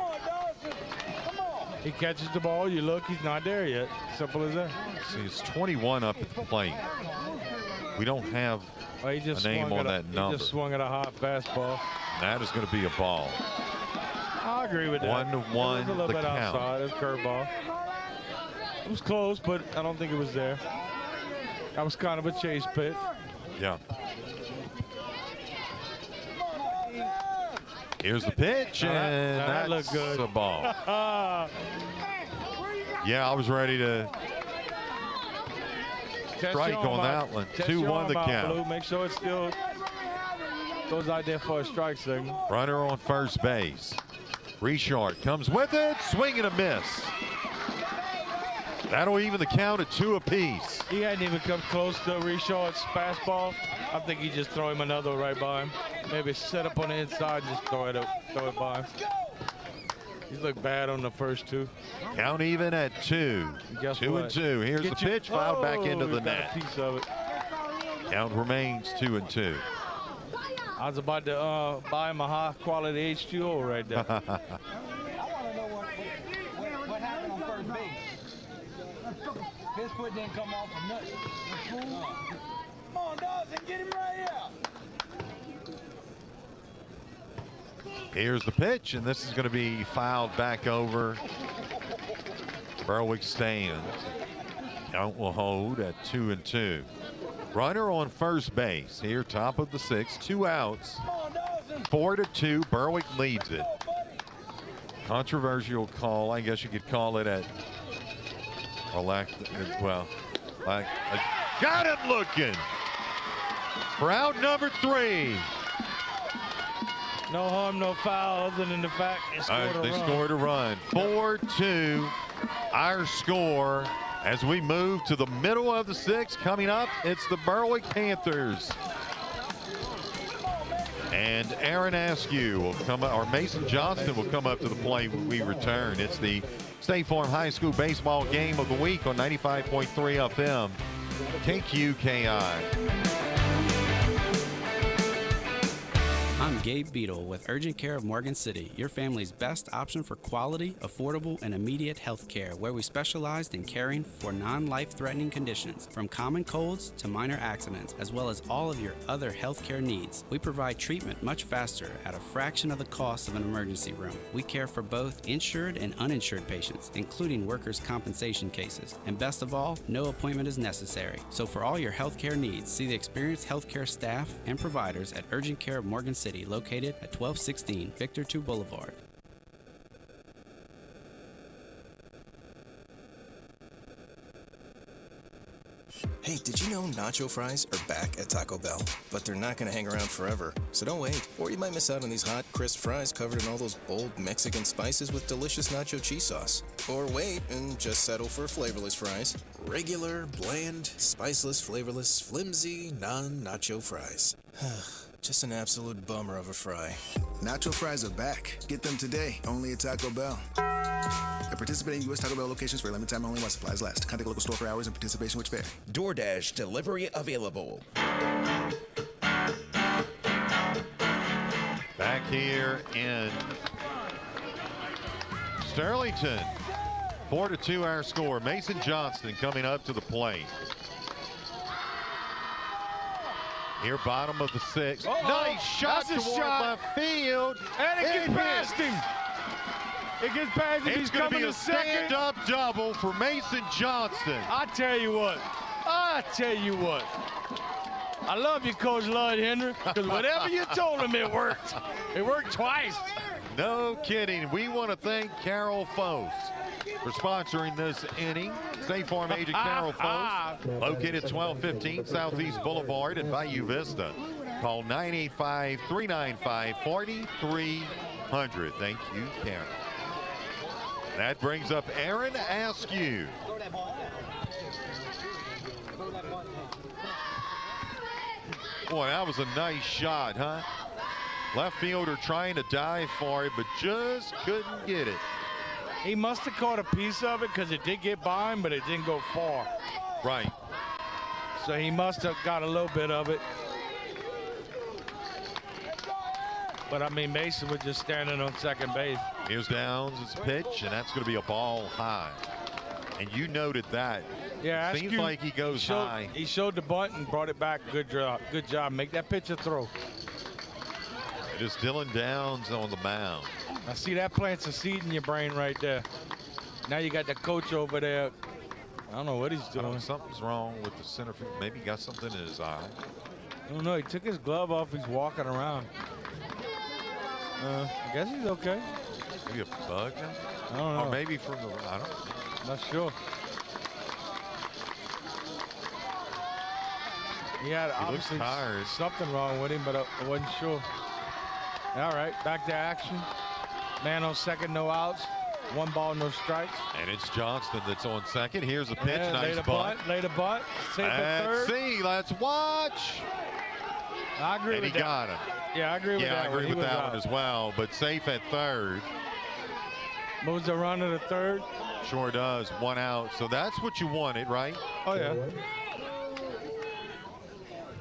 He catches the ball, you look, he's not there yet. Simple as that. See, it's 21 up at the plate. We don't have He just a name swung on at that He number. just swung at a hot fastball. That is going to be a ball. I agree with that. 1-1 It was a little the bit count. outside. It was curveball. It was close, but I don't think it was there. That was kind of a chase pitch. Yeah. Here's the pitch, Now and that that's looked good. a ball. Yeah, I was ready to strike on that one. 2-1 the count. Blue. Make sure it still goes out there for a strike signal. Runner on first base. Richard comes with it, swing and a miss. That'll even the count at 2 apiece. He hadn't even come close to Richard's fastball. I think he just throw him another right by him. Maybe set up on the inside and just throw it by him. He looked bad on the first 2. Count even at 2. Guess 2-2. Here's the pitch, fouled back into the he got net. a piece of it. Count remains 2-2. I was about to buy him a high-quality H2O right there. What happened on first base? His foot didn't come off of nuts. Come on, Dawson, get him right here. Here's the pitch, and this is going to be fouled back over. Berwick stands. Count will hold at 2-2. Runner on first base here, top of the 6th, 2 outs. 4-2, Berwick leads it. Controversial call, I guess you could call it at, or lack, well, like, got him looking for out number 3. No harm, no foul, other than the fact they scored a They run. scored a run. 4-2, our score. As we move to the middle of the 6th, coming up, it's the Berwick Panthers. And Aaron Askew will come up, or Mason Johnston will come up to the plate when we return. It's the State Farm High School baseball game of the week on 95.3 FM, KQKI. I'm Gabe Beadle with Urgent Care of Morgan City, your family's best option for quality, affordable, and immediate health care, where we specialized in caring for non-life-threatening conditions, from common colds to minor accidents, as well as all of your other health care needs. We provide treatment much faster at a fraction of the cost of an emergency room. We care for both insured and uninsured patients, including workers' compensation cases. And best of all, no appointment is necessary. So for all your health care needs, see the experienced healthcare staff and providers at Urgent Care of Morgan City, located at 1216 Victor II Boulevard. Hey, did you know nacho fries are back at Taco Bell? But they're not going to hang around forever, so don't wait, or you might miss out on these hot, crisp fries covered in all those bold Mexican spices with delicious nacho cheese sauce. Or wait and just settle for flavorless fries. Regular, bland, spiceless, flavorless, flimsy, non-nacho fries. Just an absolute bummer of a fry. Nacho fries are back. Get them today, only at Taco Bell. At participating U.S. Taco Bell locations for a limited time only while supplies last. Contact local store for hours and participation which vary. DoorDash delivery available. Back here in Sterlington, 4-2 our score. Mason Johnston coming up to the plate. Here, bottom of the sixth. Nice shot toward left field. And it gets past him. It gets past him. It's going to be a stand-up double for Mason Johnston. I tell you what. I love you, Coach Lloyd Henry, because whatever you told him, it worked. It worked twice. No kidding. We want to thank Carol Foes for sponsoring this inning. State Farm agent Carol Foes, located 1215 Southeast Boulevard in Bayou Vista. Call 985-395-4300. Thank you, Carol. That brings up Aaron Askew. Boy, that was a nice shot, huh? Left fielder trying to dive for it, but just couldn't get it. He must have caught a piece of it because it did get by him, but it didn't go far. Right. So he must have got a little bit of it. But, I mean, Mason was just standing on second base. Here's Downs' pitch, and that's going to be a ball high. And you noted that. Yeah, seems like he goes high. He showed the bunt and brought it back. Good job. Good job. Make that pitch a throw. It is Dylan Downs on the mound. I see that plants a seed in your brain right there. Now you got the coach over there. I don't know what he's doing. Something's wrong with the center field. Maybe he got something in his eye. I don't know. He took his glove off. He's walking around. I guess he's okay. Maybe a bug? I don't know. Or maybe from the, I don't know. Not sure. He had obviously something wrong with him, but I wasn't sure. All right, back to action. Man on second, no outs. 1 ball, no strikes. And it's Johnston that's on second. Here's a pitch, nice bunt. Lay the bunt. Safe at third. Let's see, let's watch. I agree with that. And he got him. Yeah, I agree with that. Yeah, I agree with that one as well, but safe at third. Moves the runner to third. Sure does, 1 out. So that's what you wanted, right? Oh, yeah.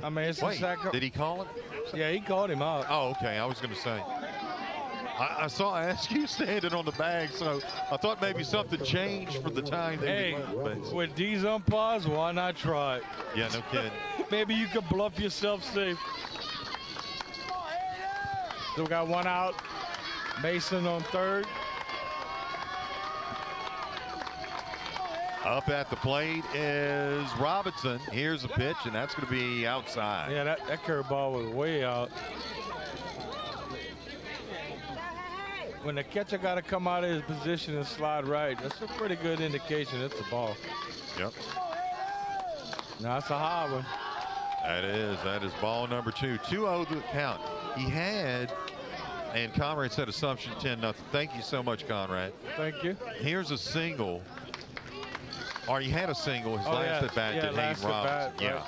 I mean, it's a sack. Did he call it? Yeah, he called him out. Oh, okay. I was going to say. I saw Askew standing on the bag, so I thought maybe something changed for the time. Hey, with these umpires, why not try it? Yeah, no kidding. Maybe you could bluff yourself safe. So we got 1 out. Mason on third. Up at the plate is Robinson. Here's a pitch, and that's going to be outside. Yeah, that curveball was way out. When the catcher got to come out of his position and slide right, that's a pretty good indication it's a ball. Yep. Now that's a high one. That is ball number 2. 2-0 the count. He had, and Conrad said assumption 10-0. Thank you so much, Conrad. Thank you. Here's a single. Or he had a single his last at bat to Hayden Robinson. Yeah. Right.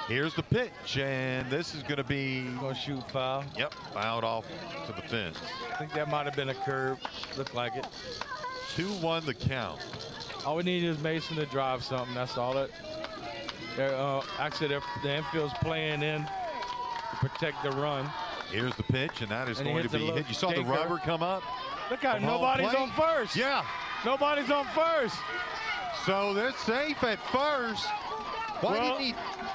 Here's the pitch, and this is going to be. Going to shoot foul. Yep, fouled off to the fence. I think that might have been a curve. Looked like it. 2-1 the count. All we need is Mason to drive something. That's all it. Actually, the infield's playing in to protect the run. Here's the pitch, and that is going to be hit. You saw the rubber come up? Look out, nobody's on first. Yeah. Nobody's on first. So they're safe at first.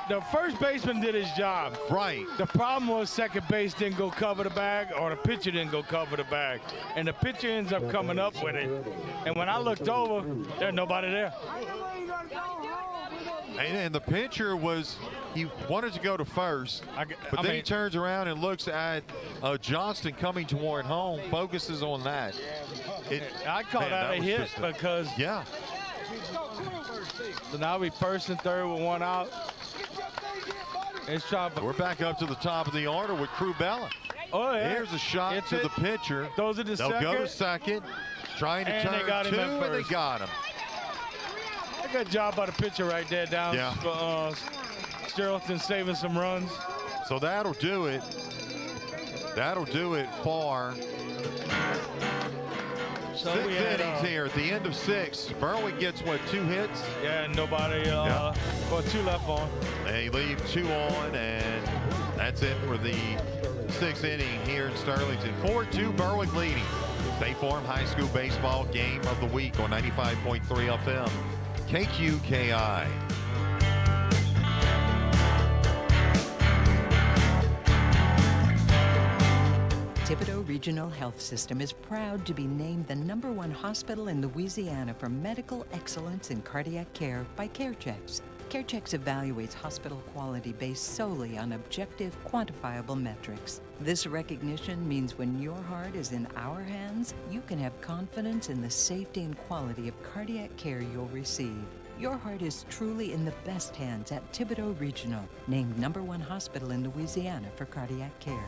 The first baseman did his job. Right. The problem was second base didn't go cover the bag, or the pitcher didn't go cover the bag. And the pitcher ends up coming up with it. And when I looked over, there's nobody there. And the pitcher he wanted to go to first, but then he turns around and looks at Johnston coming toward home, focuses on that. I call that a hit because so now we first and third with 1 out. We're back up to the top of the order with Crubella. Oh, yeah. Here's a shot to the pitcher. Those are They'll go to second, trying to turn 2, and they got him. Good job by the pitcher right there down. Yeah. Sterlington saving some runs. So that'll do it. That'll do it for So 6 we had, innings here at the end of 6. Berwick gets, what, 2 hits? Yeah, nobody, well, 2 left on. They leave 2 on, and that's it for the 6th inning here in Sterlington. 4-2 Berwick leading. State Farm High School Baseball Game of the Week on 95.3 FM. KQKI. Thibodaux Regional Health System is proud to be named the #1 hospital in Louisiana for medical excellence in cardiac care by CareChecks. CareChecks evaluates hospital quality based solely on objective, quantifiable metrics. This recognition means when your heart is in our hands, you can have confidence in the safety and quality of cardiac care you'll receive. Your heart is truly in the best hands at Thibodaux Regional, named #1 hospital in Louisiana for cardiac care.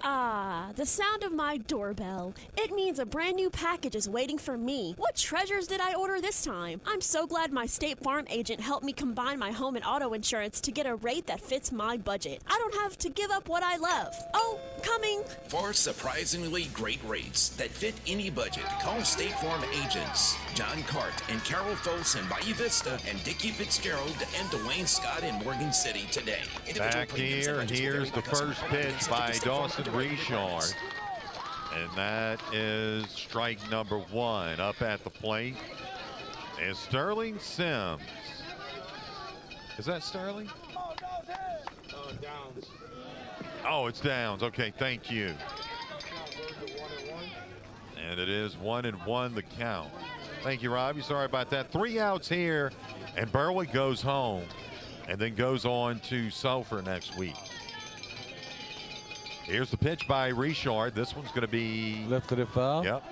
Ah, the sound of my doorbell. It means a brand new package is waiting for me. What treasures did I order this time? I'm so glad my State Farm agent helped me combine my home and auto insurance to get a rate that fits my budget. I don't have to give up what I love. Oh, coming. For surprisingly great rates that fit any budget, call State Farm agents John Cart and Carol Folse in Bayou Vista and Dickie Fitzgerald and Dwayne Scott in Morgan City today. Back here, and here's the first pitch by Dawson Richard. And that is strike number 1 up at the plate. And Sterling Sims. Is that Sterling? Downs. Oh, it's Downs. Okay, thank you. And it is 1-1 the count. Thank you, Robbie. Sorry about that. 3 outs here, and Berwick goes home and then goes on to Sulphur next week. Here's the pitch by Richard. This one's going to be lifted it foul. Yep.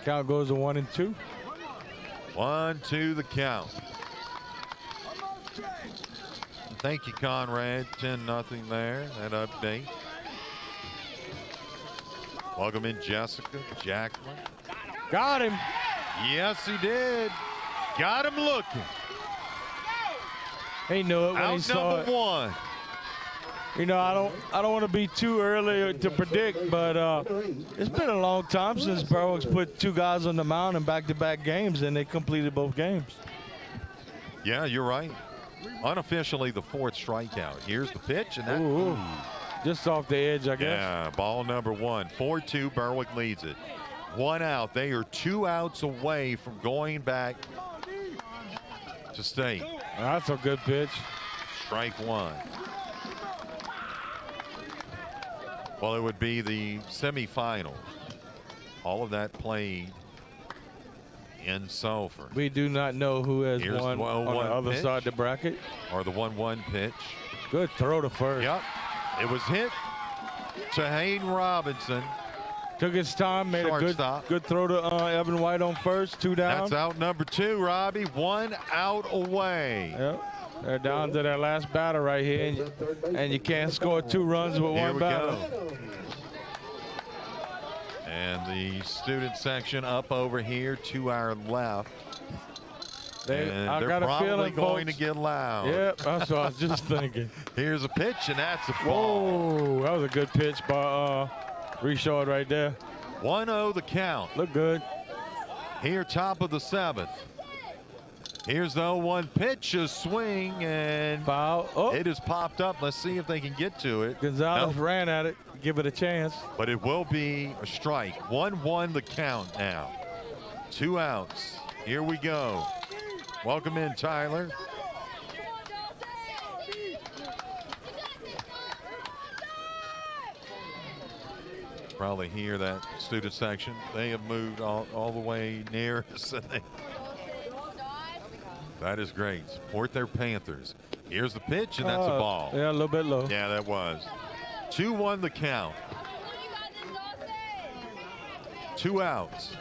Count goes to 1-2. 1-2 the count. Thank you, Conrad. 10-0 there. That update. Welcome in, Jessica, Jacqueline. Got him. Yes, he did. Got him looking. He knew it when he saw it. Out number 1. You know, I don't want to be too early to predict, but it's been a long time since Berwick's put 2 guys on the mound in back-to-back games, and they completed both games. Yeah, you're right. Unofficially, the 4th strikeout. Here's the pitch, and that just off the edge, I guess. Yeah, ball number 1. 4-2, Berwick leads it. 1 out. They are 2 outs away from going back to state. That's a good pitch. Strike 1. Well, it would be the semifinals. All of that played in Sulphur. We do not know who has won on the other side of the bracket. Or the 1-1 pitch. Good throw to first. Yep. It was hit to Hayden Robinson. Took his time, made a good throw to Evan White on first, 2 down. That's out number 2, Robbie. 1 out away. Yep. They're down to their last batter right here, and you can't score 2 runs with one batter. And the student section up over here to our left. I they're got a probably feeling, going folks, to get loud. Yep, that's what I was just thinking. Here's a pitch, and that's a ball. Whoa, that was a good pitch by Richard right there. 1-0 the count. Look good. Here, top of the 7th. Here's the 0-1 pitch, a swing, and foul. Oh. It has popped up. Let's see if they can get to it. Gonzalez ran at it. Give it a chance. But it will be a strike. 1-1 the count now. 2 outs. Here we go. Welcome in, Tyler. Probably hear that student section. They have moved all the way near us. That is great. Support their Panthers. Here's the pitch, and that's a ball. Yeah, a little bit low. Yeah, that was. 2-1 the count. 2 outs.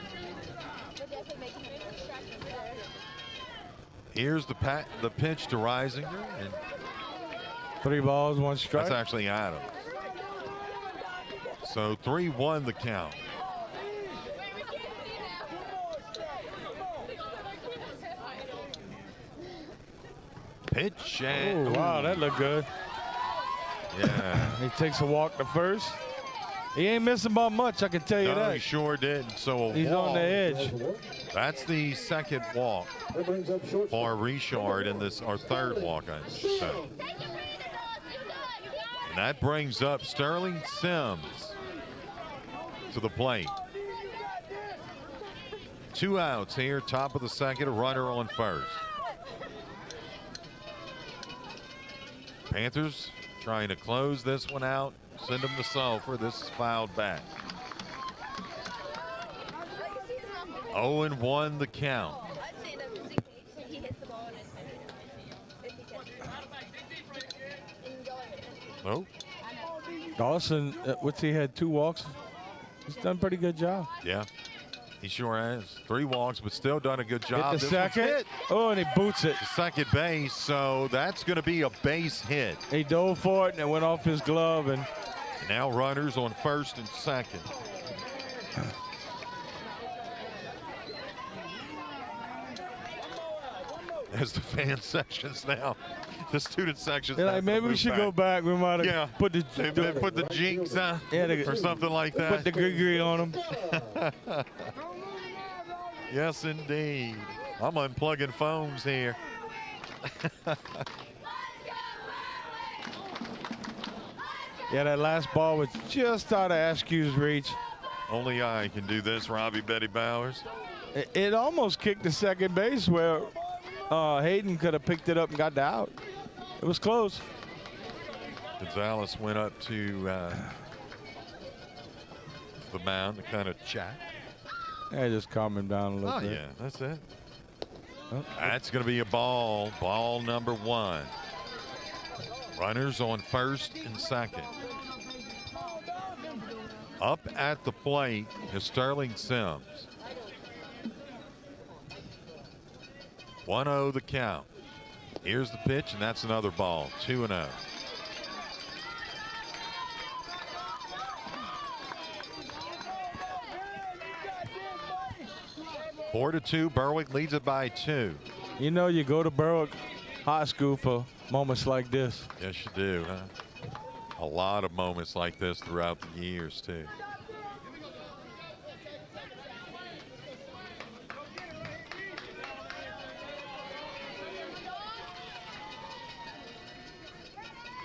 Here's the pitch to Reisinger. And 3 balls, 1 strike. That's actually Adams. So 3-1 the count. Pitch and wow, that looked good. Yeah. He takes a walk to first. He ain't missing by much, I can tell you No, that. he sure didn't. So he's on the edge. That's the second walk for Richard in this, or third walk, I should say. And that brings up Sterling Sims to the plate. 2 outs here, top of the second, a runner on first. Panthers trying to close this one out, send them to Sulphur. This is fouled back. 0-1 the count. Oh. Dawson, what's he had 2 walks? He's done a pretty good job. Yeah, he sure has. 3 walks, but still done a good job. Hit the This second. one's hit. Oh, and he boots it. The second base, so that's going to be a base hit. He dove for it and it went off his glove. And now runners on first and second. As the fan sections now, the student sections. like, maybe we should go back. We might have put the put the jinx on, or something like that. Put the gree on them. Yes, indeed. I'm unplugging phones here. Yeah, that last ball was just out of Askew's reach. Only I can do this, Robbie Betty Bowers. It almost kicked the second base where Hayden could have picked it up and got the out. It was close. Gonzalez went up to the mound to kind of chat. Yeah, just calm him down a little bit. Yeah, that's it. That's going to be a ball. Ball number 1. Runners on first and second. Up at the plate is Sterling Sims. 1-0 the count. Here's the pitch, and that's another ball. 2-0. Four to 2. Berwick leads it by 2. You know, you go to Berwick High School for moments like this. Yes, you do. Huh? A lot of moments like this throughout the years, too.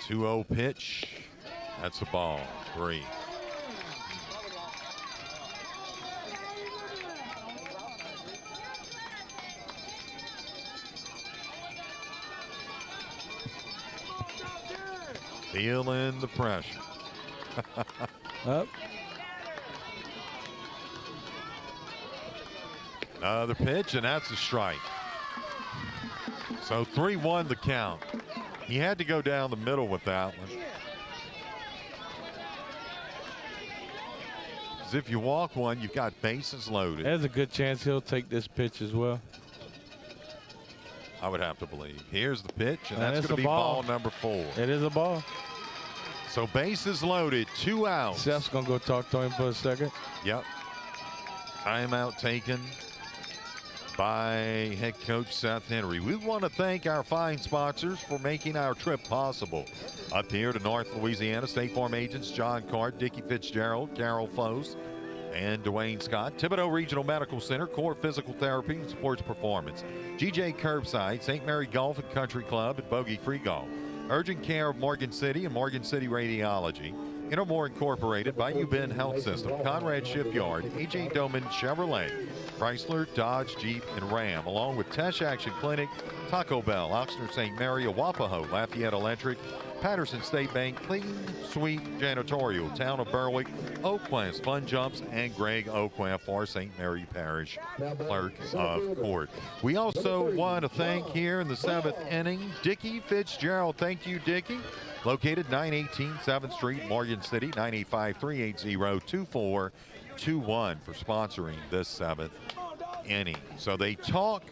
Two-0 pitch. That's a ball. 3. Feeling the pressure. Up. Another pitch, and that's a strike. So 3-1 the count. He had to go down the middle with that one. Because if you walk one, you've got bases loaded. There's a good chance he'll take this pitch as well. I would have to believe. Here's the pitch, and that's going to be ball number 4. It is a ball. So bases loaded, 2 outs. Seth's going to go talk to him for a second. Yep. Timeout taken by head coach Seth Henry. We want to thank our fine sponsors for making our trip possible. Up here to North Louisiana, State Farm agents John Cart, Dickie Fitzgerald, Carol Foes, and Dwayne Scott. Thibodeau Regional Medical Center, Core Physical Therapy and Sports Performance. GJ Curbside, St. Mary Golf and Country Club, and Bogey Free Golf. Urgent Care of Morgan City and Morgan City Radiology. Intermore Incorporated, Bayou Bend Health System, Conrad Shipyard, A.J. Doman Chevrolet, Chrysler, Dodge, Jeep, and Ram, along with Tesh Action Clinic, Taco Bell, Oxnard St. Mary, Awapaho, Lafayette Electric, Patterson State Bank, Clean Sweep Janitorial, Town of Berwick, Oaklands, Fun Jumps, and Greg Oakwell for St. Mary Parish Clerk of Court. We also want to thank here in the 7th inning, Dickie Fitzgerald. Thank you, Dickie. Located 918 7th Street, Morgan City, 985-380-2421 for sponsoring this 7th inning. So they talk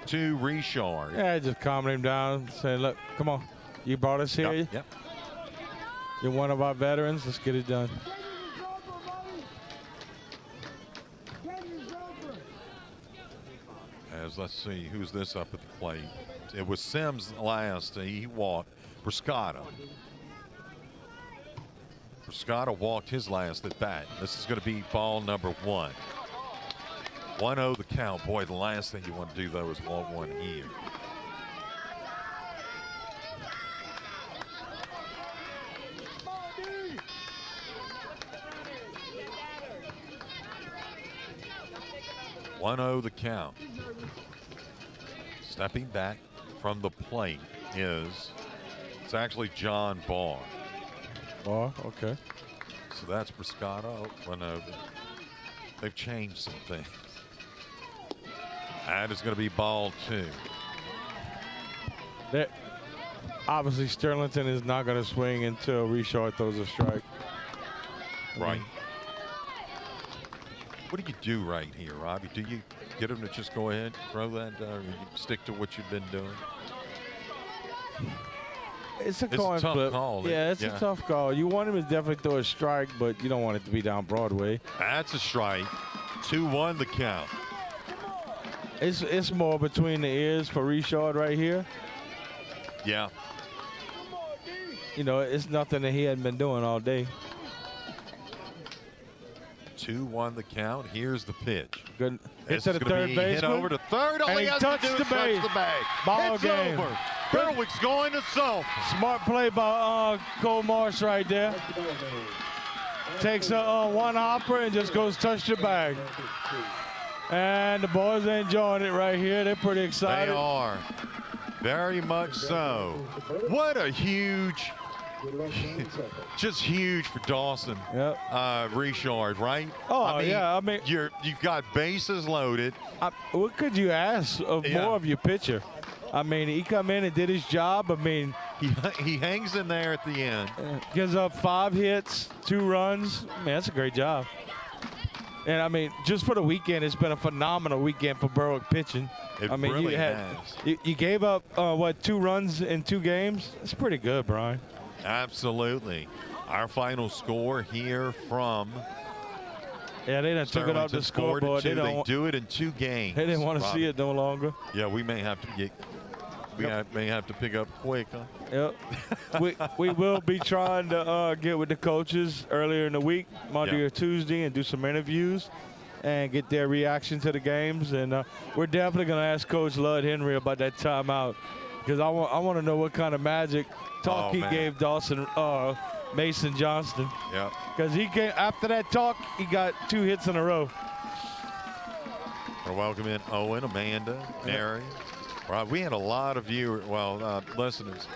to Richard. Yeah, just calming him down, saying, look, come on. You brought us here. Yep. You're one of our veterans. Let's get it done. As let's see, who's this up at the plate It was Sims last. He walked. Briscotta walked his last at bat. This is going to be ball number 1. 1-0 the count. Boy, the last thing you want to do, though, is walk one here. The count. Stepping back from the plate it's actually John Barr. Barr, okay. So that's Briscotta. Oh, no, they've changed some things. That is going to be ball 2. Obviously, Sterlington is not going to swing until Richard throws a strike. Right. What do you do right here, Robbie? Do you get him to just go ahead, throw that, or you stick to what you've been doing? It's a tough call. Yeah, it's a tough call. You want him to definitely throw a strike, but you don't want it to be down Broadway. That's a strike. 2-1 the count. It's more between the ears for Richard right here. Yeah. You know, it's nothing that he hadn't been doing all day. 2-1 the count. Here's the pitch. Good. Hit to the third baseman. Hit over to third. All he has to do is touch the bag. Ball it's game. over. Berwick's going to Sulphur. Smart play by Cole Marsh right there. Takes one hopper and just goes touch the bag. And the boys are enjoying it right here. They're pretty excited. They are. Very much so. What a huge, just huge for Dawson. Yep. Richard, right? Oh, I mean, yeah. I mean, you've got bases loaded. What could you ask of more of your pitcher? I mean, he come in and did his job. I mean, he hangs in there at the end. Gives up 5 hits, 2 runs. Man, that's a great job. And, I mean, just for the weekend, it's been a phenomenal weekend for Berwick pitching. I mean, really you gave up, 2 runs in 2 games? That's pretty good, Brian. Absolutely. Our final score here from they done took it off the scoreboard. They do it in 2 games. They didn't want to see it no longer. Yeah, we may have to may have to pick up quick, huh? Yep. we will be trying to get with the coaches earlier in the week, Monday or Tuesday, and do some interviews and get their reaction to the games. And we're definitely going to ask Coach Lud Henry about that timeout, because I want to know what kind of magic talk he gave Dawson Mason Johnston. Yeah. Because he came after that talk, he got 2 hits in a row. We're welcoming Owen, Amanda, Mary. Right, we had a lot of listeners.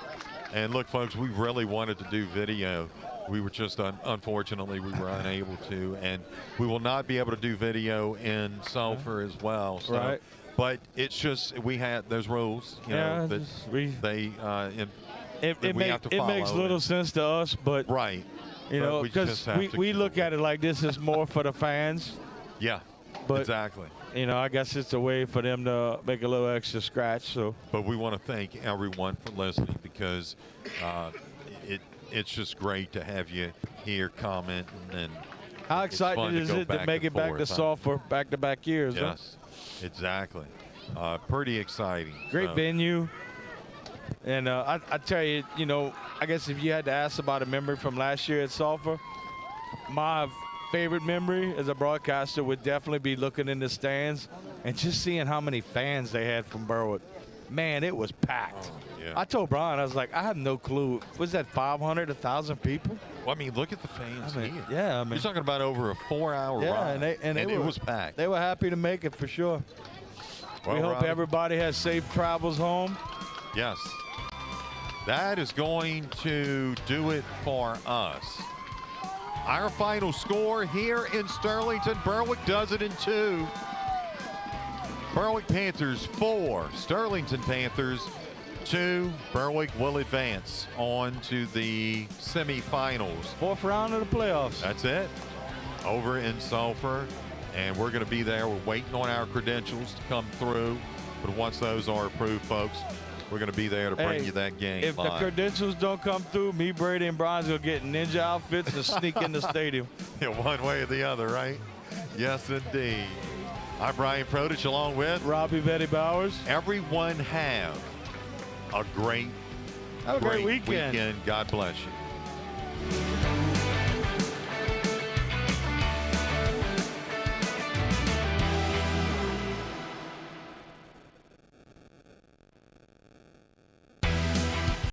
And look, folks, we really wanted to do video. We were just, unfortunately, we were unable to. And we will not be able to do video in Sulphur as well. So, right. But it's just, we had those rules, you know, that it makes little sense to us, but right, you know, because we look at it like this is more for the fans. Yeah, but exactly. You know, I guess it's a way for them to make a little extra scratch. So, but we want to thank everyone for listening, because it's just great to have you here commenting. And how exciting is it to make it back to Sulphur back-to-back years? Yes, exactly. Pretty exciting. Great venue. And I tell you, you know, I guess if you had to ask about a memory from last year at Sulphur, my favorite memory as a broadcaster would definitely be looking in the stands and just seeing how many fans they had from Berwick. Man, it was packed. Oh, yeah. I told Brian, I was like, I have no clue. Was that 500, 1,000 people? Well, I mean, look at the fans here. Yeah, I mean, you're talking about over a 4-hour ride. and it was packed. They were happy to make it for sure. Well, we hope everybody has safe travels home. Yes. That is going to do it for us. Our final score here in Sterlington, Berwick does it in 2. Berwick Panthers 4, Sterlington Panthers 2. Berwick will advance on to the semifinals. 4th round of the playoffs. That's it. Over in Sulphur. And we're going to be there. We're waiting on our credentials to come through. But once those are approved, folks, we're going to be there to bring you that game if live. The credentials don't come through, me, Brady, and Brian's going to get ninja outfits and sneak in the stadium. Yeah, one way or the other, right? Yes, indeed. I'm Brian Prodich along with Robbie Betty Bowers. Everyone have a great, Have a great weekend. God bless you.